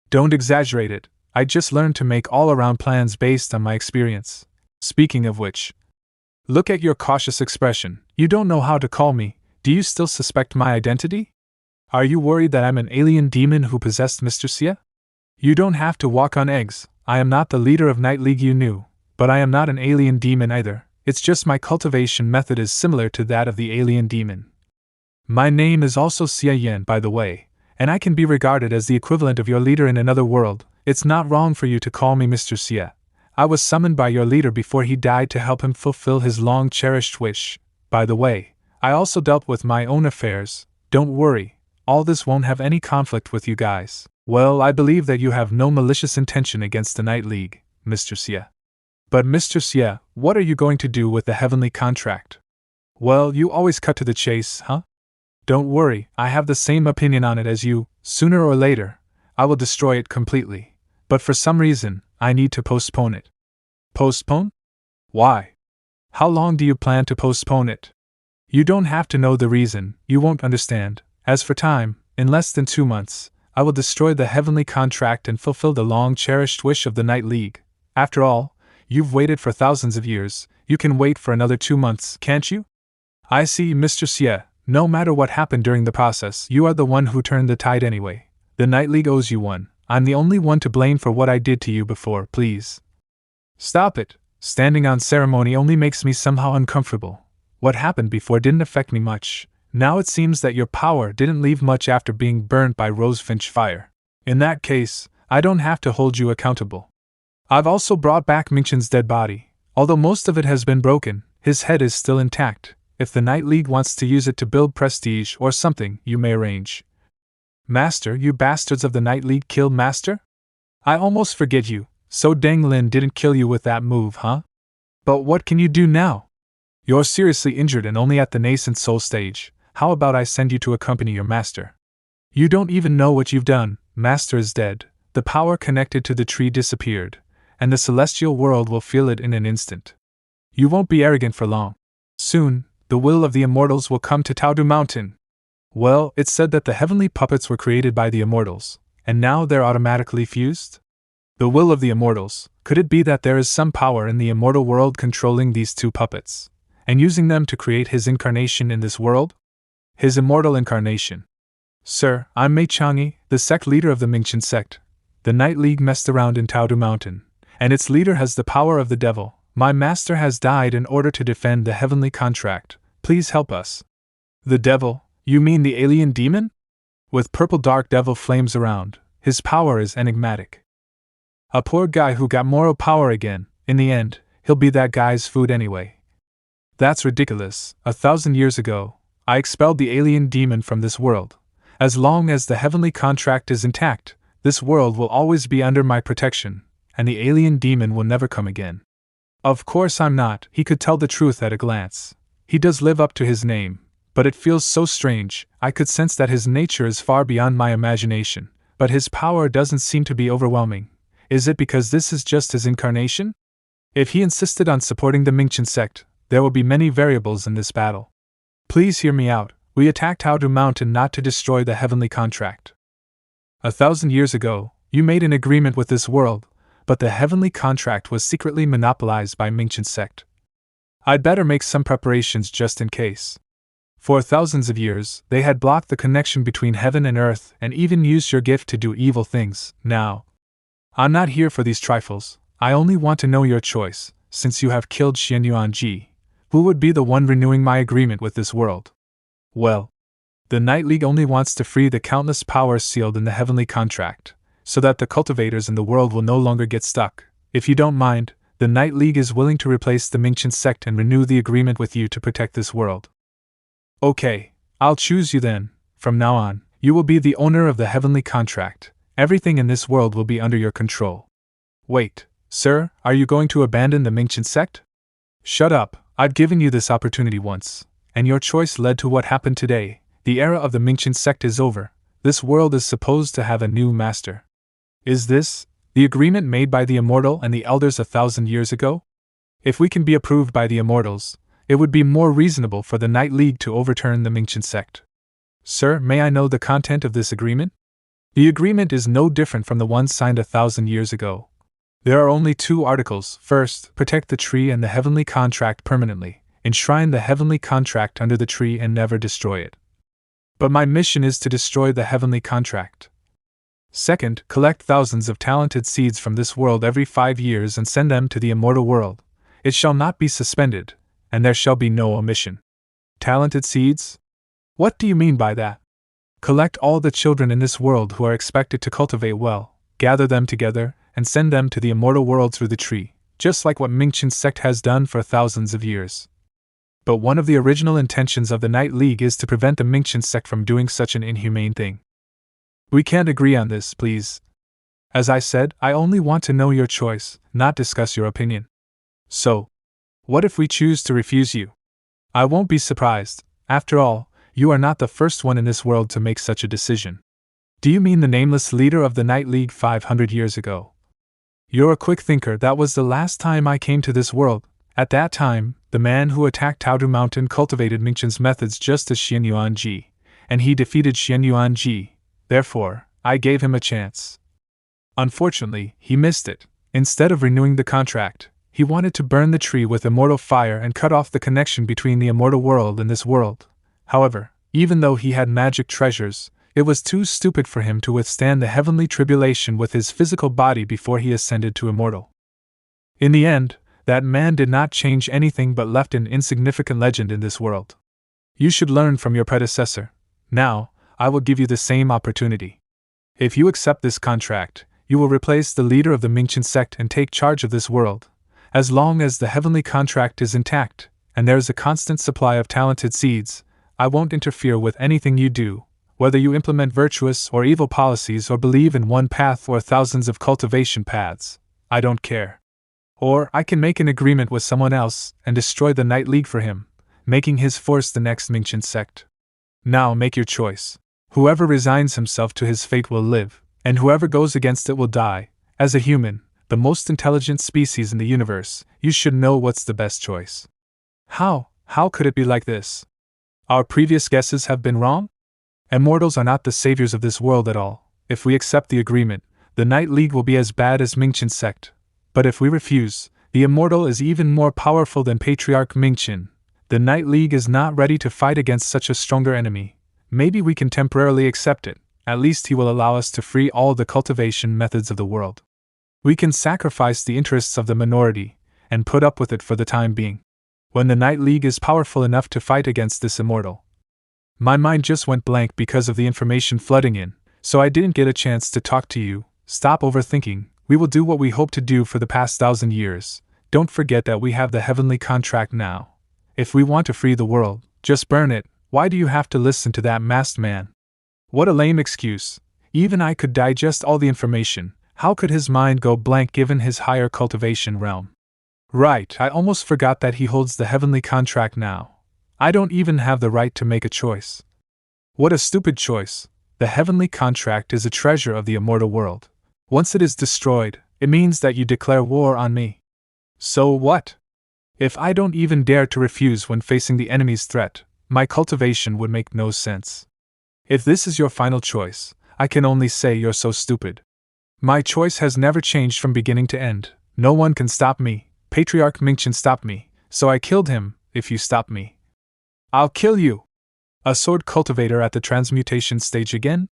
Don't exaggerate it. I just learned to make all-around plans based on my experience. Speaking of which, look at your cautious expression. You don't know how to call me. Do you still suspect my identity? Are you worried that I'm an alien demon who possessed Mr. Xie? You don't have to walk on eggs. I am not the leader of Night League you knew, but I am not an alien demon either. It's just my cultivation method is similar to that of the alien demon. My name is also Xie Yan, by the way, and I can be regarded as the equivalent of your leader in another world. It's not wrong for you to call me Mr. Xie. I was summoned by your leader before he died to help him fulfill his long-cherished wish. By the way, I also dealt with my own affairs. Don't worry, all this won't have any conflict with you guys. Well, I believe that you have no malicious intention against the Night League, Mr. Xie. But Mr. Xie, what are you going to do with the heavenly contract? Well, you always cut to the chase, huh? Don't worry, I have the same opinion on it as you. Sooner or later, I will destroy it completely. But for some reason, I need to postpone it. Postpone? Why? How long do you plan to postpone it? You don't have to know the reason, you won't understand. As for time, in less than 2 months, I will destroy the heavenly contract and fulfill the long-cherished wish of the Night League. After all, you've waited for thousands of years. You can wait for another 2 months, can't you? I see, Mr. Xie. No matter what happened during the process, you are the one who turned the tide anyway. The Night League owes you one. I'm the only one to blame for what I did to you before, please. Stop it. Standing on ceremony only makes me somehow uncomfortable. What happened before didn't affect me much. Now it seems that your power didn't leave much after being burnt by rosefinch fire. In that case, I don't have to hold you accountable. I've also brought back Mingshin's dead body. Although most of it has been broken, his head is still intact. If the Night League wants to use it to build prestige or something, you may arrange. Master, you bastards of the Night League killed Master? I almost forget you. So Deng Lin didn't kill you with that move, huh? But what can you do now? You're seriously injured and only at the nascent soul stage. How about I send you to accompany your master? You don't even know what you've done. Master is dead. The power connected to the tree disappeared, and the celestial world will feel it in an instant. You won't be arrogant for long. Soon, the will of the immortals will come to Taodu Mountain. Well, it's said that the heavenly puppets were created by the immortals, and now they're automatically fused? The will of the immortals, could it be that there is some power in the immortal world controlling these two puppets, and using them to create his incarnation in this world? His immortal incarnation. Sir, I'm Mei Chang'e, the sect leader of the Mingshin sect. The Night League messed around in Taodu Mountain, and its leader has the power of the devil. My master has died in order to defend the heavenly contract. Please help us. The devil? You mean the alien demon? With purple dark devil flames around, his power is enigmatic. A poor guy who got moral power again. In the end, he'll be that guy's food anyway. That's ridiculous. 1,000 years ago, I expelled the alien demon from this world. As long as the heavenly contract is intact, this world will always be under my protection, and the alien demon will never come again. Of course I'm not. He could tell the truth at a glance. He does live up to his name, but it feels so strange. I could sense that his nature is far beyond my imagination, but his power doesn't seem to be overwhelming. Is it because this is just his incarnation? If he insisted on supporting the Mingshin sect, there will be many variables in this battle. Please hear me out. We attacked Taodu Mountain not to destroy the heavenly contract. 1,000 years ago, you made an agreement with this world, but the heavenly contract was secretly monopolized by Mingshin sect. I'd better make some preparations just in case. For thousands of years, they had blocked the connection between heaven and earth and even used your gift to do evil things. Now, I'm not here for these trifles. I only want to know your choice, since you have killed Xie Yan. Who would be the one renewing my agreement with this world? Well, the Night League only wants to free the countless powers sealed in the heavenly contract, so that the cultivators in the world will no longer get stuck. If you don't mind, the Night League is willing to replace the Mingshin sect and renew the agreement with you to protect this world. Okay, I'll choose you then. From now on, you will be the owner of the heavenly contract. Everything in this world will be under your control. Wait, sir, are you going to abandon the Mingshin sect? Shut up, I've given you this opportunity once, and your choice led to what happened today. The era of the Mingshin sect is over. This world is supposed to have a new master. Is this the agreement made by the immortal and the elders 1,000 years ago? If we can be approved by the immortals, it would be more reasonable for the Night League to overturn the Mingshin sect. Sir, may I know the content of this agreement? The agreement is no different from the one signed 1,000 years ago. There are only 2 articles. First, protect the tree and the heavenly contract permanently. Enshrine the heavenly contract under the tree and never destroy it. But my mission is to destroy the heavenly contract. Second, collect thousands of talented seeds from this world every 5 years and send them to the immortal world. It shall not be suspended, and there shall be no omission. Talented seeds? What do you mean by that? Collect all the children in this world who are expected to cultivate well, gather them together, and send them to the immortal world through the tree, just like what Mingshin sect has done for thousands of years. But one of the original intentions of the Night League is to prevent the Mingshin sect from doing such an inhumane thing. We can't agree on this, please. As I said, I only want to know your choice, not discuss your opinion. So, what if we choose to refuse you? I won't be surprised. After all, you are not the first one in this world to make such a decision. Do you mean the nameless leader of the Night League 500 years ago? You're a quick thinker. That was the last time I came to this world. At that time, the man who attacked Taodu Mountain cultivated Mingshin's methods just as Xie Yan, and he defeated Xie Yan. Therefore, I gave him a chance. Unfortunately, he missed it. Instead of renewing the contract, He wanted to burn the tree with immortal fire and cut off the connection between the immortal world and this world. However, even though he had magic treasures, it was too stupid for him to withstand the heavenly tribulation with his physical body before he ascended to immortal. In the end, that man did not change anything but left an insignificant legend in this world. You should learn from your predecessor. Now, I will give you the same opportunity. If you accept this contract, you will replace the leader of the Mingshin sect and take charge of this world. As long as the heavenly contract is intact, and there is a constant supply of talented seeds, I won't interfere with anything you do, whether you implement virtuous or evil policies or believe in one path or thousands of cultivation paths. I don't care. Or I can make an agreement with someone else and destroy the Night League for him, making his force the next Mingshin sect. Now make your choice. Whoever resigns himself to his fate will live, and whoever goes against it will die. As a human, the most intelligent species in the universe, you should know what's the best choice. How could it be like this? Our previous guesses have been wrong? Immortals are not the saviors of this world at all. If we accept the agreement, the Night League will be as bad as Mingshin sect. But if we refuse, the Immortal is even more powerful than Patriarch Mingshin. The Night League is not ready to fight against such a stronger enemy. Maybe we can temporarily accept it. At least he will allow us to free all the cultivation methods of the world. We can sacrifice the interests of the minority, and put up with it for the time being. When the Night League is powerful enough to fight against this Immortal. My mind just went blank because of the information flooding in, so I didn't get a chance to talk to you. Stop overthinking. We will do what we hope to do for the past 1,000 years. Don't forget that we have the heavenly contract now. If we want to free the world, just burn it. Why do you have to listen to that masked man? What a lame excuse. Even I could digest all the information. How could his mind go blank given his higher cultivation realm? Right, I almost forgot that he holds the heavenly contract now. I don't even have the right to make a choice. What a stupid choice. The heavenly contract is a treasure of the immortal world. Once it is destroyed, it means that you declare war on me. So what? If I don't even dare to refuse when facing the enemy's threat, my cultivation would make no sense. If this is your final choice, I can only say you're so stupid. My choice has never changed from beginning to end. No one can stop me. Patriarch Mingshin stopped me, so I killed him. If you stop me, I'll kill you! A sword cultivator at the transmutation stage again?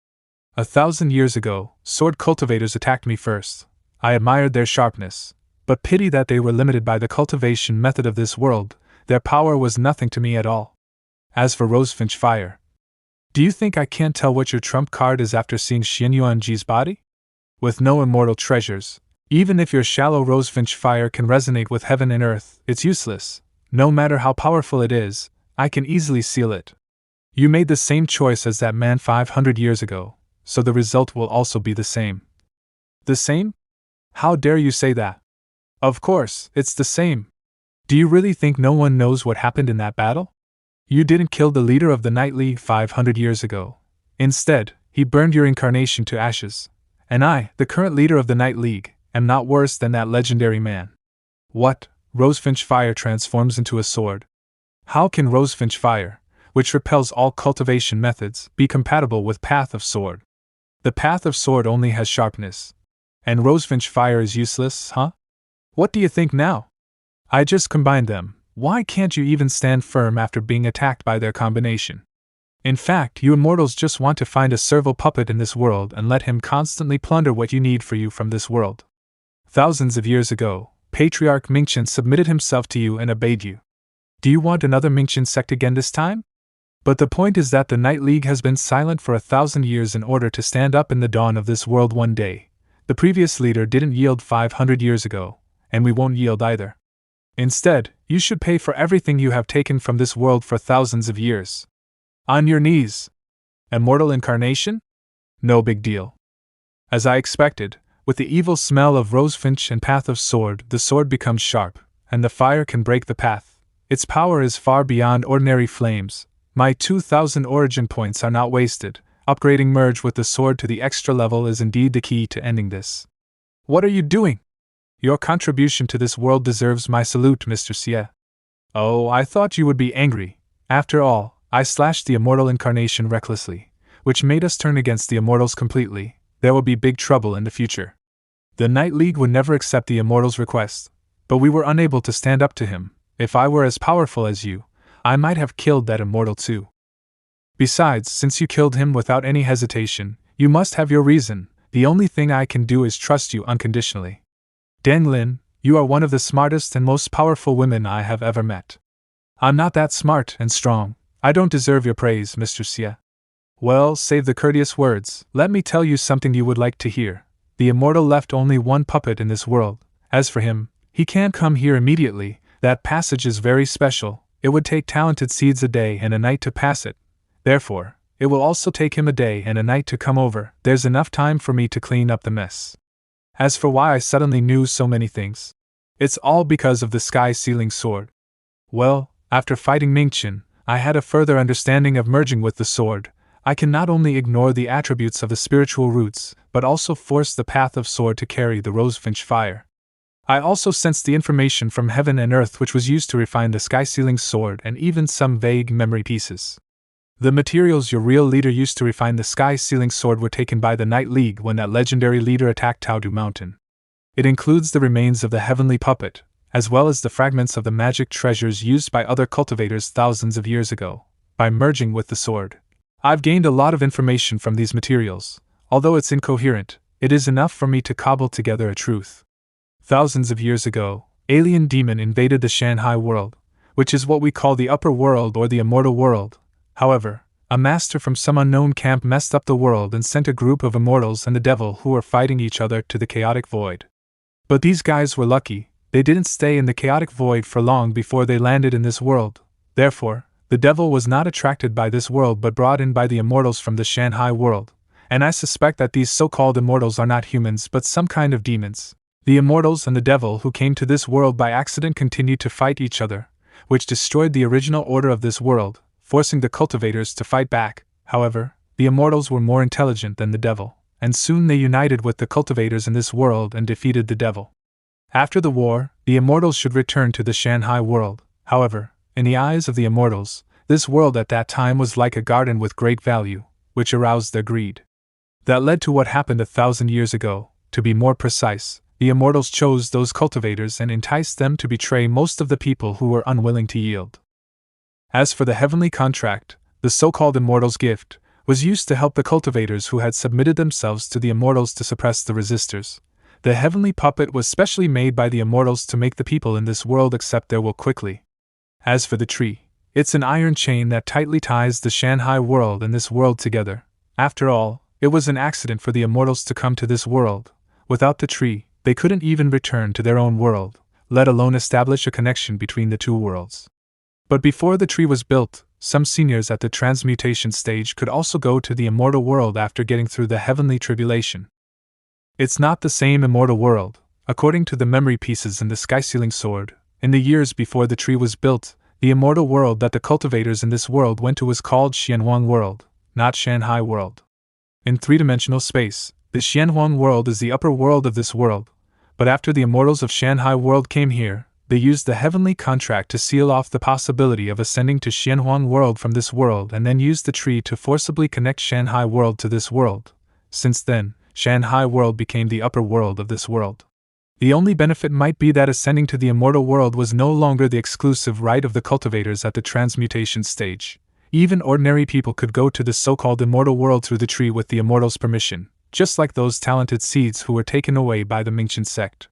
1,000 years ago, sword cultivators attacked me first. I admired their sharpness, but pity that they were limited by the cultivation method of this world. Their power was nothing to me at all. As for Rosefinch Fire, do you think I can't tell what your trump card is after seeing Xie Yan's body? With no immortal treasures, even if your shallow Rosefinch Fire can resonate with heaven and earth, it's useless. No matter how powerful it is, I can easily seal it. You made the same choice as that man 500 years ago, so the result will also be the same. The same? How dare you say that? Of course, it's the same. Do you really think no one knows what happened in that battle? You didn't kill the leader of the Night League 500 years ago. Instead, he burned your incarnation to ashes. And I, the current leader of the Night League, am not worse than that legendary man. What? Rosefinch Fire transforms into a sword. How can Rosefinch Fire, which repels all cultivation methods, be compatible with Path of Sword? The Path of Sword only has sharpness. And Rosefinch Fire is useless, huh? What do you think now? I just combined them. Why can't you even stand firm after being attacked by their combination? In fact, you immortals just want to find a serval puppet in this world and let him constantly plunder what you need for you from this world. Thousands of years ago, Patriarch Mingshin submitted himself to you and obeyed you. Do you want another Mingshin sect again this time? But the point is that the Night League has been silent for 1,000 years in order to stand up in the dawn of this world one day. The previous leader didn't yield 500 years ago, and we won't yield either. Instead, you should pay for everything you have taken from this world for thousands of years. On your knees. Immortal incarnation? No big deal. As I expected, with the evil smell of Rosefinch and Path of Sword, the sword becomes sharp, and the fire can break the path. Its power is far beyond ordinary flames. My 2,000 origin points are not wasted. Upgrading merge with the sword to the extra level is indeed the key to ending this. What are you doing? Your contribution to this world deserves my salute, Mr. Xie. Oh, I thought you would be angry. After all, I slashed the immortal incarnation recklessly, which made us turn against the immortals completely. There will be big trouble in the future. The Night League would never accept the immortals' request. but we were unable to stand up to him. If I were as powerful as you, I might have killed that immortal too. Besides, since you killed him without any hesitation, you must have your reason. The only thing I can do is trust you unconditionally. Deng Lin, you are one of the smartest and most powerful women I have ever met. I'm not that smart and strong. I don't deserve your praise, Mr. Xie. Well, save the courteous words, let me tell you something you would like to hear. The immortal left only one puppet in this world. As for him, he can't come here immediately. That passage is very special. It would take talented seeds a day and a night to pass it. Therefore, it will also take him a day and a night to come over. There's enough time for me to clean up the mess. As for why I suddenly knew so many things, it's all because of the sky-sealing sword. Well, after fighting Mingshin, I had a further understanding of merging with the sword. I can not only ignore the attributes of the spiritual roots, but also force the path of sword to carry the rosefinch fire. I also sensed the information from heaven and earth which was used to refine the sky-sealing sword and even some vague memory pieces. The materials your real leader used to refine the sky-sealing sword were taken by the Night League when that legendary leader attacked Taodu Mountain. It includes the remains of the heavenly puppet, as well as the fragments of the magic treasures used by other cultivators thousands of years ago. By merging with the sword, I've gained a lot of information from these materials. Although it's incoherent, it is enough for me to cobble together a truth. Thousands of years ago, alien demon invaded the Shanghai world, which is what we call the upper world or the immortal world. However, a master from some unknown camp messed up the world and sent a group of immortals and the devil who were fighting each other to the chaotic void. But these guys were lucky. They didn't stay in the chaotic void for long before they landed in this world. Therefore, the devil was not attracted by this world but brought in by the immortals from the Shanghai world, and I suspect that these so-called immortals are not humans but some kind of demons. The immortals and the devil who came to this world by accident continued to fight each other, which destroyed the original order of this world, forcing the cultivators to fight back. However, the immortals were more intelligent than the devil, and soon they united with the cultivators in this world and defeated the devil. After the war, the immortals should return to the Shanghai world. However, in the eyes of the immortals, this world at that time was like a garden with great value, which aroused their greed. That led to what happened 1,000 years ago. To be more precise, the immortals chose those cultivators and enticed them to betray most of the people who were unwilling to yield. As for the heavenly contract, the so-called immortals' gift was used to help the cultivators who had submitted themselves to the immortals to suppress the resistors. The heavenly puppet was specially made by the immortals to make the people in this world accept their will quickly. As for the tree, it's an iron chain that tightly ties the Shanghai world and this world together. After all, it was an accident for the immortals to come to this world. Without the tree, they couldn't even return to their own world, let alone establish a connection between the two worlds. But before the tree was built, some seniors at the transmutation stage could also go to the immortal world after getting through the heavenly tribulation. It's not the same immortal world. According to the memory pieces in the sky-sealing sword, in the years before the tree was built, the immortal world that the cultivators in this world went to was called Xianhuang world, not Shanghai world. In three-dimensional space, the Xianhuang world is the upper world of this world, but after the immortals of Shanghai world came here, they used the heavenly contract to seal off the possibility of ascending to Xianhuang world from this world and then used the tree to forcibly connect Shanghai world to this world. Since then, Shanghai world became the upper world of this world. The only benefit might be that ascending to the immortal world was no longer the exclusive right of the cultivators at the transmutation stage. Even ordinary people could go to the so-called immortal world through the tree with the immortals' permission, just like those talented seeds who were taken away by the Mingshin sect.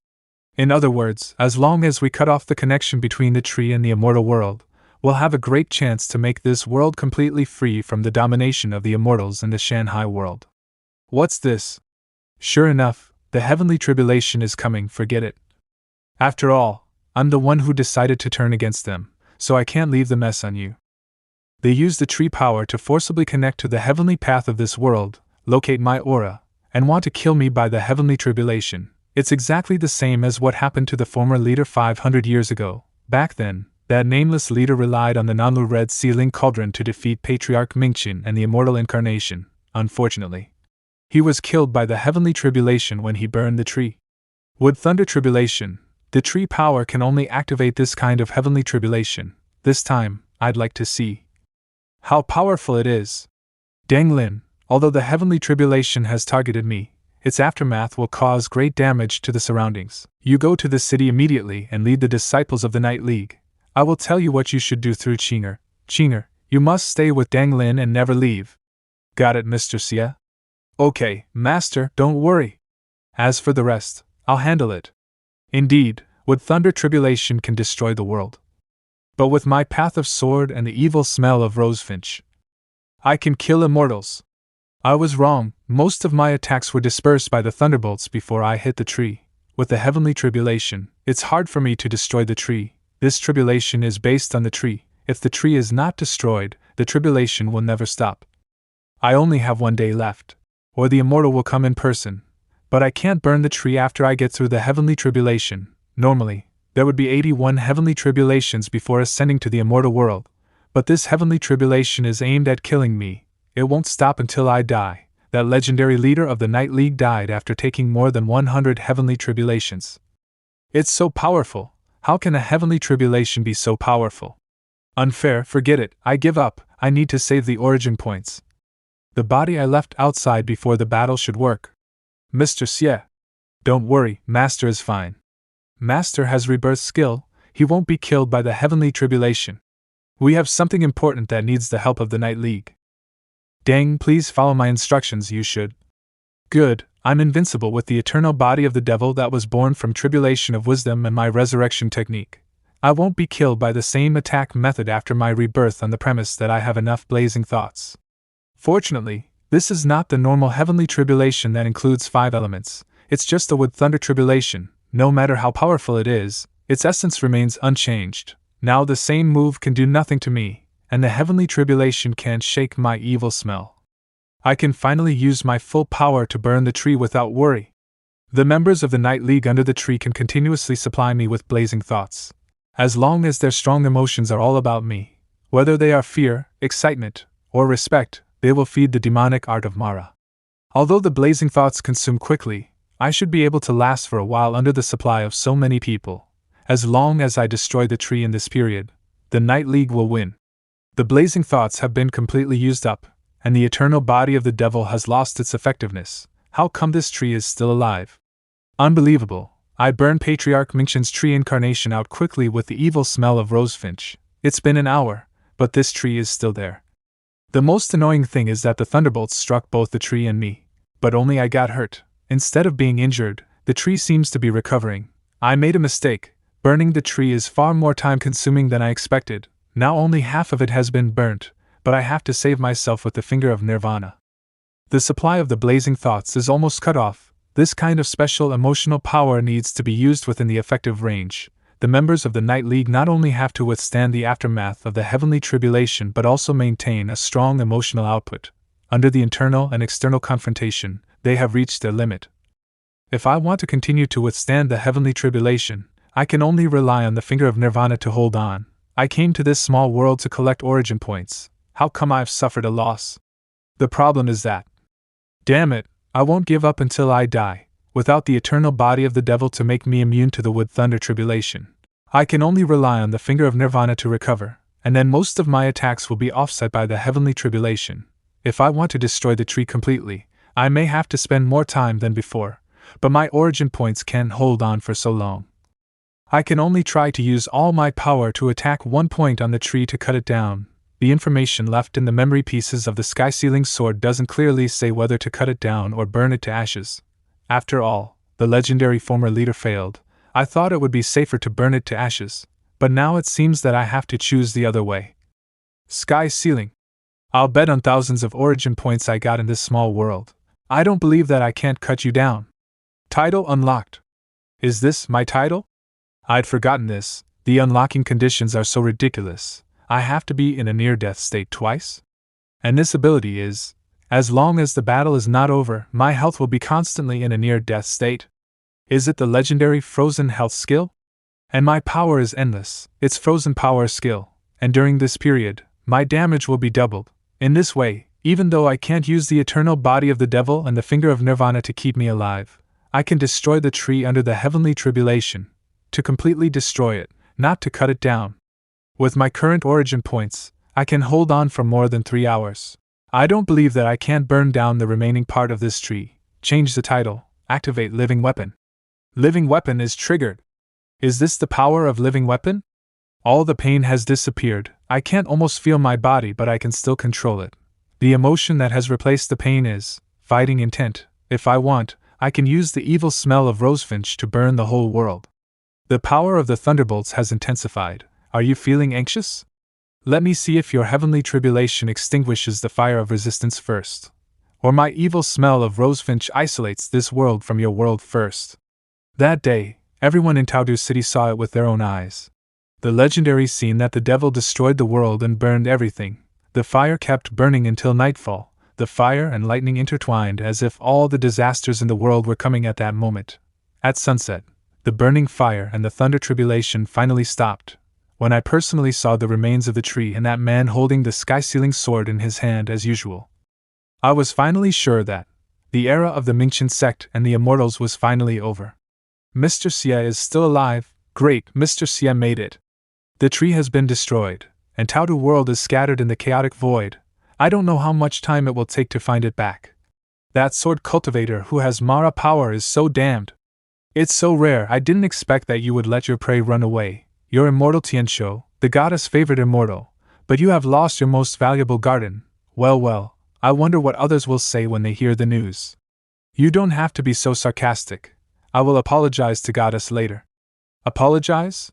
In other words, as long as we cut off the connection between the tree and the immortal world, we'll have a great chance to make this world completely free from the domination of the immortals in the Shanghai world. What's this? Sure enough, the heavenly tribulation is coming, forget it. After all, I'm the one who decided to turn against them, so I can't leave the mess on you. They use the tree power to forcibly connect to the heavenly path of this world, locate my aura, and want to kill me by the heavenly tribulation. It's exactly the same as what happened to the former leader 500 years ago. Back then, that nameless leader relied on the Nanlu Red Sealing Cauldron to defeat Patriarch Mingshin and the Immortal Incarnation. Unfortunately, he was killed by the heavenly tribulation when he burned the tree. With thunder tribulation, the tree power can only activate this kind of heavenly tribulation. This time, I'd like to see how powerful it is. Deng Lin, although the heavenly tribulation has targeted me, its aftermath will cause great damage to the surroundings. You go to the city immediately and lead the disciples of the Night League. I will tell you what you should do through Chinger. Chinger, you must stay with Deng Lin and never leave. Got it, Mr. Xie? Okay, Master, don't worry. As for the rest, I'll handle it. Indeed, wood thunder tribulation can destroy the world. But with my path of sword and the evil smell of rosefinch, I can kill immortals. I was wrong, most of my attacks were dispersed by the thunderbolts before I hit the tree. With the heavenly tribulation, it's hard for me to destroy the tree. This tribulation is based on the tree. If the tree is not destroyed, the tribulation will never stop. I only have 1 day left, or the immortal will come in person. But I can't burn the tree after I get through the heavenly tribulation. Normally, there would be 81 heavenly tribulations before ascending to the immortal world. But this heavenly tribulation is aimed at killing me. It won't stop until I die. That legendary leader of the Night League died after taking more than 100 heavenly tribulations. It's so powerful. How can a heavenly tribulation be so powerful? Unfair, forget it, I give up. I need to save the origin points. The body I left outside before the battle should work. Mr. Xie. Don't worry, Master is fine. Master has rebirth skill, he won't be killed by the heavenly tribulation. We have something important that needs the help of the Night League. Deng, please follow my instructions, you should. Good, I'm invincible with the eternal body of the devil that was born from tribulation of wisdom and my resurrection technique. I won't be killed by the same attack method after my rebirth on the premise that I have enough blazing thoughts. Fortunately, this is not the normal heavenly tribulation that includes 5 elements. It's just a wood thunder tribulation. No matter how powerful it is, its essence remains unchanged. Now the same move can do nothing to me, and the heavenly tribulation can't shake my evil smell. I can finally use my full power to burn the tree without worry. The members of the Night League under the tree can continuously supply me with blazing thoughts. As long as their strong emotions are all about me, whether they are fear, excitement, or respect, they will feed the demonic art of Mara. Although the blazing thoughts consume quickly, I should be able to last for a while under the supply of so many people. As long as I destroy the tree in this period, the Night League will win. The blazing thoughts have been completely used up, and the eternal body of the devil has lost its effectiveness. How come this tree is still alive? Unbelievable. I burned Patriarch Mingshin's tree incarnation out quickly with the evil smell of rosefinch. It's been an hour, but this tree is still there. The most annoying thing is that the thunderbolts struck both the tree and me, but only I got hurt. Instead of being injured, the tree seems to be recovering. I made a mistake. Burning the tree is far more time-consuming than I expected. Now only half of it has been burnt, but I have to save myself with the finger of Nirvana. The supply of the blazing thoughts is almost cut off. This kind of special emotional power needs to be used within the effective range. The members of the Night League not only have to withstand the aftermath of the heavenly tribulation but also maintain a strong emotional output. Under the internal and external confrontation, they have reached their limit. If I want to continue to withstand the heavenly tribulation, I can only rely on the finger of Nirvana to hold on. I came to this small world to collect origin points. How come I've suffered a loss? The problem is that, damn it, I won't give up until I die, without the eternal body of the devil to make me immune to the wood thunder tribulation. I can only rely on the finger of Nirvana to recover, and then most of my attacks will be offset by the heavenly tribulation. If I want to destroy the tree completely, I may have to spend more time than before, but my origin points can't hold on for so long. I can only try to use all my power to attack one point on the tree to cut it down. The information left in the memory pieces of the sky-sealing sword doesn't clearly say whether to cut it down or burn it to ashes. After all, the legendary former leader failed. I thought it would be safer to burn it to ashes, but now it seems that I have to choose the other way. Sky-sealing. I'll bet on thousands of origin points I got in this small world. I don't believe that I can't cut you down. Title unlocked. Is this my title? I'd forgotten this. The unlocking conditions are so ridiculous. I have to be in a near-death state twice? And this ability is, as long as the battle is not over, my health will be constantly in a near-death state. Is it the legendary frozen health skill? And my power is endless. It's frozen power skill, and during this period, my damage will be doubled. In this way, even though I can't use the eternal body of the devil and the finger of Nirvana to keep me alive, I can destroy the tree under the heavenly tribulation. To completely destroy it, not to cut it down. With my current origin points, I can hold on for more than 3 hours. I don't believe that I can't burn down the remaining part of this tree. Change the title. Activate living weapon. Living weapon is triggered. Is this the power of living weapon? All the pain has disappeared. I can't almost feel my body, but I can still control it. The emotion that has replaced the pain is fighting intent. If I want, I can use the evil smell of rosefinch to burn the whole world. The power of the thunderbolts has intensified. Are you feeling anxious? Let me see if your heavenly tribulation extinguishes the fire of resistance first. Or my evil smell of rosefinch isolates this world from your world first. That day, everyone in Taodu City saw it with their own eyes. The legendary scene that the devil destroyed the world and burned everything. The fire kept burning until nightfall. The fire and lightning intertwined as if all the disasters in the world were coming at that moment. At sunset, the burning fire and the thunder tribulation finally stopped, when I personally saw the remains of the tree and that man holding the sky-sealing sword in his hand as usual. I was finally sure that the era of the Mingshin sect and the immortals was finally over. Mr. Xie is still alive. Great, Mr. Xie made it. The tree has been destroyed, and Taodu world is scattered in the chaotic void. I don't know how much time it will take to find it back. That sword cultivator who has Mara power is so damned. It's so rare. I didn't expect that you would let your prey run away. Your immortal Tianshou, the goddess' favorite immortal, but you have lost your most valuable garden. Well, I wonder what others will say when they hear the news. You don't have to be so sarcastic. I will apologize to Goddess later. Apologize?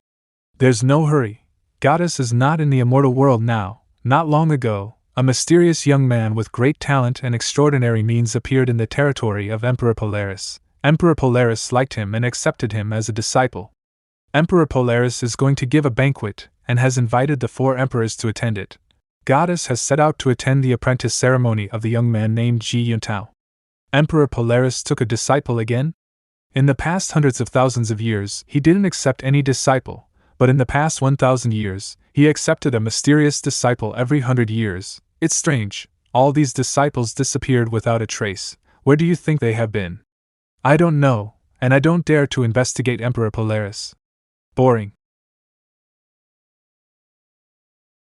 There's no hurry. Goddess is not in the immortal world now. Not long ago, a mysterious young man with great talent and extraordinary means appeared in the territory of Emperor Polaris. Emperor Polaris liked him and accepted him as a disciple. Emperor Polaris is going to give a banquet, and has invited the 4 emperors to attend it. Goddess has set out to attend the apprentice ceremony of the young man named Xie Yan. Emperor Polaris took a disciple again? In the past hundreds of thousands of years, he didn't accept any disciple, but in the past 1,000 years, he accepted a mysterious disciple every 100 years. It's strange, all these disciples disappeared without a trace. Where do you think they have been? I don't know, and I don't dare to investigate Emperor Polaris. Boring.